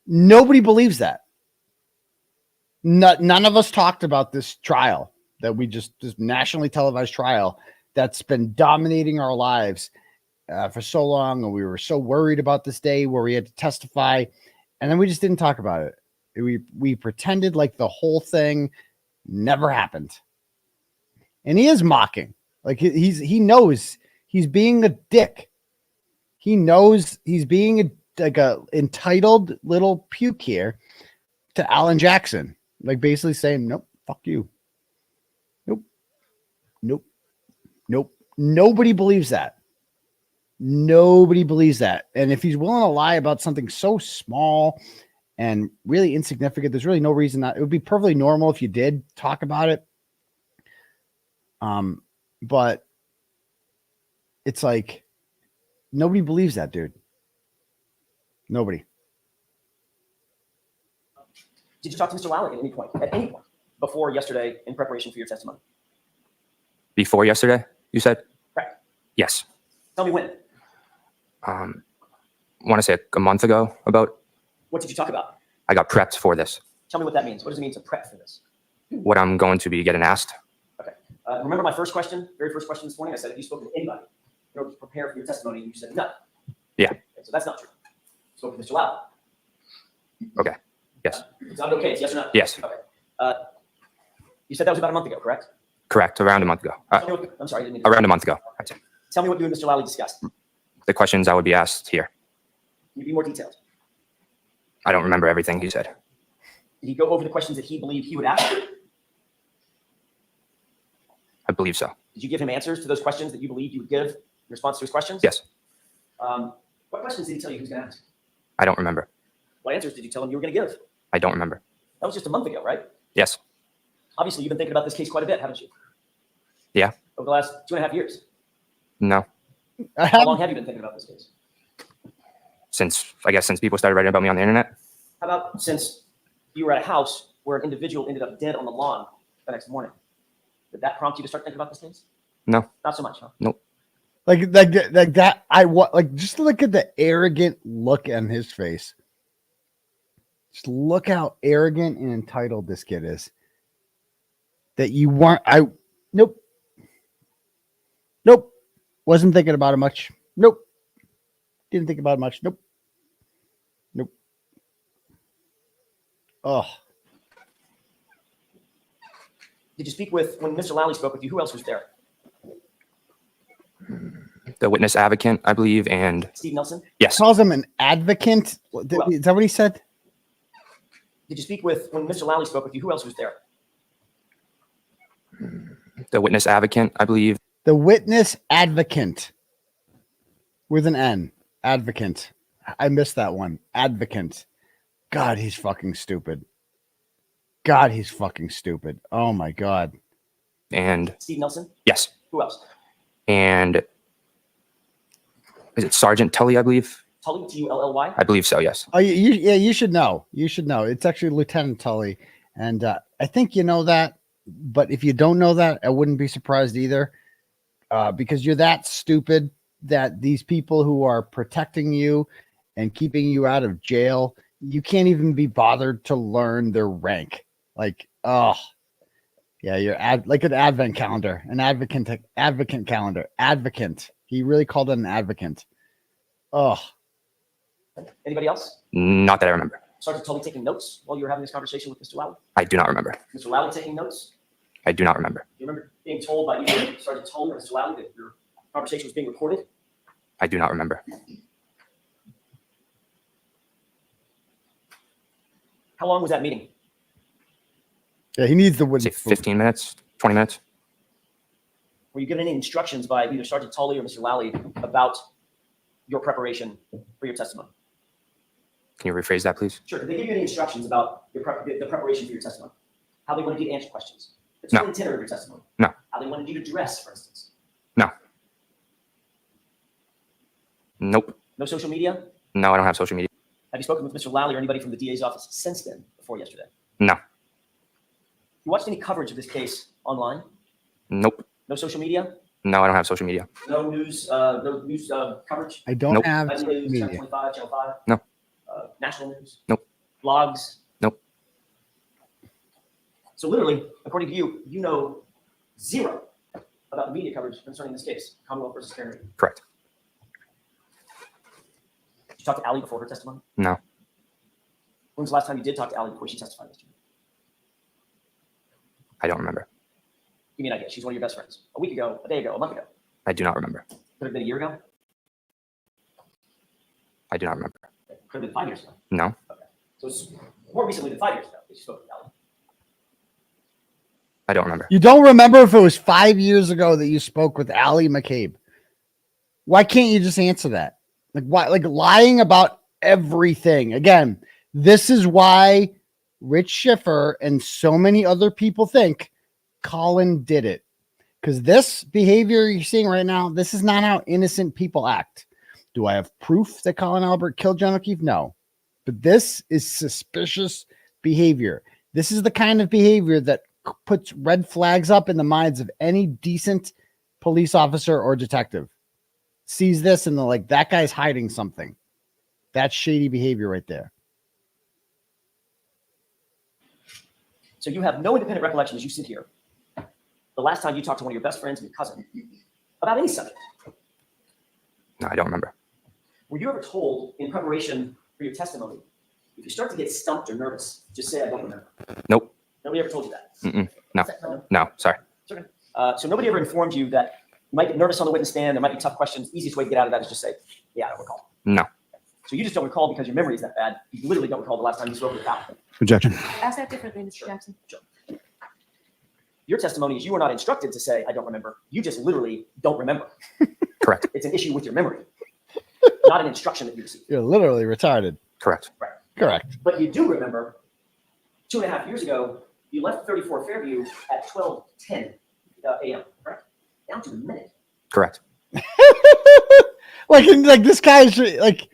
Nobody believes that. None of us talked about this trial that we this nationally televised trial that's been dominating our lives for so long. And we were so worried about this day where we had to testify. And then we just didn't talk about it. We pretended like the whole thing never happened. And he is mocking. Like he knows he's being a dick. He knows he's being a entitled little puke here to Alan Jackson. Like basically saying, nope, fuck you. Nope. Nope. Nope. Nobody believes that. Nobody believes that. And if he's willing to lie about something so small and really insignificant, there's really no reason not. It would be perfectly normal if you did talk about it. But it's like nobody believes that, dude. Nobody. Did you talk to Mr. Lally at any point before yesterday in preparation for your testimony? Before yesterday, you said? Correct. Yes. Tell me when. I want to say a month ago about. What did you talk about? I got prepped for this. Tell me what that means. What does it mean to prep for this? What I'm going to be getting asked. Okay. Remember my first question, very first question this morning? I said, have you spoken to anybody in order to prepare for your testimony? And you said no. Yeah. Okay, so that's not true. Spoke to Mr. Lally. Okay. Yes. It's not okay. It's yes or no? Yes. Okay. You said that was about a month ago, correct? Correct. Around a month ago. I'm sorry. I didn't mean to- Around a month ago, I'd say. Tell me what you and Mr. 𝗬𝗲𝗍 discussed. Can The questions I would be asked here. you be more detailed? I don't remember everything he said. Did he go over the questions that he believed he would ask? I believe so. Did you give him answers to those questions that you believed you would give in response to his questions? Yes. What questions did he tell you he was going to ask? I don't remember. What answers did you tell him you were going to give? I don't remember. That was just a month ago, right? Yes. Obviously, you've been thinking about this case quite a bit, haven't you? Yeah. Over the last 2.5 years. No. How long have you been thinking about this case? I guess since people started writing about me on the internet. How about since you were at a house where an individual ended up dead on the lawn the next morning? Did that prompt you to start thinking about this case? No. Not so much, huh? Nope. Like that. Like just look at the arrogant look on his face. Just look how arrogant and entitled this kid is. That you weren't. Nope. Wasn't thinking about it much. Nope. Didn't think about it much. Nope. Oh. Did you speak with, when Mr. 𝗬𝗲𝗍 spoke with you, who else was there? The witness advocate, I believe, and Steve Nelson? Yes. Calls him an advocate. Is that what he said? Did you speak with, when Mr. 𝗬𝗲𝗍 spoke with you, who else was there? The witness advocate, I believe. The witness advocate with an N. Advocate. I missed that one. Advocate. God, he's fucking stupid. Oh my God. And Steve Nelson? Yes. Who else? And is it Sergeant Tully, I believe? Tully, Tully? I believe so, yes. Oh, you should know. It's actually Lieutenant Tully. And I think you know that. But if you don't know that, I wouldn't be surprised either. Because you're that stupid that these people who are protecting you and keeping you out of jail, you can't even be bothered to learn their rank. Like, oh, yeah, you're like an advent calendar, an advocate calendar, advocate. He really called it an advocate. Oh. Anybody else? Not that I remember. Sergeant Tully taking notes while you were having this conversation with Mr. 𝗬𝗲𝗍? I do not remember. Mr. 𝗬𝗲𝗍 taking notes? I do not remember. Do you remember being told by either Sergeant Tully or Mr. 𝗬𝗲𝗍 that your conversation was being recorded? I do not remember. How long was that meeting? Yeah, he needs the witness. Say 15 minutes, 20 minutes. Were you given any instructions by either Sergeant Tully or Mr. 𝗬𝗲𝗍 about your preparation for your testimony? Can you rephrase that, please? Sure. Did they give you any instructions about the preparation for your testimony? How they wanted you to answer questions? The No. tenor of your testimony? No. How they wanted you to dress, for instance? No. Nope. No social media? No, I don't have social media. Have you spoken with Mr. 𝗬𝗲𝗍 or anybody from the DA's office since then, before yesterday? No. You watched any coverage of this case online? Nope. No social media? No, I don't have social media. No news coverage? I don't have News, social media. Channel 25, Channel 5? No. National news? Nope. Blogs? Nope. So literally, according to you, you know zero about the media coverage concerning this case, Commonwealth versus Kearney. Correct. Did you talk to 𝗬𝗲𝗍 before her testimony? No. When was the last time you did talk to 𝗬𝗲𝗍 before she testified yesterday? I don't remember. Give me an idea. She's one of your best friends. A week ago, a day ago, a month ago. I do not remember. Could have been a year ago. I do not remember. Could have been 5 years ago. No. Okay. So it's more recently than 5 years ago that you spoke with 𝗬𝗲𝗍. I don't remember. You don't remember if it was 5 years ago that you spoke with 𝗬𝗍𝗄𝗏? Why can't you just answer that? Like why? Like lying about everything. Again, this is why 𝗃𝗍 𝗆𝗄𝗆 and so many other people think Colin did it. Because this behavior you're seeing right now, this is not how innocent people act. Do I have proof that Colin Albert killed John O'Keefe? No. But this is suspicious behavior. This is the kind of behavior that puts red flags up in the minds of any decent police officer or detective. Sees this and they're like, that guy's hiding something. That's shady behavior right there. So you have no independent recollection as you sit here. The last time you talked to one of your best friends and your cousin about any subject. No, I don't remember. Were you ever told in preparation for your testimony, if you start to get stumped or nervous, just say, I don't remember? Nope. Nobody ever told you that. No, no, sorry. It's okay. So nobody ever informed you that you might get nervous on the witness stand. There might be tough questions. Easiest way to get out of that is just say, yeah, I don't recall. No. So you just don't recall because your memory is that bad. You literally don't recall the last time you spoke with a cop. Objection. Ask that differently, Mr. Jackson. Sure. Your testimony is you were not instructed to say, I don't remember. You just literally don't remember. Correct. It's an issue with your memory, not an instruction that you received. You're literally retarded. Correct. Right. Correct. But you do remember 2.5 years ago, you left 34 Fairview at 12:10 a.m., correct? Down to a minute. Correct. like this guy's like,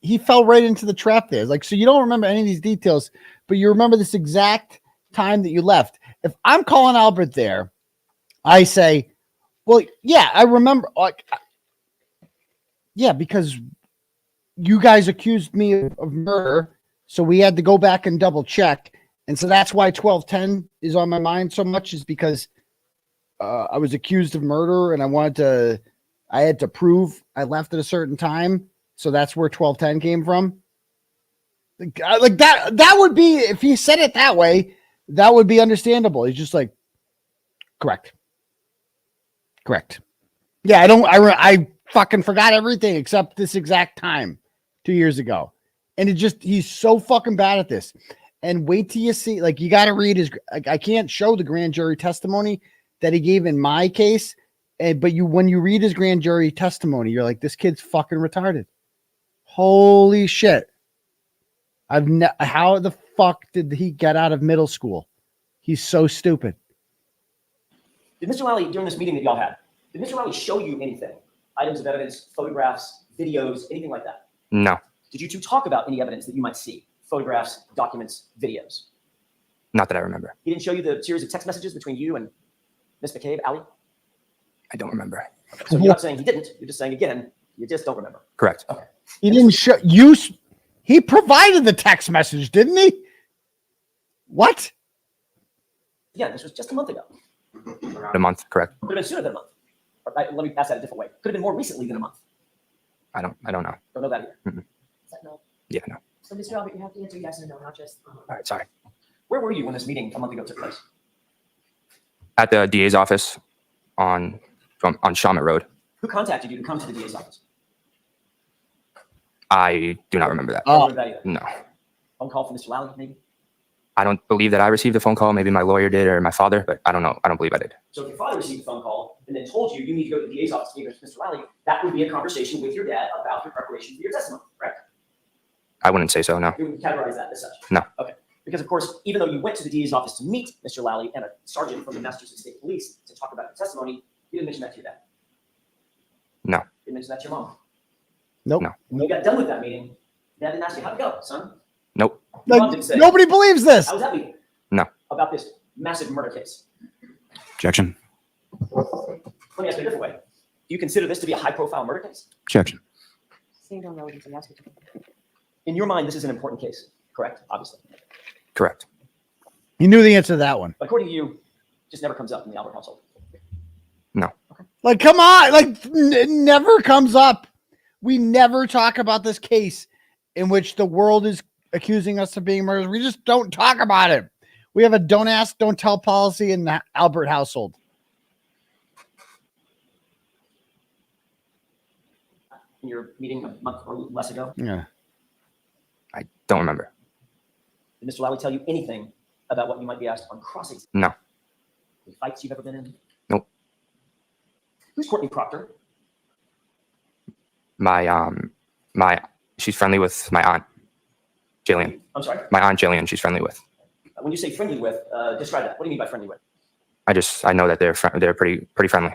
he fell right into the trap there. Like, so you don't remember any of these details, but you remember this exact time that you left. If I'm Colin Albert there, I say, well, yeah, I remember. Like, yeah, because you guys accused me of murder, so we had to go back and double check. And so that's why 12:10 is on my mind so much, is because I was accused of murder and I had to prove I left at a certain time. So that's where 12:10 came from. Like that would be, if he said it that way, that would be understandable. He's just like, correct. Yeah, I fucking forgot everything except this exact time 2 years ago. And he's so fucking bad at this. And wait till you see, like, you got to read his, I can't show the grand jury testimony that he gave in my case. But when you read his grand jury testimony, you're like, this kid's fucking retarded. Holy shit. How the fuck did he get out of middle school? He's so stupid. Did Mr. 𝗠𝗠, during this meeting that y'all had, did Mr. 𝗠𝗠 show you anything? Items of evidence, photographs, videos, anything like that? No. Did you two talk about any evidence that you might see? Photographs, documents, videos? Not that I remember. He didn't show you the series of text messages between you and Miss McCabe, Allie? I don't remember. So you're not saying he didn't. You're just saying, again, you just don't remember. Correct. Okay. He didn't show you. He provided the text message, didn't he? What? Yeah, this was just a month ago. A month, correct. Could have been sooner than a month. Let me ask that a different way. Could have been more recently than a month. I don't know. Don't know that either. Mm-mm. Is that no? Yeah, no. So, Mr. Albert, you have to answer yes or no, not just. All right, sorry. Where were you when this meeting a month ago took place? At the DA's office on Shawmut Road. Who contacted you to come to the DA's office? I do not remember that. Don't remember that either. No. Phone call from Mr. 𝗠𝗠, maybe? I don't believe that I received a phone call. Maybe my lawyer did or my father, but I don't know. I don't believe I did. So if your father received a phone call and then told you need to go to the DA's office to meet with Mr. 𝗠𝗠, that would be a conversation with your dad about your preparation for your testimony, correct? I wouldn't say so, no. You would categorize that as such? No. Okay. Because, of course, even though you went to the DA's office to meet Mr. 𝗠𝗠 and a sergeant from the Massachusetts State Police to talk about your testimony, you didn't mention that to your dad? No. You didn't mention that to your mom? Nope. No. When you got done with that meeting, Dad didn't ask you, how'd it go, son? Nope. Your mom didn't say, Nobody believes this. how was that meeting? No. About this massive murder case? Objection. Let me ask you a different way. Do you consider this to be a high-profile murder case? Objection. Saying don't know what you ask me to. In your mind, this is an important case, correct? Obviously. Correct. You knew the answer to that one. But according to you, it just never comes up in the Albert household. No. Like, come on. Like, it never comes up. We never talk about this case in which the world is accusing us of being murderers. We just don't talk about it. We have a don't ask, don't tell policy in the Albert household. In your meeting a month or less ago, Yeah. I don't remember. did Mr. 𝗠𝗠 tell you anything about what you might be asked on cross-examination? No. Any fights you've ever been in? Nope. Who's Courtney Proctor? She's friendly with my aunt, Jillian. I'm sorry? My aunt Jillian, she's friendly with. When you say friendly with, describe that. What do you mean by friendly with? I know that they're pretty friendly.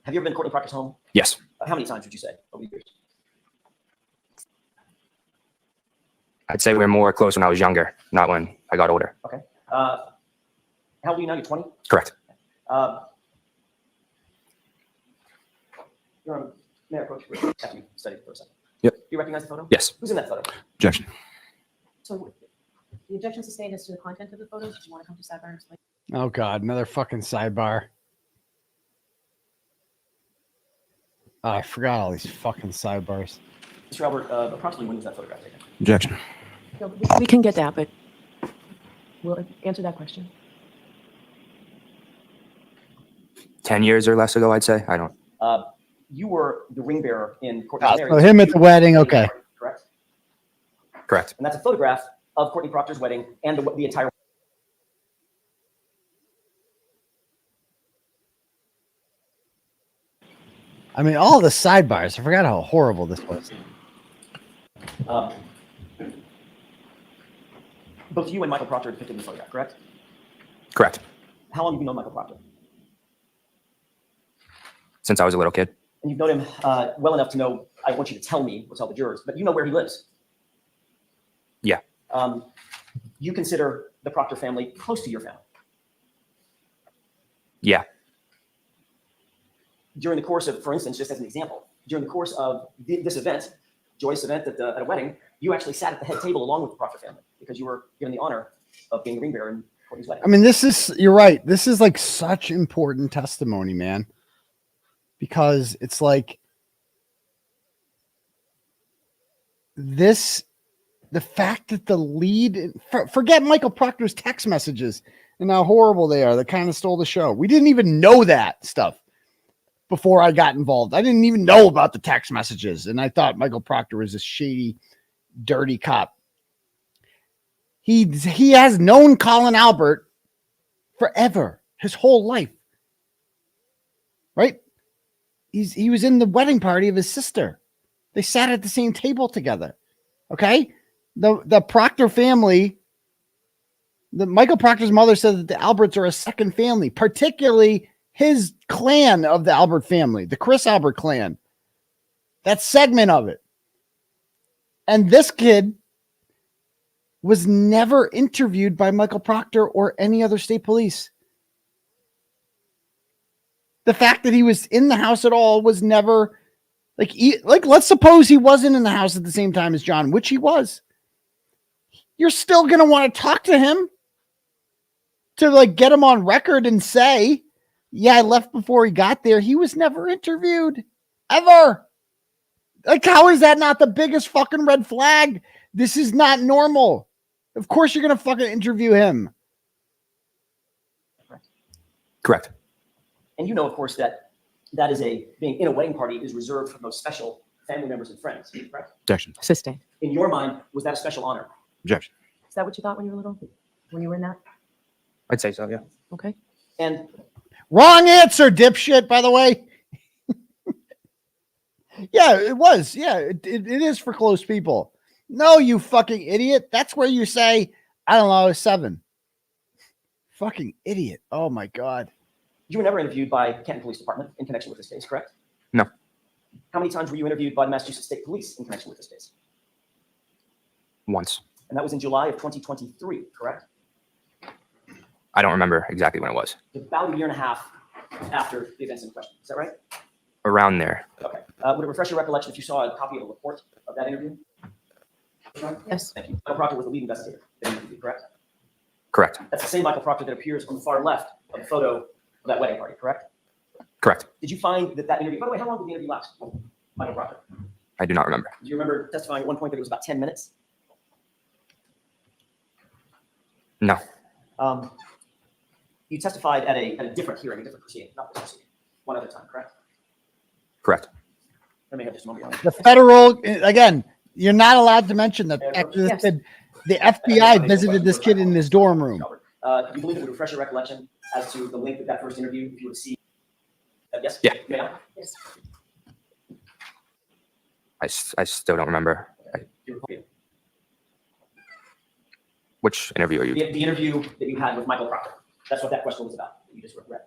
Have you ever been to Courtney Proctor's home? Yes. How many times would you say over the years? I'd say we were more close when I was younger, not when I got older. Okay. How old are you now? You're 20? Correct. You're on, may I approach you after you studied it for a second? Yep. Do you recognize the photo? Yes. Who's in that photo? Objection. So, the objection sustained as to the content of the photos. Did you want to come to sidebar and explain? Oh, God. Another fucking sidebar. Oh, I forgot all these fucking sidebars. Mr. Albert, approximately when was that photograph taken? Objection. No, we can get that, but Will answer that question. 10 years or less ago, I'd say. I don't. You were the ring bearer in Courtney's So marriage. him at the wedding, okay. Correct. Correct. And that's a photograph of Courtney Proctor's wedding and the entire. I mean, all the sidebars. I forgot how horrible this was. Both you and Michael Proctor are depicted in the photograph, correct? Correct. How long have you known Michael Proctor? Since I was a little kid. And you've known him well enough to know, I want you to tell me, or tell the jurors, but you know where he lives. Yeah. You consider the Proctor family close to your family. Yeah. During the course of, for instance, just as an example, during the course of this event, joyous event at a wedding, you actually sat at the head table along with the Proctor family because you were given the honor of being the ring bearer in Courtney's wedding. I mean, you're right. This is like such important testimony, man. Because it's like this, the fact that the lead, forget Michael Proctor's text messages and how horrible they are that kind of stole the show. We didn't even know that stuff before I got involved. I didn't even know about the text messages. And I thought Michael Proctor was this shady, dirty cop. He has known Colin Albert forever, his whole life. Right? He was in the wedding party of his sister. They sat at the same table together. Okay? The Proctor family, Michael Proctor's mother said that the Alberts are a second family, particularly his clan of the Albert family, the Chris Albert clan. That segment of it. And this kid was never interviewed by Michael Proctor or any other state police. The fact that he was in the house at all was never like let's suppose he wasn't in the house at the same time as John, which he was. You're still going to want to talk to him to like get him on record and say, yeah, I left before he got there. He was never interviewed ever. Like, how is that not the biggest fucking red flag? This is not normal. Of course you're going to fucking interview him. Correct. And you know, of course, that being in a wedding party is reserved for those special family members and friends, correct? Objection. Sustained. In your mind, was that a special honor? Objection. Is that what you thought when you were little? When you were in that? I'd say so, yeah. Okay. And wrong answer, dipshit, by the way. Yeah, it was. Yeah, it is for close people. No, you fucking idiot. That's where you say, I don't know, 7. Fucking idiot. Oh my God. You were never interviewed by Canton Police Department in connection with this case, correct? No. How many times were you interviewed by the Massachusetts State Police in connection with this case? Once. And that was in July of 2023, correct? I don't remember exactly when it was. About a year and a half after the events in question. Is that right? Around there. Okay. Would it refresh your recollection if you saw a copy of a report of that interview? Yes. Thank you. Michael Proctor was the lead investigator that interviewed you, correct? Correct. That's the same Michael Proctor that appears on the far left of the photo of that wedding party, correct? Correct. Did you find that interview, by the way, how long did the interview last, Michael Proctor? I do not remember. Do you remember testifying at one point that it was about 10 minutes? No. You testified at a different hearing, a different proceeding, not this proceeding, one other time, correct? Correct. Let me have just a moment. The federal, again, you're not allowed to mention that after this kid, the FBI visited this kid in his dorm room. Do you believe it would refresh your recollection as to the length of that first interview if you would see? Yes? Yeah. Yes. I still don't remember. Which interview are you? The interview that you had with Michael Proctor. That's what that question was about. That you just read.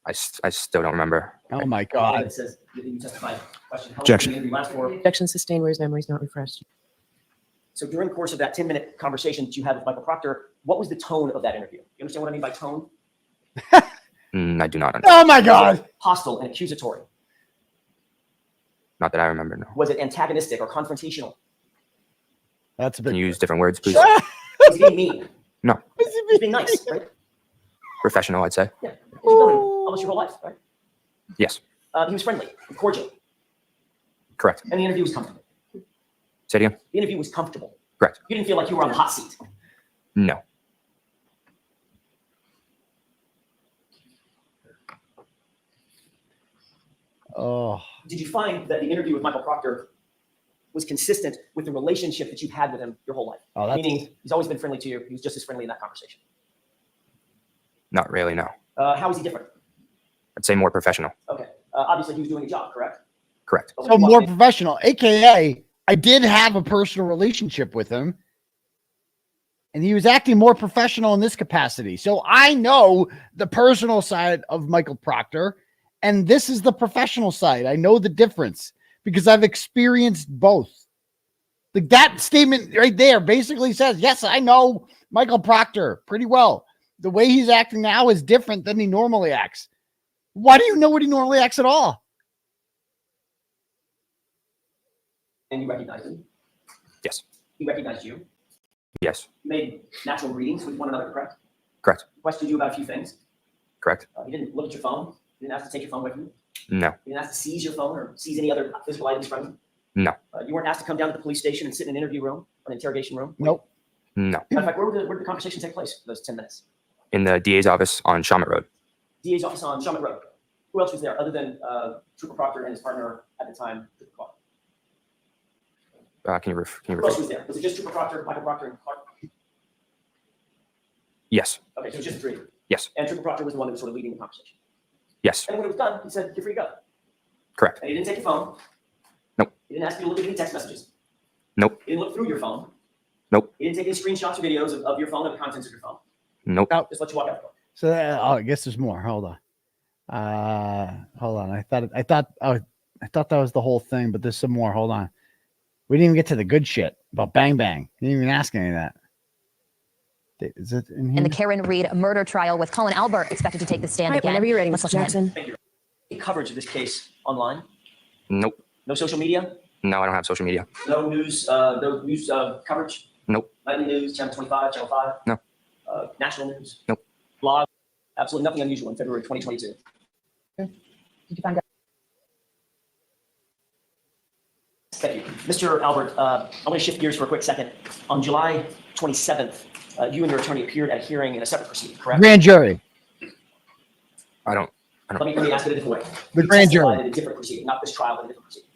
I still don't remember. Oh my God. It says that you testified. Question. How long Objection. did the interview last for? Objection sustained where his memory is not refreshed. So during the course of that 10-minute conversation that you had with Michael Proctor, what was the tone of that interview? You understand what I mean by tone? I do not understand. Oh my God. Hostile and accusatory. Not that I remember, no. Was it antagonistic or confrontational? That's a bit. Can you use different words, please? Was he being mean? No. Was he being nice, right? Professional, I'd say. Yeah. You've known him almost your whole life, right? Yes. He was friendly, cordial, Correct. and the interview was comfortable. Say it again. The interview was comfortable. Correct. You didn't feel like you were on the hot seat. No. Oh. Did you find that the interview with Michael Proctor was consistent with the relationship that you've had with him your whole life? Oh, that's... Meaning he's always been friendly to you. He was just as friendly in that conversation. Not really, no. How is he different? I'd say more professional. Okay. Obviously, he was doing a job, correct? Correct. So more professional, AKA, I did have a personal relationship with him, and he was acting more professional in this capacity. So I know the personal side of Michael Proctor, and this is the professional side. I know the difference because I've experienced both. That statement right there basically says, yes, I know Michael Proctor pretty well. The way he's acting now is different than he normally acts. Why do you know what he normally acts at all? And you recognized him? Yes. He recognized you? Yes. You made natural greetings with one another, correct? Correct. He questioned you about a few things. Correct. He didn't look at your phone. He didn't ask to take your phone away from you. No. He didn't ask to seize your phone or seize any other physical items from you. No. You weren't asked to come down to the police station and sit in an interview room, an interrogation room. Nope. No. Matter of fact, where did the conversation take place for those 10 minutes? In the DA's office on 𝗳𝗏 Road. DA's office on 𝗳𝗏 Road. Who else was there other than Trooper Proctor and his partner at the time, Trooper Clark? Can you Who else was there? Was it just Trooper Proctor, Michael Proctor, and Clark? Yes. Okay, so it was just the three of you. Yes. And Trooper Proctor was the one that was sort of leading the conversation. Yes. And when it was done, he said, "You're free to go." Correct. And he didn't take your phone. Nope. He didn't ask you to look at any text messages. Nope. He didn't look through your phone. Nope. He didn't take any screenshots or videos of your phone or the contents of your phone. Nope. Just let you walk out the door. So I guess there's more. Hold on. Hold on. I thought that was the whole thing, but there's some more. Hold on. We didn't even get to the good shit about Bang Bang. He didn't even ask any of that. Is it in here? In the Karen Reed murder trial with Colin Albert expected to take the stand again. Whenever you're ready, Let's Mr. listen in. Jackson. Thank you. Any coverage of this case online? Nope. No social media? No, I don't have social media. No news coverage? Nope. Nightly news, Channel 25, Channel 5? No. National news? Nope. Blog? Absolutely nothing unusual in February 2022. Did you find out? Thank you. Mr. Albert, I'm going to shift gears for a quick second. On July 27th, you and your attorney appeared at a hearing in a separate proceeding, correct? Grand jury. I don't. Let me ask it a different way. The You grand testified jury. in a different proceeding, not this trial, but a different proceeding.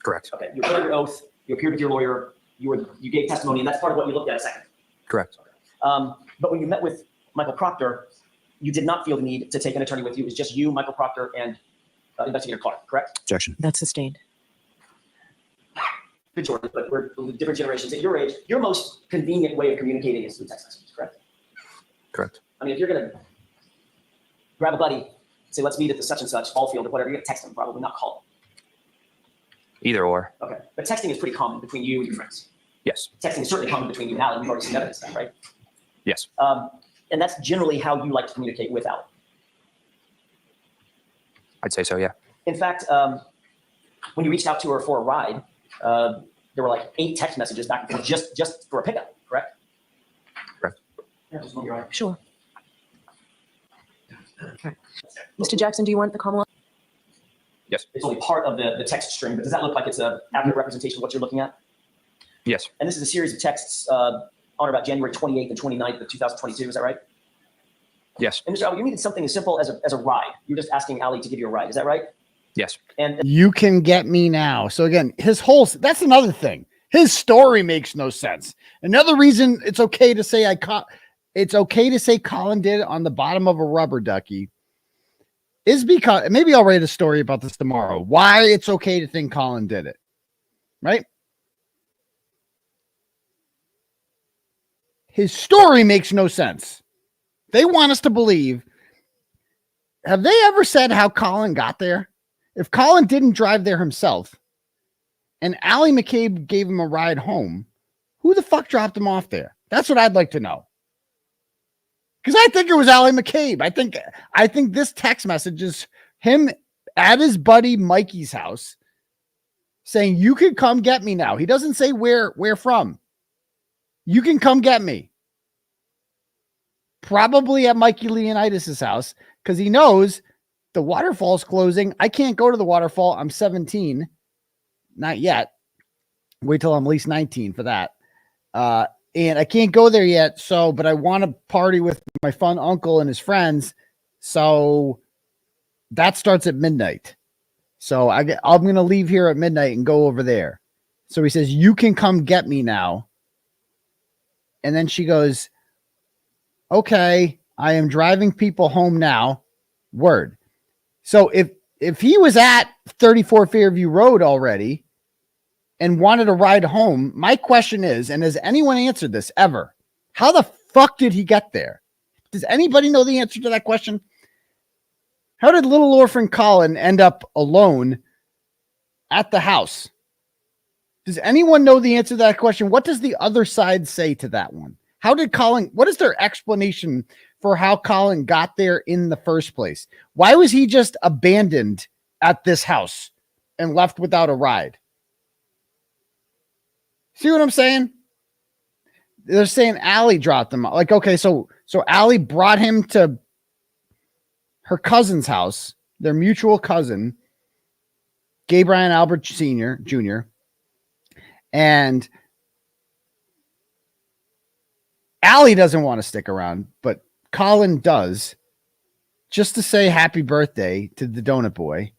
Correct. Okay. You appeared under oath. You appeared with your lawyer. You gave testimony, and that's part of what you looked at a second. Correct. But when you met with Michael Proctor, you did not feel the need to take an attorney with you. It was just you, Michael Proctor, and Investigator Clark, correct? Objection. That's sustained. Good, Jordan, but we're different generations. At your age, your most convenient way of communicating is through text messages, correct? Correct. I mean, if you're going to grab a buddy, say, let's meet at the such and such ball field or whatever, you're going to text them, probably not call Either or. them. Okay. But texting is pretty common between you and your friends. Yes. Texting is certainly common between you and Alan. We've already seen evidence of that, right? Yes. And that's generally how you like to communicate with Alan. I'd say so, yeah. In fact, when you reached out to her for a ride, there were like 8 text messages back and forth just for a pickup, correct? Correct. Yeah, just want you right. Sure. Okay. Mr. Jackson, do you want the Commonwealth? Yes. It's only part of the text string, but does that look like it's an accurate representation of what you're looking at? Yes. And this is a series of texts on or about January 28th and 29th of 2022, is that right? Yes. And Mr. Albert, you needed something as simple as a ride. You were just asking Ali to give you a ride, is that right? Yes. And You can get me now. So again, that's another thing. His story makes no sense. Another reason it's okay to say Colin did it on the bottom of a rubber ducky is because maybe I'll write a story about this tomorrow. Why it's okay to think Colin did it. Right? His story makes no sense. They want us to believe. Have they ever said how Colin got there? If Colin didn't drive there himself and 𝗵𝗄𝗆𝗆 gave him a ride home, who the fuck dropped him off there? That's what I'd like to know. Because I think it was 𝗵𝗄𝗆𝗆. I think this text message is him at his buddy Mikey's house saying, you can come get me now. He doesn't say where from. You can come get me. Probably at Mikey Leonidas' house because he knows the waterfall's closing. I can't go to the waterfall. I'm 17. Not yet. Wait till I'm at least 19 for that. And I can't go there yet. But I want to party with my fun uncle and his friends. So that starts at midnight. So I'm going to leave here at midnight and go over there. So he says, you can come get me now. And then she goes, okay, I am driving people home now. Word. So if he was at 34 Fairview Road already and wanted to ride home, my question is, and has anyone answered this ever? How the fuck did he get there? Does anybody know the answer to that question? How did little orphan Colin end up alone at the house? Does anyone know the answer to that question? What does the other side say to that one? How did Colin, what is their explanation for how Colin got there in the first place? Why was he just abandoned at this house and left without a ride? See what I'm saying? They're saying Allie dropped him. Like, okay, so Allie brought him to her cousin's house, their mutual cousin, Brian Albert Jr., and Allie doesn't want to stick around, but Colin does, just to say happy birthday to the donut boy.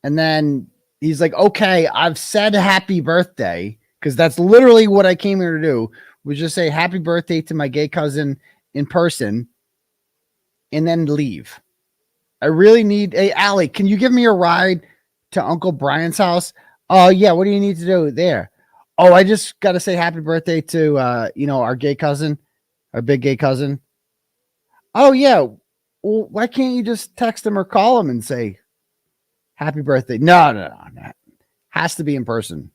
And then he's like, okay, I've said happy birthday, because that's literally what I came here to do, was just say happy birthday to my gay cousin in person and then leave. I really need Allie, can you give me a ride to Uncle Brian's house? Oh, yeah. What do you need to do there? Oh, I just got to say happy birthday to, our gay cousin, our big gay cousin. Oh, yeah. Well, why can't you just text him or call him and say happy birthday? No. Has to be in person.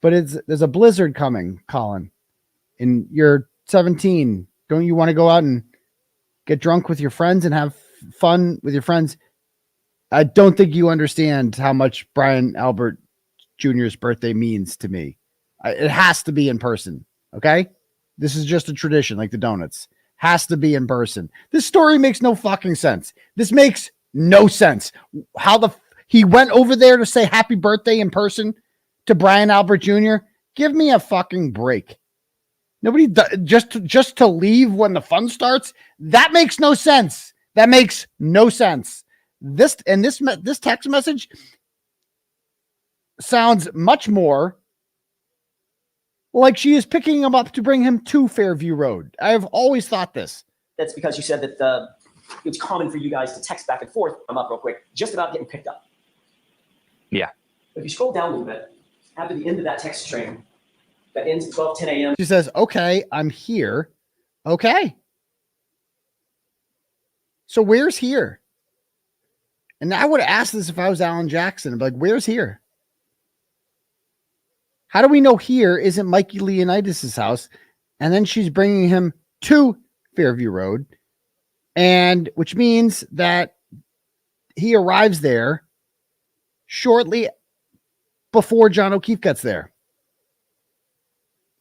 But there's a blizzard coming, Colin, and you're 17. Don't you want to go out and get drunk with your friends and have fun with your friends? I don't think you understand how much Brian Albert Jr.'s birthday means to me. It has to be in person. Okay. This is just a tradition, like the donuts. Has to be in person. This story makes no fucking sense. This makes no sense. How he went over there to say happy birthday in person to Brian Albert Jr. Give me a fucking break. Nobody just to leave when the fun starts. That makes no sense. That makes no sense. This text message sounds much more like she is picking him up to bring him to Fairview Road. I've always thought this. That's because you said that it's common for you guys to text back and forth. I'm up real quick, just about getting picked up. Yeah. If you scroll down a little bit, after the end of that text string, that ends at 12:10 a.m. She says, okay, I'm here. Okay. So where's here? And I would have asked this if I was Alan Jackson. I'd be like, where's here? How do we know here isn't Mikey Leonidas' house? And then she's bringing him to Fairview Road, and which means that he arrives there shortly before John O'Keefe gets there.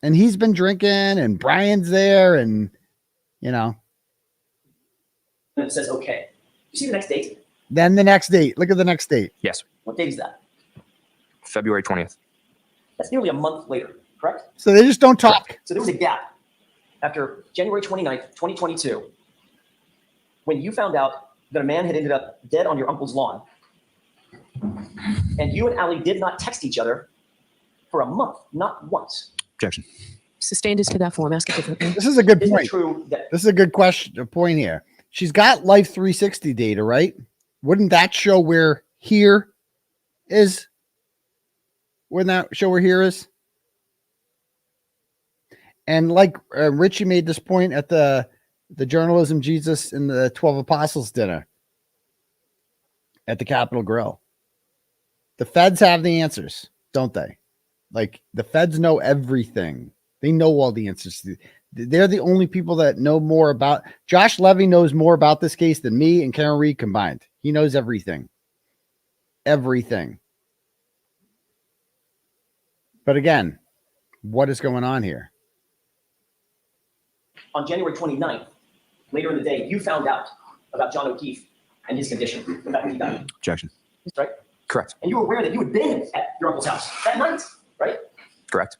And he's been drinking, and Brian's there, and, And it says, okay. You see the next date? Then the next date. Look at the next date. Yes. What date is that? February 20th. That's nearly a month later, correct? So they just don't talk. So there was a gap after January 29th, 2022, when you found out that a man had ended up dead on your uncle's lawn. And you and Allie did not text each other for a month, not once. Objection. Sustained as to that form. Ask it differently. This is a good Isn't it point. true that This is a good point here. She's got Life 360 data, right? Wouldn't that show where here is? Wouldn't that show where here is? And like Richie made this point at the Journalism Jesus and the 12 Apostles dinner at the Capitol Grill. The feds have the answers, don't they? Like, the feds know everything. They know all the answers. They're the only people that know more about. Josh Levy knows more about this case than me and Karen Reed combined. He knows everything. Everything. But again, what is going on here? on January 29th, later in the day, you found out about John O'Keefe and his condition, the fact that he died, Objection. right? Correct. And you were aware that you had been at your uncle's house that night, right? Correct.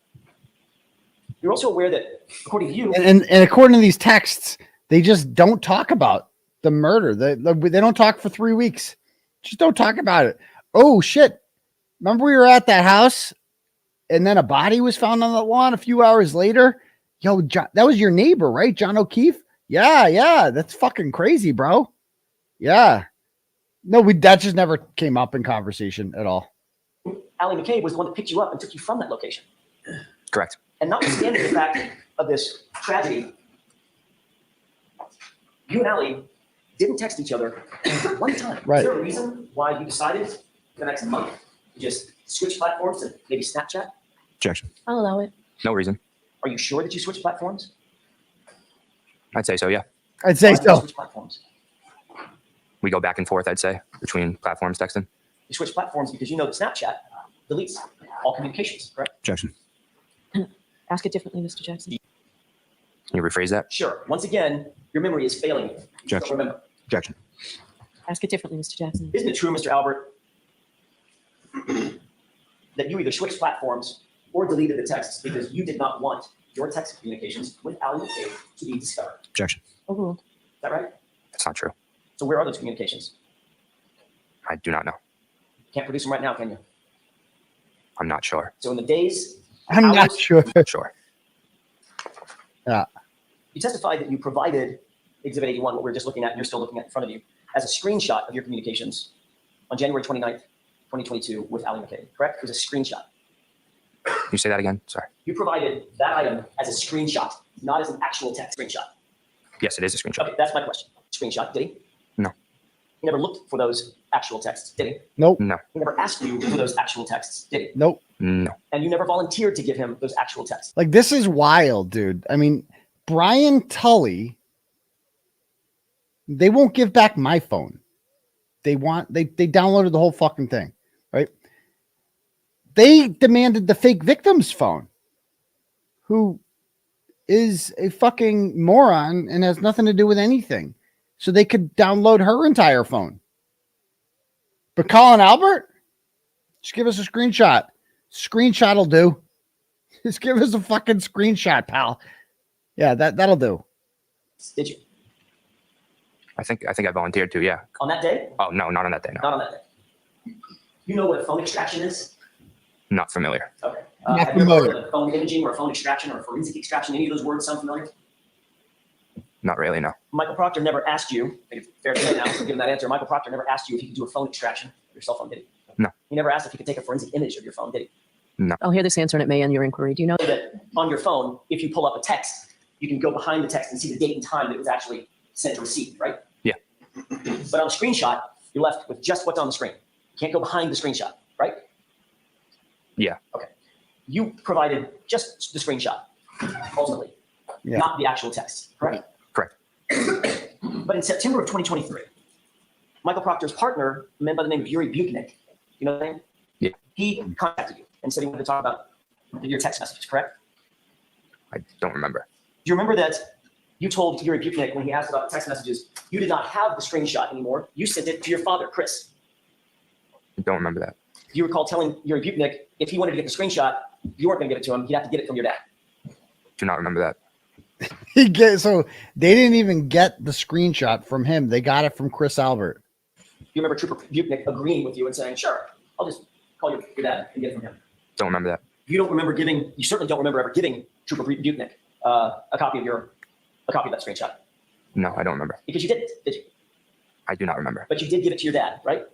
You're also aware that, according to you, And according to these texts, they just don't talk about the murder. They don't talk for 3 weeks. Just don't talk about it. Oh shit! Remember we were at that house, and then a body was found on the lawn a few hours later. Yo, John, that was your neighbor, right, John O'Keefe? Yeah, that's fucking crazy, bro. Yeah. No, that just never came up in conversation at all. 𝗵𝗵𝗃𝗍 was the one that picked you up and took you from that location. Correct. And notwithstanding the fact of this tragedy, you and 𝗵𝗵 didn't text each other one time. Right. Is there a reason why you decided the next month to just switch platforms and maybe Snapchat? Objection. I'll allow it. No reason. Are you sure that you switched platforms? I'd say so, yeah. I'd say Why did you so. switch platforms? We go back and forth, I'd say, between platforms texting. You switch platforms because you know that Snapchat deletes all communications, correct? Objection. Ask it differently, Mr. Jackson. Can you rephrase that? Sure. Once again, your memory is failing you. You don't Objection. remember. Objection. Ask it differently, Mr. Jackson. Isn't it true, Mr. Albert, that you either switched platforms or deleted the texts because you did not want your text communications with 𝗵𝗵𝗃 to be discovered? Objection. Overruled. Is that right? That's not true. So where are those communications? I do not know. Can't produce them right now, can you? I'm not sure. So in the days, I'm not hours, sure. Sure. Yeah. you testified that you provided Exhibit 81, what we were just looking at, and you're still looking at in front of you, as a screenshot of your communications on January 29th, 2022 with 𝗵𝗵𝗃, correct? It was a screenshot. Can you say that again? Sorry. You provided that item as a screenshot, not as an actual text screenshot. Yes, it is a screenshot. Okay, that's my question. Screenshot, did he? No. He never looked for those actual texts, did he? Nope. No. He never asked you for those actual texts, did he? Nope. No. And you never volunteered to give him those actual texts. Like, this is wild, dude. I mean, Brian Tully, they won't give back my phone. They downloaded the whole fucking thing, right? They demanded the fake victim's phone, who is a fucking moron and has nothing to do with anything. So they could download her entire phone. But Colin Albert, just give us a screenshot. Screenshot will do. Just give us a fucking screenshot, pal. Yeah, that'll do. Did you? I think I volunteered to, yeah. On that day? Oh, no, not on that day, no. Not on that day. You know what a phone extraction is? Not familiar. Okay. Not Have you ever familiar. heard of phone imaging or phone extraction or forensic extraction? Any of those words sound familiar? Not really, no. Michael Proctor never asked you, I think it's fair to say now, given that answer, Michael Proctor never asked you if he could do a phone extraction of your cell phone, did he? No. He never asked if he could take a forensic image of your phone, did he? No. I'll hear this answer and it may end your inquiry. Do you know That on your phone, if you pull up a text, you can go behind the text and see the date and time that it was actually sent or received, right? Yeah. But on a screenshot, you're left with just what's on the screen. You can't go behind the screenshot, right? Yeah. Okay. You provided just the screenshot, ultimately, Yeah. not the actual text, correct? Correct. But in September of 2023, Michael Proctor's partner, a man by the name of 𝗵𝗵𝗃𝗍, you know that name? Yeah. He contacted you and said he wanted to talk about your text messages, correct? I don't remember. Do you remember that you told 𝗵𝗵𝗃𝗍 when he asked about the text messages, you did not have the screenshot anymore. You sent it to your father, Chris. I don't remember that. Do you recall telling 𝗵𝗃𝗍 if he wanted to get the screenshot, you weren't going to give it to him. He'd have to get it from your dad. Do not remember that. So they didn't even get the screenshot from him. They got it from Chris Albert. You remember Trooper 𝗵𝗃𝗍 agreeing with you and saying, sure, I'll just call your dad and get it from him. Don't remember that. You certainly don't remember ever giving Trooper 𝗵𝗃𝗍 a copy of that screenshot. No, I don't remember. Because you didn't, did you? I do not remember. But you did give it to your dad, right?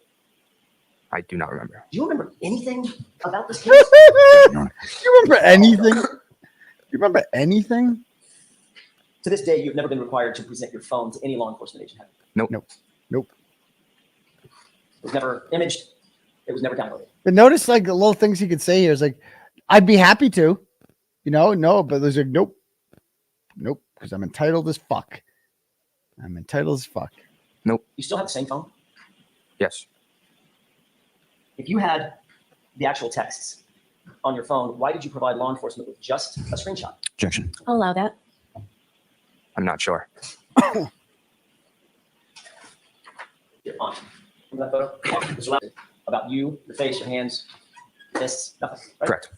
I do not remember. Do you remember anything about this case? You remember anything? You remember anything? To this day, you've never been required to present your phone to any law enforcement agent, have you? Nope. It was never imaged. It was never downloaded. But notice, like, the little things he could say here is like, I'd be happy to, no, but there's like, nope, because I'm entitled as fuck. Nope. You still have the same phone? Yes. If you had the actual texts on your phone, why did you provide law enforcement with just a screenshot? Objection. I'll allow that. I'm not sure. Your phone. Remember that photo? There's nothing about you, your face, your hands, fists, nothing. Right? Correct.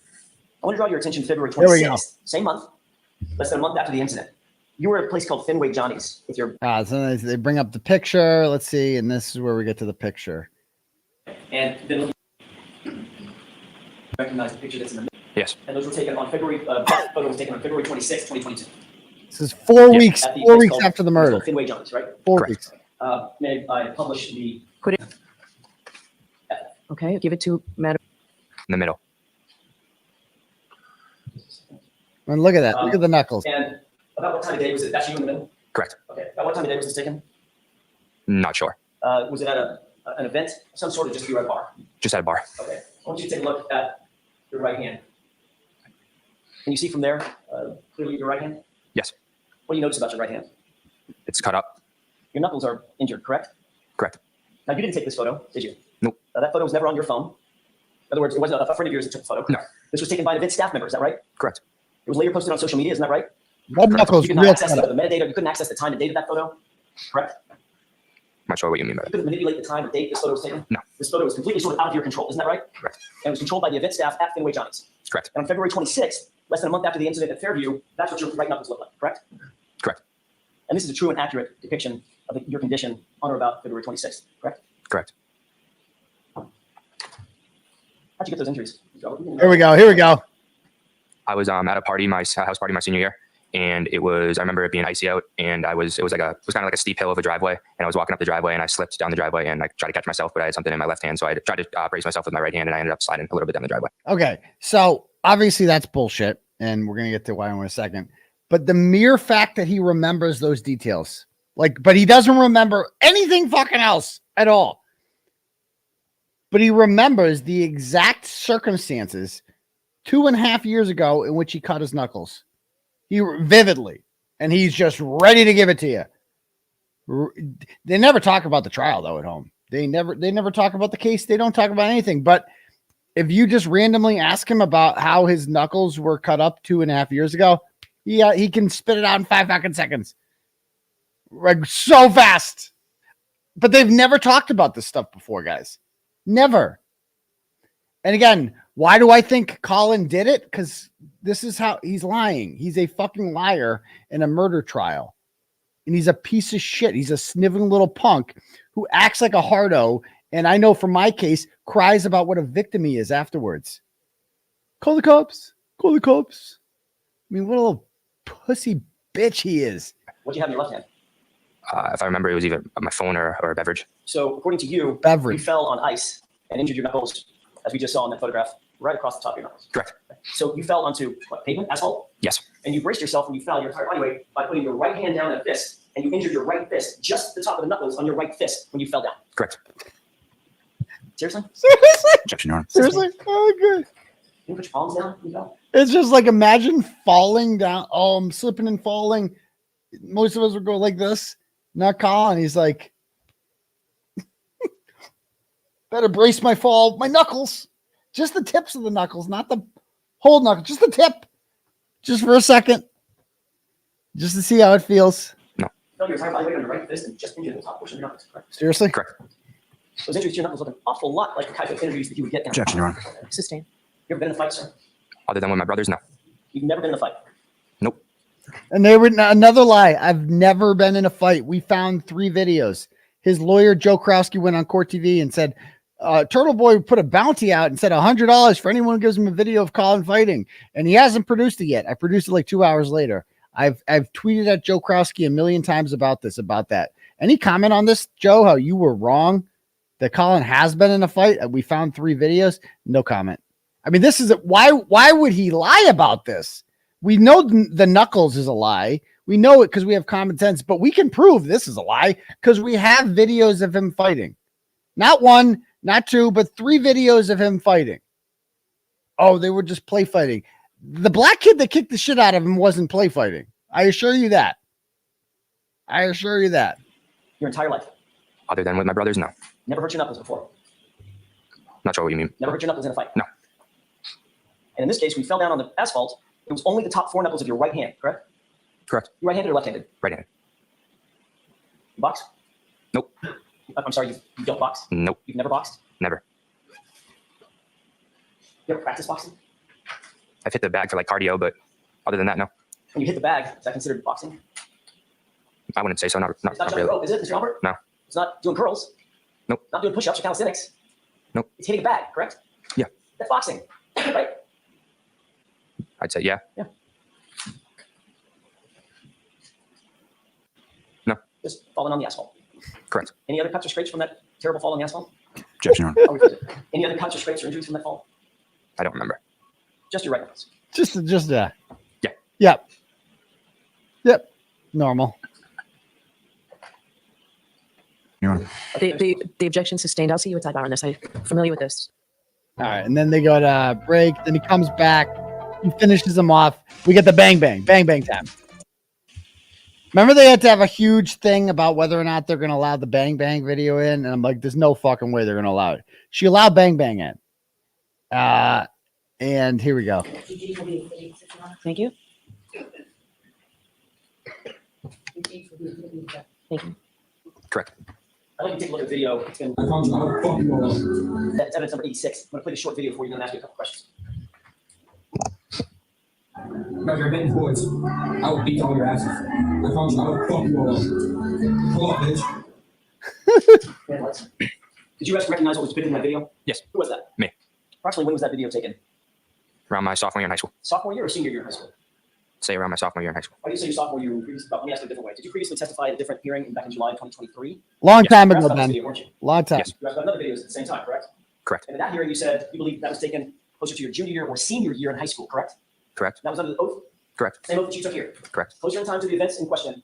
I want to draw your attention to February There we go. 26th, same month, less than a month after the incident. You were at a place called Fenway Johnny's with your. So they bring up the picture. Let's see, and this is where we get to the picture. And then recognize the picture that's in the middle. Yes. And those were taken on that photo was taken on February 26, 2022. This is 4 weeks. At the 4 place weeks called- after the it's murder. called 𝗬𝗿𝗄𝗀𝗆𝗆, right? 4 weeks. May I publish the... Put it. Okay, give it to Madam. In the middle. And look at that. Look at the knuckles. And about what time of day was it? That's you in the middle? Correct. Okay. About what time of day was this taken? Not sure. Was it at an event, some sort of just you were at a bar? Just at a bar. Okay. I want you to take a look at your right hand. Can you see from there clearly your right hand? Yes. What do you notice about your right hand? It's cut up. Your knuckles are injured, correct? Correct. Now, you didn't take this photo, did you? Nope. That photo was never on your phone. In other words, it wasn't a friend of yours that took the photo. No. This was taken by an event staff member, is that right? Correct. It was later posted on social media, isn't that right? Red knuckles. You could not access the metadata. You couldn't access the time and date of that photo, correct? I'm not sure what you mean by You that. couldn't manipulate the time or date this photo was taken? No. This photo was completely sort of out of your control, isn't that right? Correct. And it was controlled by the event staff at 𝗬𝗄𝗄𝗀𝗆𝗃. Correct. And on February 26th, less than a month after the incident at Fairview, that's what your right knuckles look like, correct? Correct. And this is a true and accurate depiction of your condition on or about February 26th, correct? Correct. How'd you get those injuries? Here we go. Here we go. I was at a party, my house party my senior year, and I remember it being icy out, and it was kind of like a steep hill of a driveway, and I was walking up the driveway, and I slipped down the driveway, and I tried to catch myself, but I had something in my left hand, so I tried to brace myself with my right hand, and I ended up sliding a little bit down the driveway. Okay. So obviously that's bullshit. And we're going to get to why in a second. But the mere fact that he remembers those details, but he doesn't remember anything fucking else at all. But he remembers the exact circumstances 2.5 years ago in which he cut his knuckles. Vividly. And he's just ready to give it to you. They never talk about the trial though at home. They never talk about the case. They don't talk about anything. But if you just randomly ask him about how his knuckles were cut up 2.5 years ago, he can spit it out in 5 fucking seconds. Like so fast. But they've never talked about this stuff before, guys. Never. And again, why do I think Colin did it? Because this is how he's lying. He's a fucking liar in a murder trial. And he's a piece of shit. He's a sniveling little punk who acts like a hardo. And I know from my case, cries about what a victim he is afterwards. Call the cops. Call the cops. I mean, what a little pussy bitch he is. What do you have in your left hand? If I remember, it was either my phone or a beverage. So according to you, beverage. You fell on ice and injured your knuckles, as we just saw in that photograph, right across the top of your knuckles. Correct. So you fell onto what, pavement, asphalt? Yes. And you braced yourself when you fell your entire body weight by putting your right hand down at a fist, and you injured your right fist, just the top of the knuckles on your right fist when you fell down. Correct. Seriously? Seriously? Objection, Your Honor. Seriously? Oh, good. You put your palms down when you fell? It's just like imagine falling down. Oh, I'm slipping and falling. Most of us would go like this. Not Colin. He's like, better brace my fall. My knuckles. Just the tips of the knuckles, not the whole knuckle. Just the tip. Just for a second. Just to see how it feels. You fell your entire body weight on your right fist and just injured the top portion of your knuckles, correct? Seriously? Correct. Those injuries to your knuckles look an awful lot like the type of injuries that you would get. Objection, Your Honor. Sustained. You ever been in a fight, sir? Other than with my brothers, no. You've never been in a fight? Nope. And they were another lie. I've never been in a fight. We found 3 videos. His lawyer, 𝗄𝗄𝗆 went on Court TV and said, Turtleboy put a bounty out and said $100 for anyone who gives him a video of Colin fighting. And he hasn't produced it yet. I produced it like 2 hours later. I've tweeted at 𝗄𝗄𝗆 a million times about that. Any comment on this, Joe, how you were wrong that Colin has been in a fight? We found 3 videos. No comment. I mean, this is why would he lie about this? We know the knuckles is a lie. We know it because we have common sense, but we can prove this is a lie because we have videos of him fighting. Not 1, not 2, but 3 videos of him fighting. Oh, they were just play fighting. The black kid that kicked the shit out of him wasn't play fighting. I assure you that. Your entire life? Other than with my brothers, no. Never hurt your knuckles before? Not sure what you mean. Never hurt your knuckles in a fight? No. And in this case, we fell down on the asphalt. It was only the top 4 knuckles of your right hand, correct? Correct. You right-handed or left-handed? Right-handed. You box? Nope. I'm sorry, you don't box? Nope. You've never boxed? Never. You ever practice boxing? I've hit the bag for like cardio, but other than that, no. When you hit the bag, is that considered boxing? I wouldn't say so. Not It's not jumping really. rope, is it, Mr. Albert? No. It's not doing curls? Nope. Not doing push-ups or calisthenics? Nope. It's hitting a bag, correct? Yeah. That's boxing, right? I'd say yeah. Yeah. No. Just falling on the asphalt. Correct. Any other cuts or scrapes from that terrible fall on the asphalt? Objection, Your Honor. Oh, we fixed it. Any other cuts or scrapes or injuries from that fall? I don't remember. Just your right ones. Just Yeah. Yep. Normal. Your Honor. The objection sustained. I'll see you with sidebar on this. I'm familiar with this. All right, and then they go to break. Then he comes back. He finishes them off. We get the bang time. Remember they had to have a huge thing about whether or not they're going to allow the bang bang video in, and I'm like, there's no fucking way they're going to allow it. She allowed bang bang in. And here we go. Thank you. Thank you. Correct. I'd like you to take a look at the video. It's been that's evidence number 86. I'm going to play the short video for you and then ask you a couple questions. Now you're hitting boys. I will beat all your asses. I promise I will fuck you all up. Pull up, bitch. Did you guys recognize what was depicted in that video? Yes. Who was that? Me. Approximately when was that video taken? Around my sophomore year in high school. Sophomore year or senior year in high school? Say around my sophomore year in high school. Why do you say your sophomore year? Let me ask it a different way. Did you previously testify at a different hearing back in July of 2023? Long time You ago, asked about this Ben. video, weren't you? Long time. Yes. You asked about another video at the same time, correct? Correct. And in that hearing, you said you believe that was taken closer to your junior year or senior year in high school, correct? Correct. That was under the oath? Correct. Same oath that you took here? Correct. Closer in time to the events in question.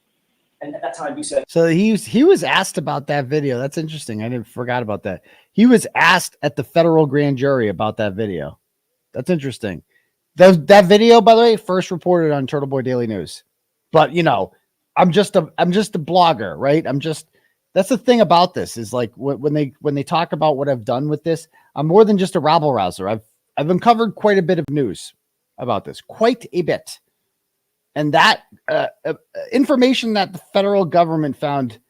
And at that time, you said... So he was asked about that video. That's interesting. I forgot about that. He was asked at the federal grand jury about that video. That's interesting. That video, by the way, first reported on Turtleboy Daily News. But you know, I'm just a blogger, right? That's the thing about this is like when they talk about what I've done with this, I'm more than just a rabble rouser. I've uncovered quite a bit of news about this, quite a bit. And that information that the federal government found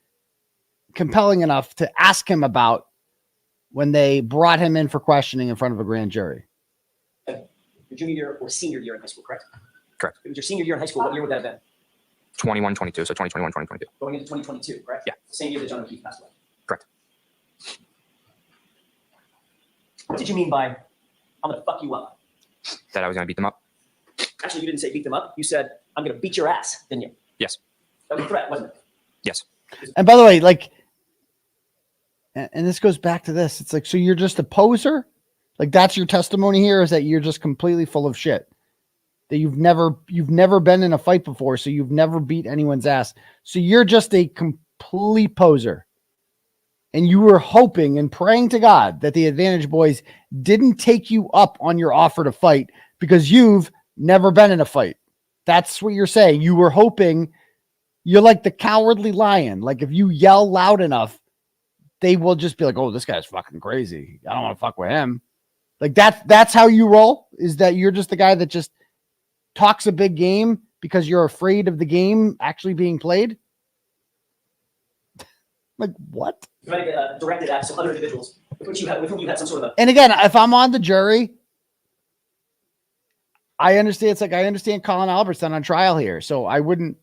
compelling enough to ask him about when they brought him in for questioning in front of a grand jury. Your junior year or senior year in high school, correct? Correct. It was your senior year in high school. What year would that have been? 21, 22. So 2021, 2022. Going into 2022, correct? Yeah. The same year that John O'Keefe passed away. Correct. What did you mean by, I'm going to fuck you up? That I was going to beat them up? Actually, you didn't say beat them up. You said, I'm going to beat your ass, didn't you? Yes. That was a threat, wasn't it? Yes. And by the way, like, and this goes back to this. It's like, so you're just a poser? Like that's your testimony here, is that you're just completely full of shit, that you've never been in a fight before. So you've never beat anyone's ass. So you're just a complete poser. And you were hoping and praying to God that the Advantage Boys didn't take you up on your offer to fight because you've never been in a fight. That's what you're saying. You were hoping. You're like the cowardly lion. Like if you yell loud enough, they will just be like, oh, this guy's fucking crazy. I don't want to fuck with him. Like that's how you roll, is that you're just the guy that just talks a big game because you're afraid of the game actually being played. Like what? You might have directed at some other individuals with whom you had some sort of a... And again, if I'm on the jury, I understand. It's like, I understand Colin Albert's not on trial here. So I wouldn't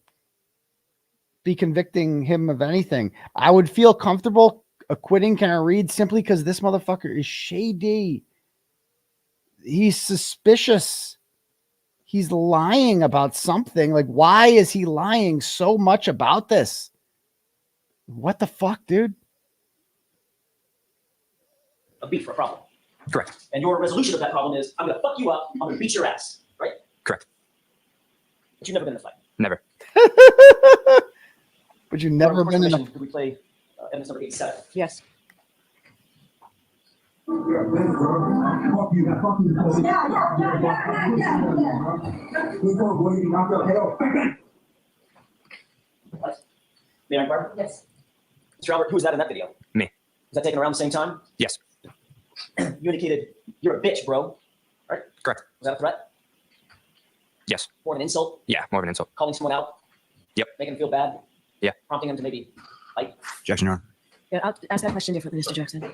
be convicting him of anything. I would feel comfortable acquitting Kearney simply because this motherfucker is shady. He's suspicious. He's lying about something. Like, why is he lying so much about this? What the fuck, dude? A beef for a problem. Correct. And your resolution of that problem is, I'm going to fuck you up. I'm going to beat your ass. Right? Correct. But you've never been in a fight. Never. But you've never been in a... Could we play evidence number 87? Yes. May I inquire? Yes. Mr. Albert, who was that in that video? Me. Was that taken around the same time? Yes. You indicated, you're a bitch, bro. Right? Correct. Was that a threat? Yes. More of an insult? Yeah, more of an insult. Calling someone out? Yep. Making them feel bad? Yeah. Prompting them to maybe fight? Objection, Your Honor. Yeah, I'll ask that question differently, Mr. Jackson.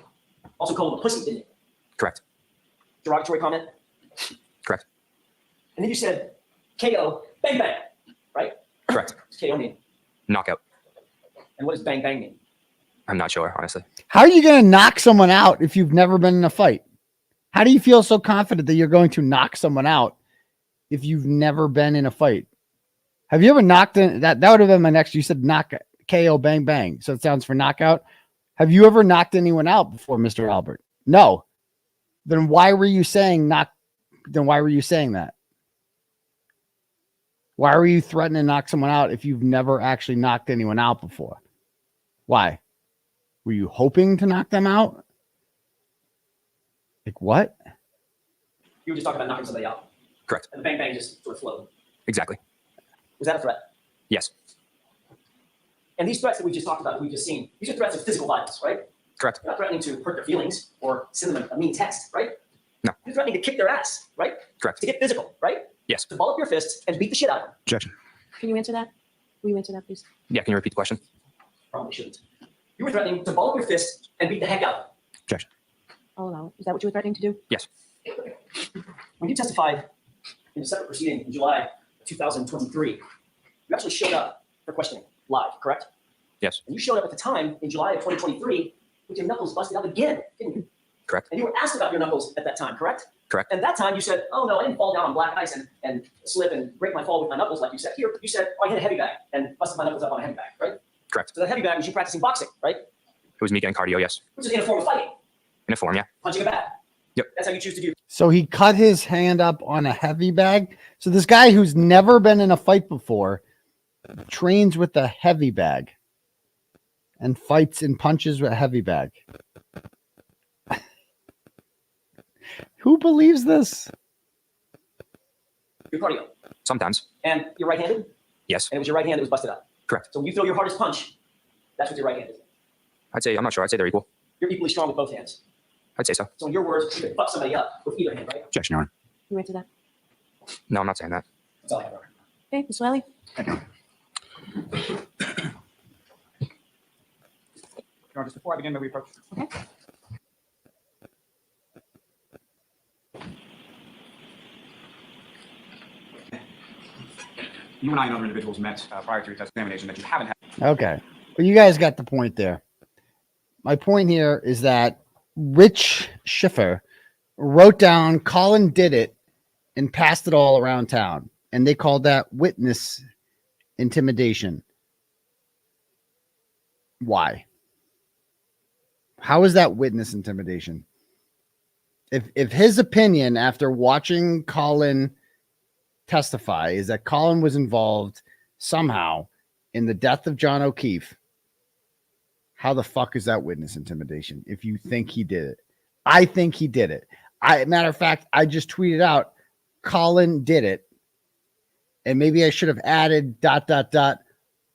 Also called him a pussy, didn't you? Correct. Derogatory comment? Correct. And then you said, KO, bang, bang, right? Correct. What's KO mean? Knockout. And what does bang, bang mean? I'm not sure, honestly. How are you going to knock someone out if you've never been in a fight? How do you feel so confident that you're going to knock someone out if you've never been in a fight? Have you ever knocked in that? That would have been my next. You said knock, KO, bang, bang. So it sounds for knockout. Have you ever knocked anyone out before, Mr. Albert? No. Then why were you saying knock? Then why were you saying that? Why were you threatening to knock someone out if you've never actually knocked anyone out before? Why? Were you hoping to knock them out? Like what? You were just talking about knocking somebody out. Correct. And the bang bang just sort of flowed. Exactly. Was that a threat? Yes. And these threats that we just talked about, that we've just seen, these are threats of physical violence, right? Correct. You're not threatening to hurt their feelings or send them a mean text, right? No. You're threatening to kick their ass, right? Correct. To get physical, right? Yes. To ball up your fists and beat the shit out of them. Objection. Can you answer that? Will you answer that, please? Yeah, can you repeat the question? Probably shouldn't. You were threatening to ball up your fists and beat the heck out of them. Objection. I'll allow it. Is that what you were threatening to do? Yes. When you testified in a separate proceeding in July 2023, you actually showed up for questioning live, correct? Yes. And you showed up at the time in July of 2023 with your knuckles busted out again, didn't you? Correct. And you were asked about your knuckles at that time, correct? Correct. And that time you said, oh no, I didn't fall down on black ice and slip and break my fall with my knuckles like you said. Here, you said, oh, I hit a heavy bag and busted my knuckles up on a heavy bag, right? Correct. So that heavy bag was you practicing boxing, right? It was me getting cardio, yes. Which is in a form of fighting, In a form, yeah. punching a bag. Yep. That's how you choose to do. So he cut his hand up on a heavy bag. So this guy who's never been in a fight before trains with a heavy bag and fights and punches with a heavy bag. Who believes this? Your cardio. Sometimes. And you're right-handed? Yes. And it was your right hand that was busted up. Correct. So when you throw your hardest punch, that's with your right hand. I'd say, I'm not sure. I'd say they're equal. You're equally strong with both hands. I'd say so. So in your words, you could fuck somebody up with either hand, right? Objection, Your Honor. Can you answer that? No, I'm not saying that. That's all I have, Robert. Okay, Ms. Wiley. Just before I begin, may we approach? Okay. You and I and other individuals met prior to your test examination that you haven't had. Okay. Well, you guys got the point there. My point here is that 𝗵𝗃𝗃 wrote down Colin did it and passed it all around town. And they called that witness intimidation. Why? How is that witness intimidation? If his opinion after watching Colin testify is that Colin was involved somehow in the death of John O'Keefe, how the fuck is that witness intimidation? If you think he did it, I think he did it. Matter of fact, I just tweeted out Colin did it, and maybe I should have added ...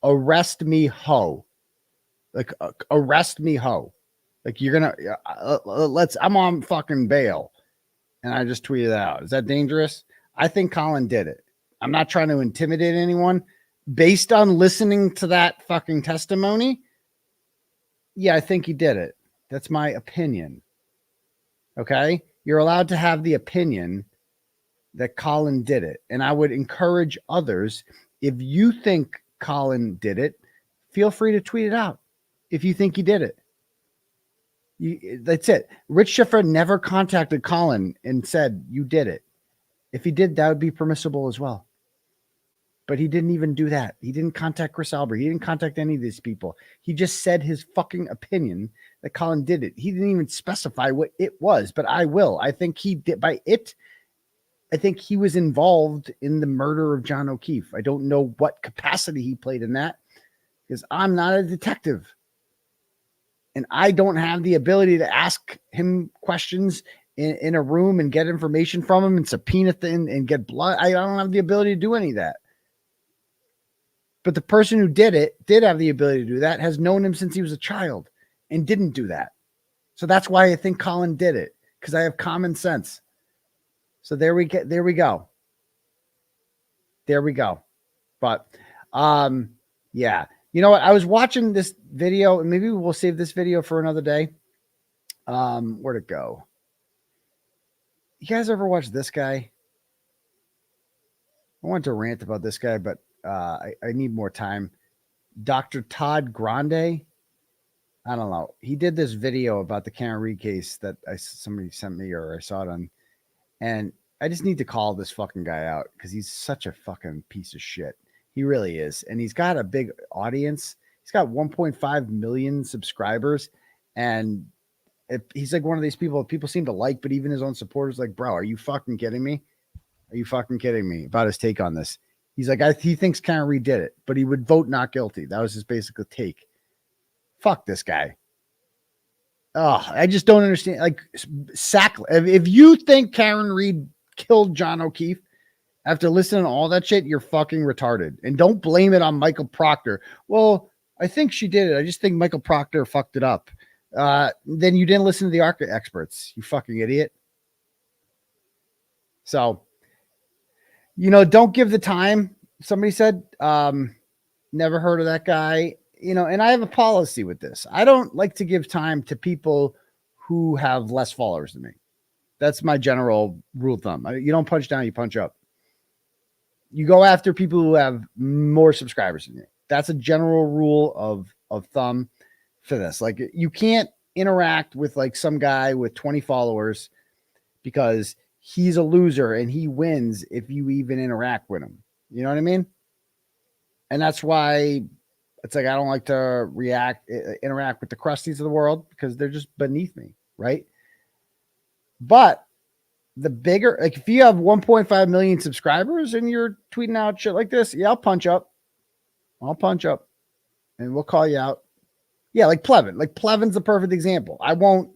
arrest me ho, like arrest me ho, like you're gonna I'm on fucking bail, and I just tweeted that out. Is that dangerous? I think Colin did it. I'm not trying to intimidate anyone. Based on listening to that fucking testimony, yeah, I think he did it. That's my opinion. Okay? You're allowed to have the opinion that Colin did it. And I would encourage others, if you think Colin did it, feel free to tweet it out if you think he did it. That's it. 𝗵𝗃𝗃 never contacted Colin and said, you did it. If he did, that would be permissible as well. But he didn't even do that. He didn't contact Chris Albert. He didn't contact any of these people. He just said his fucking opinion that Colin did it. He didn't even specify what it was, but I will. I think he did by it. I think he was involved in the murder of John O'Keefe. I don't know what capacity he played in that because I'm not a detective. And I don't have the ability to ask him questions in a room and get information from him and subpoena and get blood. I don't have the ability to do any of that. But the person who did it did have the ability to do that, has known him since he was a child and didn't do that. So that's why I think Colin did it, because I have common sense. So there we go. There we go. But yeah. You know what? I was watching this video, and maybe we'll save this video for another day. Where'd it go? You guys ever watch this guy? I want to rant about this guy, but I need more time. Dr. Todd Grande. I don't know. He did this video about the Kearney case that somebody sent me, or I saw it on, and I just need to call this fucking guy out because he's such a fucking piece of shit. He really is. And he's got a big audience. He's got 1.5 million subscribers. And he's like one of these people seem to like, but even his own supporters like, bro, are you fucking kidding me? Are you fucking kidding me about his take on this? He's like, he thinks Kearney did it, but he would vote not guilty. That was his basic take. Fuck this guy. Oh, I just don't understand. Like, if you think Karen Reed killed John O'Keefe after listening to all that shit, you're fucking retarded. And don't blame it on Michael Proctor. Well, I think she did it. I just think Michael Proctor fucked it up. Then you didn't listen to the ARC experts, you fucking idiot. So, don't give the time. Somebody said, never heard of that guy. And I have a policy with this. I don't like to give time to people who have less followers than me. That's my general rule of thumb. You don't punch down, you punch up. You go after people who have more subscribers than you. That's a general rule of thumb for this. Like, you can't interact with like some guy with 20 followers because he's a loser and he wins if you even interact with him. You know what I mean? And that's why it's like, I don't like to interact with the crusties of the world because they're just beneath me. Right. But the bigger, like if you have 1.5 million subscribers and you're tweeting out shit like this, yeah, I'll punch up and we'll call you out. Yeah. Like Plevin, Plevin's the perfect example. I won't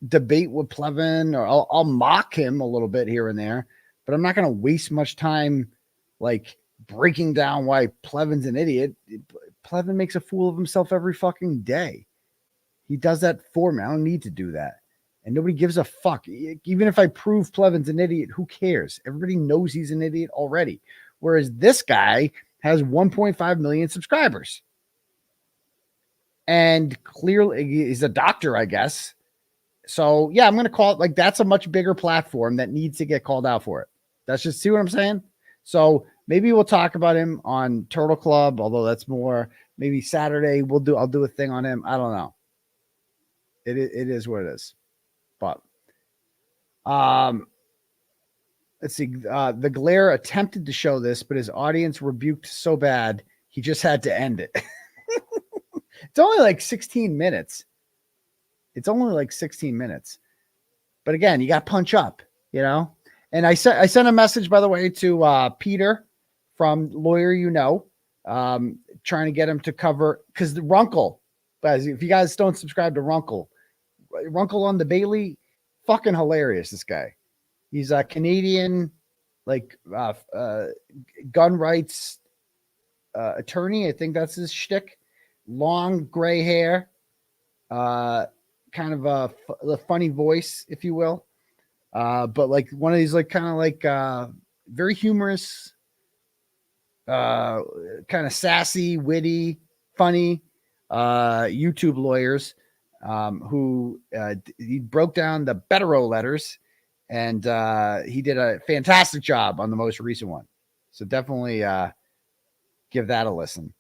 debate with Plevin, or I'll mock him a little bit here and there, but I'm not going to waste much time like breaking down why Plevin's an idiot. Plevin makes a fool of himself every fucking day. He does that for me. I don't need to do that. And nobody gives a fuck. Even if I prove Plevin's an idiot, who cares? Everybody knows he's an idiot already. Whereas this guy has 1.5 million subscribers. And clearly he's a doctor, I guess. So yeah, I'm going to call it, like, that's a much bigger platform that needs to get called out for it. That's just, see what I'm saying? So maybe we'll talk about him on Turtle Club, although that's more maybe Saturday. I'll do a thing on him. I don't know. It is what it is. But let's see. The Glare attempted to show this, but his audience rebuked so bad he just had to end it. It's only like 16 minutes. But again, you got to punch up, And I sent a message, by the way, to Peter from Lawyer trying to get him to cover, because the Runkle, guys, if you guys don't subscribe to Runkle on the Bailey, fucking hilarious. This guy, he's a Canadian, gun rights attorney. I think that's his shtick. Long gray hair, kind of a funny voice, if you will. But like one of these, very humorous, kind of sassy, witty, funny, YouTube lawyers, who he broke down the 𝗵𝗄𝗄 letters, and he did a fantastic job on the most recent one. So definitely give that a listen.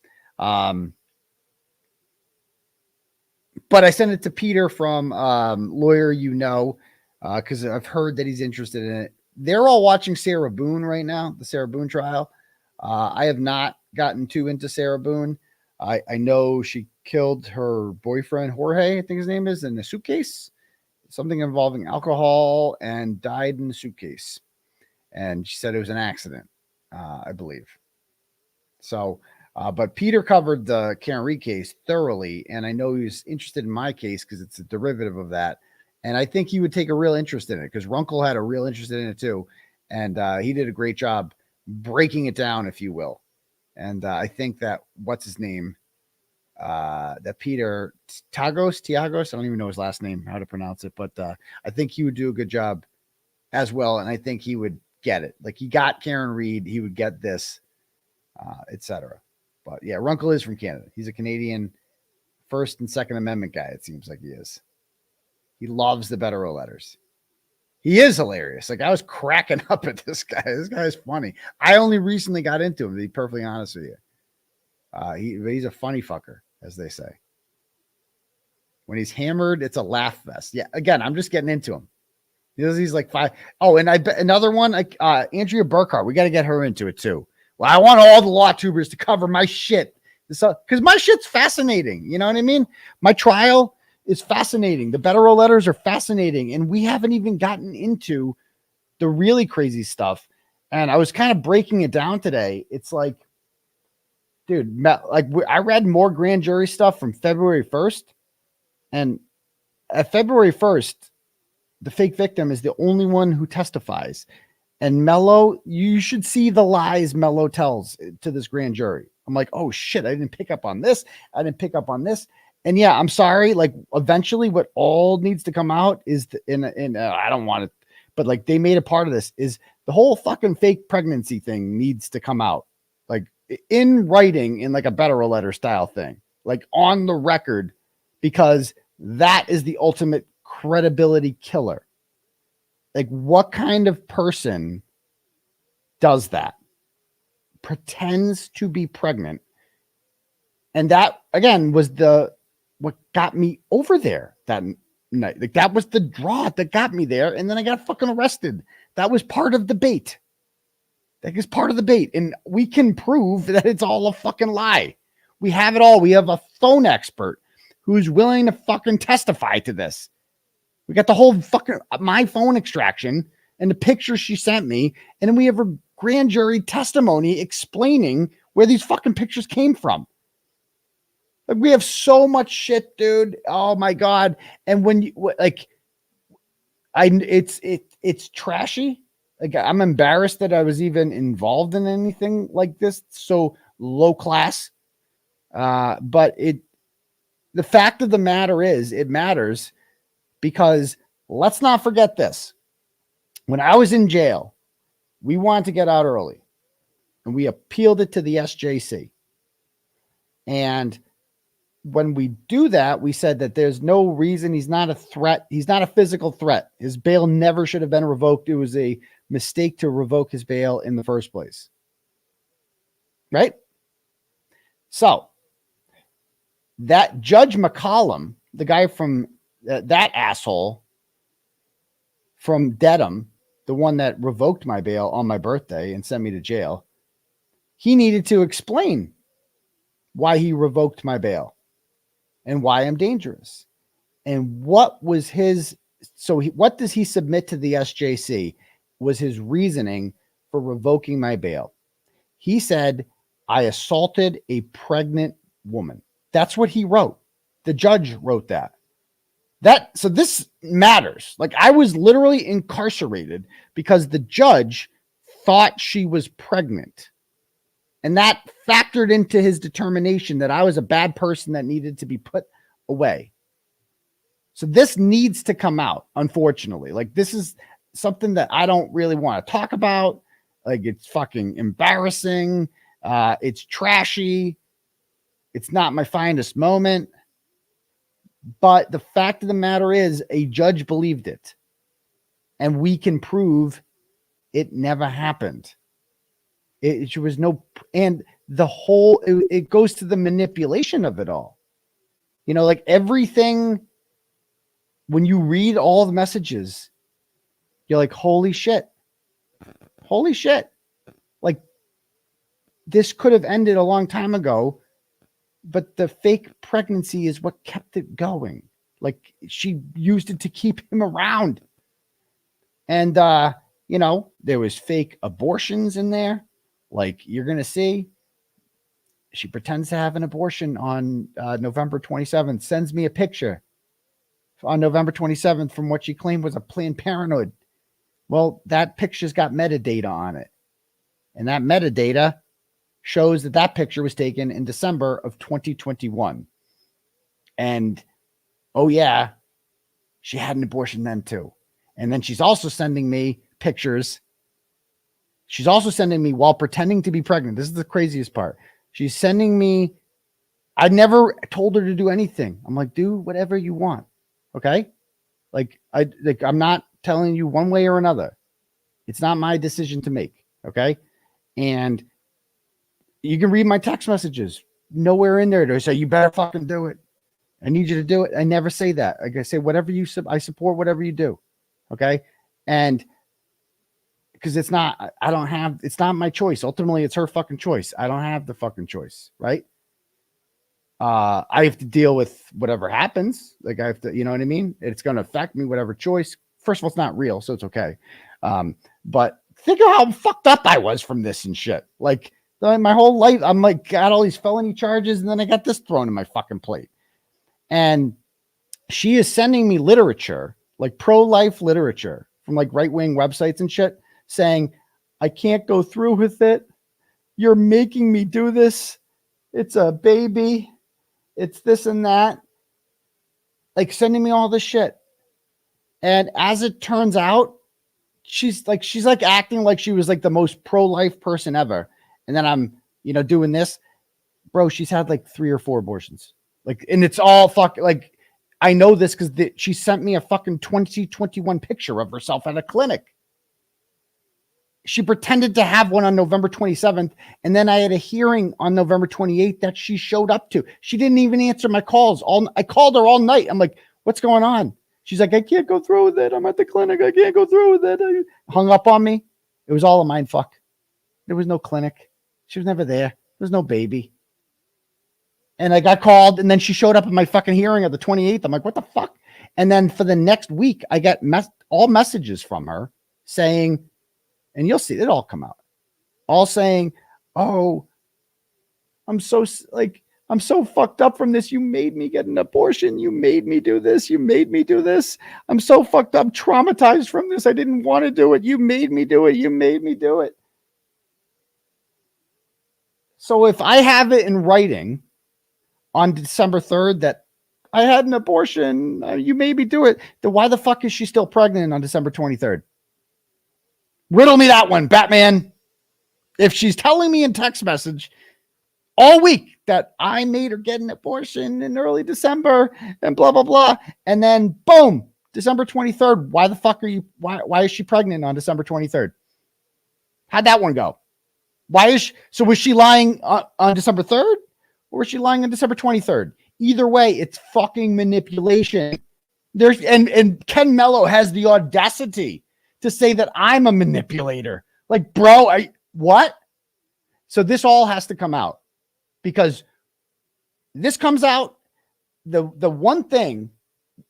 But I sent it to Peter from Lawyer because I've heard that he's interested in it. They're all watching Sarah Boone right now, the Sarah Boone trial. I have not gotten too into Sarah Boone. I know she killed her boyfriend, Jorge, I think his name is, in a suitcase, something involving alcohol, and died in the suitcase. And she said it was an accident, I believe. So, but Peter covered the Kearney case thoroughly, and I know he's interested in my case because it's a derivative of that. And I think he would take a real interest in it because Runkle had a real interest in it too. And he did a great job breaking it down, if you will. And I think that, what's his name? That Peter Tiagos, I don't even know his last name, how to pronounce it, but I think he would do a good job as well. And I think he would get it. Like, he got Karen Reed, he would get this, etc. But yeah, Runkle is from Canada. He's a Canadian First and Second Amendment guy. It seems like he is. He loves the 𝗵𝗄𝗄 letters. He is hilarious. Like, I was cracking up at this guy. This guy is funny. I only recently got into him, to be perfectly honest with you. He's a funny fucker, as they say. When he's hammered, it's a laugh fest. Yeah, again, I'm just getting into him. He's like 5. Oh, and I bet another one, Andrea Burkhart. We got to get her into it too. Well, I want all the law tubers to cover my shit. Because my shit's fascinating. You know what I mean? My trial is fascinating. The Federal letters are fascinating. And we haven't even gotten into the really crazy stuff. And I was kind of breaking it down today. It's like, dude, I read more grand jury stuff from February 1st. And at February 1st, the fake victim is the only one who testifies. And Mello, you should see the lies Mello tells to this grand jury. I'm like, oh shit, I didn't pick up on this. I didn't pick up on this. And yeah, I'm sorry. Like eventually what all needs to come out is I don't want it, but like they made a part of this is the whole fucking fake pregnancy thing needs to come out. Like in writing in like a Federal letter style thing, like on the record, because that is the ultimate credibility killer. Like what kind of person does that? Pretends to be pregnant. And that again was what got me over there that night. Like that was the draw that got me there. And then I got fucking arrested. That was part of the bait. That is part of the bait. And we can prove that it's all a fucking lie. We have it all. We have a phone expert who's willing to fucking testify to this. We got the whole fucking my phone extraction and the pictures she sent me. And then we have a grand jury testimony explaining where these fucking pictures came from. Like we have so much shit, dude. Oh my God. And when you like, it's trashy. Like I'm embarrassed that I was even involved in anything like this. So low class. But the fact of the matter is it matters because let's not forget this. When I was in jail, we wanted to get out early and we appealed it to the SJC. And when we do that, we said that there's no reason he's not a threat. He's not a physical threat. His bail never should have been revoked. It was a mistake to revoke his bail in the first place. Right? So that Judge McCollum, the guy from that asshole from Dedham, the one that revoked my bail on my birthday and sent me to jail, he needed to explain why he revoked my bail and why I'm dangerous. And what was his, what does he submit to the SJC was his reasoning for revoking my bail. He said, I assaulted a pregnant woman. That's what he wrote. The judge wrote that. So this matters. Like I was literally incarcerated because the judge thought she was pregnant. And that factored into his determination that I was a bad person that needed to be put away. So this needs to come out, unfortunately. Like this is something that I don't really want to talk about. Like it's fucking embarrassing. It's trashy. It's not my finest moment. But the fact of the matter is a judge believed it. And we can prove it never happened. It was no, and the whole, it goes to the manipulation of it all. You know, like everything, when you read all the messages, you're like, holy shit. Holy shit. Like this could have ended a long time ago, but the fake pregnancy is what kept it going. Like she used it to keep him around. And, you know, there was fake abortions in there. Like you're going to see, she pretends to have an abortion on November 27th, sends me a picture on November 27th from what she claimed was a Planned Parenthood. Well, that picture's got metadata on it. And that metadata shows that that picture was taken in December of 2021. And, oh yeah, she had an abortion then too. And then she's also sending me pictures. She's also sending me while pretending to be pregnant. This is the craziest part. She's sending me, I never told her to do anything. I'm like, do whatever you want. Okay. I'm not telling you one way or another. It's not my decision to make. Okay. And you can read my text messages. Nowhere in there to say, you better fucking do it. I need you to do it. I never say that. Like I say, whatever I support whatever you do. Okay. And because it's not my choice. Ultimately, it's her fucking choice. I don't have the fucking choice. Right. I have to deal with whatever happens. Like I have to, you know what I mean? It's going to affect me, whatever choice. First of all, it's not real, so it's okay. But think of how fucked up I was from this and shit. Like my whole life, I'm like, got all these felony charges, and then I got this thrown in my fucking plate. And she is sending me literature, like pro-life literature from like right-wing websites and shit, saying, I can't go through with it. You're making me do this. It's a baby. It's this and that. Like sending me all this shit. And as it turns out, she's like acting like she was like the most pro-life person ever. And then I'm, doing this. Bro, she's had like 3 or 4 abortions. Like, and it's all fucking like, I know this because she sent me a fucking 2021 picture of herself at a clinic. She pretended to have one on November 27th. And then I had a hearing on November 28th that she showed up to. She didn't even answer my calls. I called her all night. I'm like, what's going on? She's like, I can't go through with it. I'm at the clinic. I can't go through with it. Hung up on me. It was all a mind fuck. There was no clinic. She was never there. There was no baby. And I got called, and then she showed up at my fucking hearing of the 28th. I'm like, what the fuck? And then for the next week, I got all messages from her saying, and you'll see it all come out, all saying, oh, I'm so fucked up from this. You made me get an abortion. You made me do this. You made me do this. I'm so fucked up, traumatized from this. I didn't want to do it. You made me do it. You made me do it. So if I have it in writing on December 3rd that I had an abortion, you made me do it, then why the fuck is she still pregnant on December 23rd? Riddle me that one, Batman. If she's telling me in text message all week that I made her get an abortion in early December and blah, blah, blah, and then boom, December 23rd, why the fuck why is she pregnant on December 23rd? How'd that one go? So was she lying on December 3rd or was she lying on December 23rd? Either way, it's fucking manipulation. And Ken Mello has the audacity to say that I'm a manipulator. Like, bro, what? So this all has to come out because this comes out. The one thing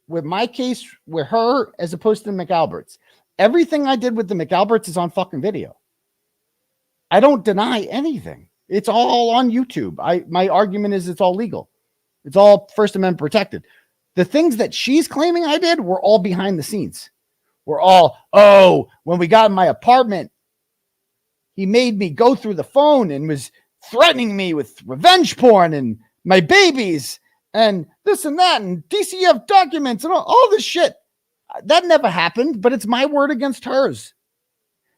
with my case with her as opposed to the McAlberts, everything I did with the McAlberts is on fucking video. I don't deny anything. It's all on YouTube. My argument is it's all legal. It's all First Amendment protected. The things that she's claiming I did were all behind the scenes. We're all, when we got in my apartment, he made me go through the phone and was threatening me with revenge porn and my babies and this and that and DCF documents and all this shit. That never happened, but it's my word against hers.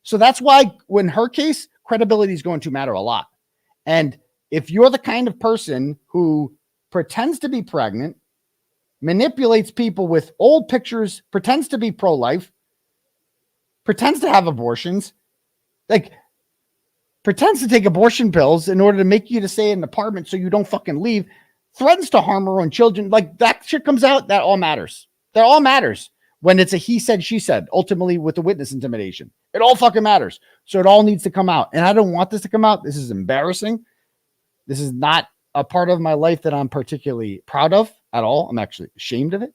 So that's why when her case, credibility is going to matter a lot. And if you're the kind of person who pretends to be pregnant, manipulates people with old pictures, pretends to be pro-life, pretends to have abortions, like pretends to take abortion pills in order to make you to stay in an apartment so you don't fucking leave, threatens to harm her own children, like that shit comes out, that all matters. That all matters when it's a he said, she said, ultimately with the witness intimidation. It all fucking matters. So it all needs to come out. And I don't want this to come out. This is embarrassing. This is not a part of my life that I'm particularly proud of at all. I'm actually ashamed of it.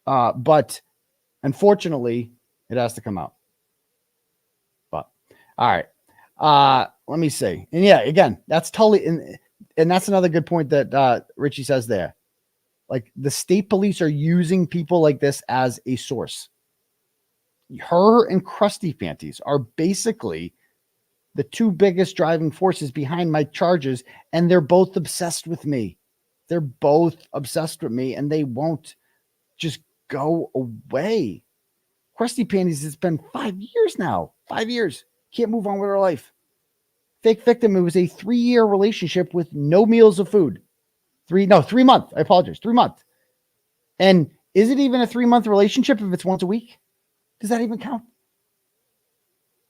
But unfortunately, it has to come out. But all right. Let me see. And yeah, again, that's totally, and that's another good point that 𝗫𝗍𝗄𝗆 says there. Like the state police are using people like this as a source. Her and 𝗄𝗄𝗆 𝗵𝗵𝗆𝗃𝗃𝗃 are basically the two biggest driving forces behind my charges, and they're both obsessed with me. They're both obsessed with me, and they won't just go away. 𝗄𝗄𝗆 𝗵𝗆𝗆𝗃𝗃, it's been 5 years now. 5 years. Can't move on with her life. Fake victim, it was a 3-year relationship with no meals of food. 3 months. I apologize. 3 months. And is it even a 3-month relationship if it's once a week? Does that even count?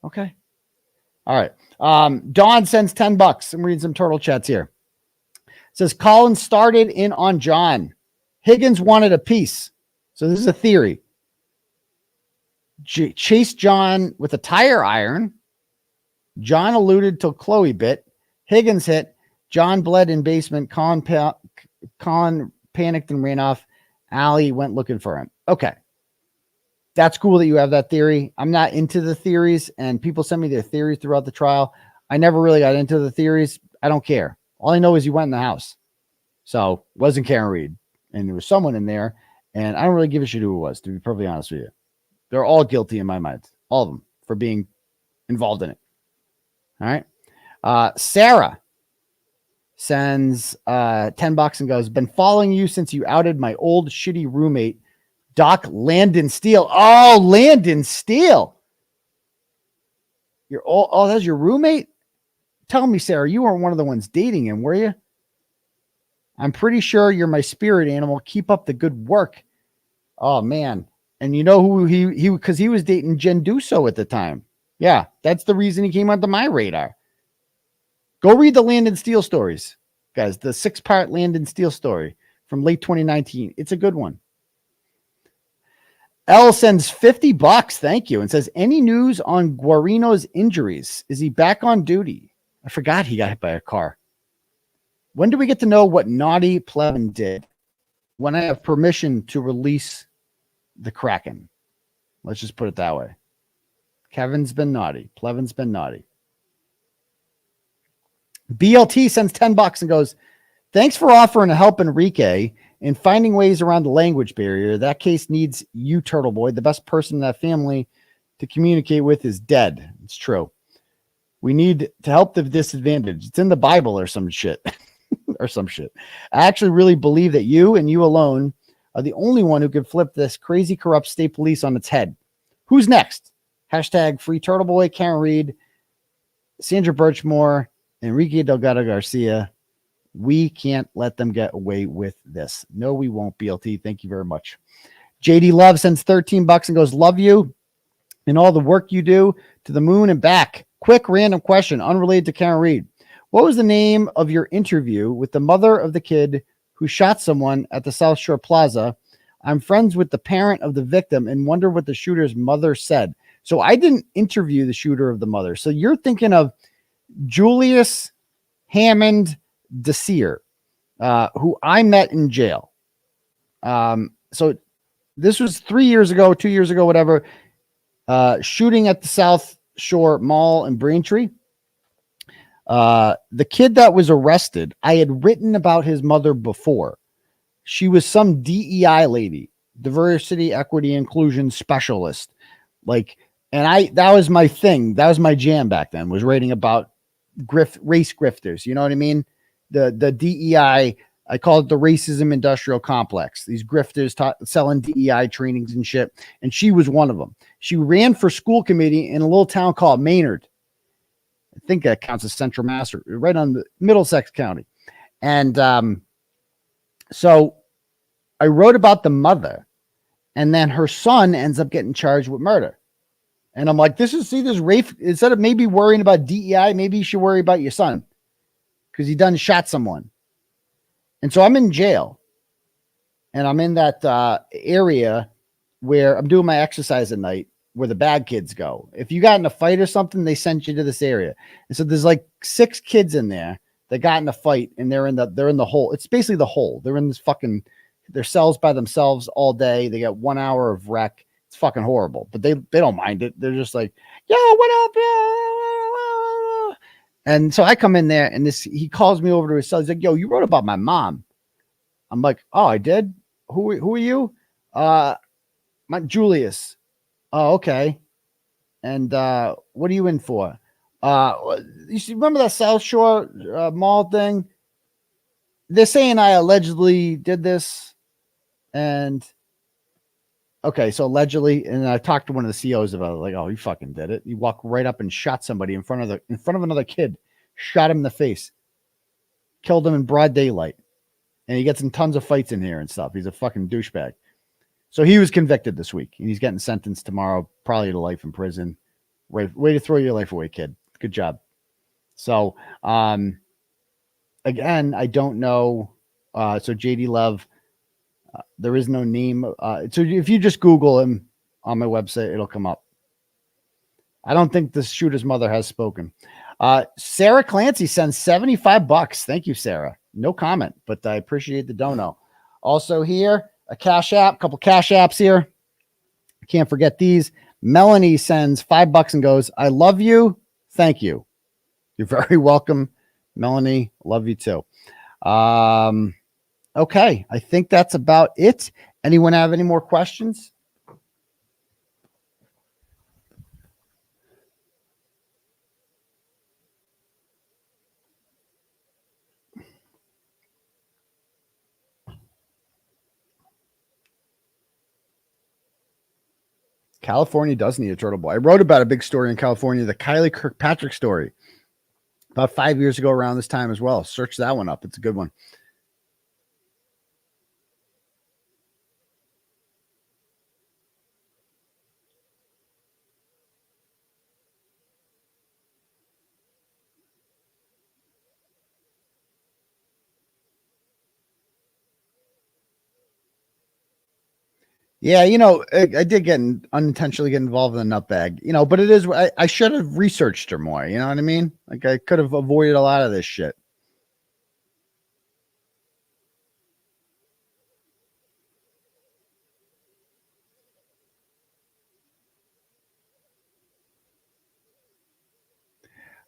Okay. All right. Dawn sends $10. I'm reading some turtle chats here. It says Colin started in on John. Higgins wanted a piece. So this is a theory. Chased John with a tire iron. John alluded till Chloe bit. Higgins hit. John bled in basement. Colin panicked and ran off. Allie went looking for him. Okay. That's cool that you have that theory. I'm not into the theories, and people send me their theories throughout the trial. I never really got into the theories. I don't care. All I know is you went in the house. So it wasn't Karen Reed. And there was someone in there, and I don't really give a shit who it was, to be perfectly honest with you. They're all guilty in my mind. All of them for being involved in it. All right. Sarah sends $10 and goes, been following you since you outed my old shitty roommate, Doc Landon Steele. Oh, Landon Steele. That's your roommate? Tell me, Sarah, you weren't one of the ones dating him, were you? I'm pretty sure you're my spirit animal. Keep up the good work. Oh, man. And you know who because he was dating Jen Duso at the time. Yeah, that's the reason he came onto my radar. Go read the Landon Steele stories, guys. The 6-part Landon Steele story from late 2019. It's a good one. L sends $50. Thank you. And says, any news on Guarino's injuries? Is he back on duty? I forgot he got hit by a car. When do we get to know what 𝗺𝗵𝗵𝗺𝗺 did? When I have permission to release the Kraken. Let's just put it that way. Kevin's been naughty. Plevin's been naughty. BLT sends $10 and goes, thanks for offering to help Enrique in finding ways around the language barrier. That case needs you, Turtleboy. The best person in that family to communicate with is dead. It's true. We need to help the disadvantaged. It's in the Bible or some shit. Or some shit. I actually really believe that you and you alone are the only one who could flip this crazy, corrupt state police on its head. Who's next? Hashtag free Turtleboy, Karen Reed, Sandra Birchmore, Enrique Delgado Garcia. We can't let them get away with this. No, we won't, BLT. Thank you very much. JD Love sends $13 and goes, love you and all the work you do to the moon and back. Quick random question, unrelated to Karen Reed. What was the name of your interview with the mother of the kid who shot someone at the South Shore Plaza? I'm friends with the parent of the victim and wonder what the shooter's mother said. So I didn't interview the shooter of the mother. So you're thinking of Julius Hammond Desir, who I met in jail. So this was 3 years ago, 2 years ago, whatever, shooting at the South Shore Mall in Braintree. The kid that was arrested, I had written about his mother before. She was some DEI lady, diversity, equity, inclusion specialist. That was my thing. That was my jam back then, was writing about race grifters. You know what I mean? The DEI, I call it the racism industrial complex. These grifters selling DEI trainings and shit. And she was one of them. She ran for school committee in a little town called Maynard. I think that counts as Central Mass, right on the Middlesex County. And so I wrote about the mother, and then her son ends up getting charged with murder. And I'm like, this rape, instead of maybe worrying about DEI, maybe you should worry about your son because he done shot someone. And so I'm in jail, and I'm in that area where I'm doing my exercise at night, where the bad kids go. If you got in a fight or something, they sent you to this area. And so there's like 6 kids in there that got in a fight, and they're in the hole. It's basically the hole. They're in this their cells by themselves all day. They got 1 hour of rec. It's fucking horrible, but they don't mind it. They're just like, yo, what up? Yeah. And so I come in there, and he calls me over to his cell. He's like, yo, you wrote about my mom. I'm like, oh, I did? Who are you? My Julius. Oh, okay. And what are you in for? You remember that South Shore Mall thing? They're saying I allegedly did this. And okay, so allegedly, and I talked to one of the COs about it, like, oh, you fucking did it. You walked right up and shot somebody in front of another kid, shot him in the face, killed him in broad daylight. And he gets in tons of fights in here and stuff. He's a fucking douchebag. So he was convicted this week, and he's getting sentenced tomorrow, probably to life in prison. Way to throw your life away, kid. Good job. So, again, I don't know. So JD Love, There is no name. So if you just Google him on my website, it'll come up. I don't think the shooter's mother has spoken. Sarah Clancy sends $75. Thank you, Sarah. No comment, but I appreciate the dono. Also here, a Cash App, couple Cash Apps here. Can't forget these. Melanie sends $5 and goes, I love you. Thank you. You're very welcome, Melanie. Love you too. Okay. I think that's about it. Anyone have any more questions? California does need a turtle boy. I wrote about a big story in California, the Kylie Kirkpatrick story, about 5 years ago around this time as well. Search that one up. It's a good one. Yeah, I did unintentionally get involved in the nutbag, but it is, I should have researched her more. You know what I mean? Like I could have avoided a lot of this shit.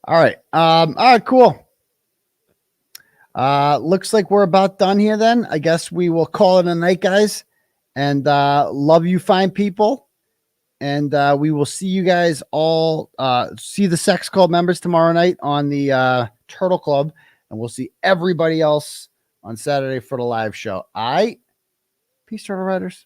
All right. All right, cool. Looks like we're about done here then. I guess we will call it a night, guys. And love you, fine people. And we will see you guys all, see the Sex Club members tomorrow night on the Turtle Club. And we'll see everybody else on Saturday for the live show. All right. Peace, Turtle Riders.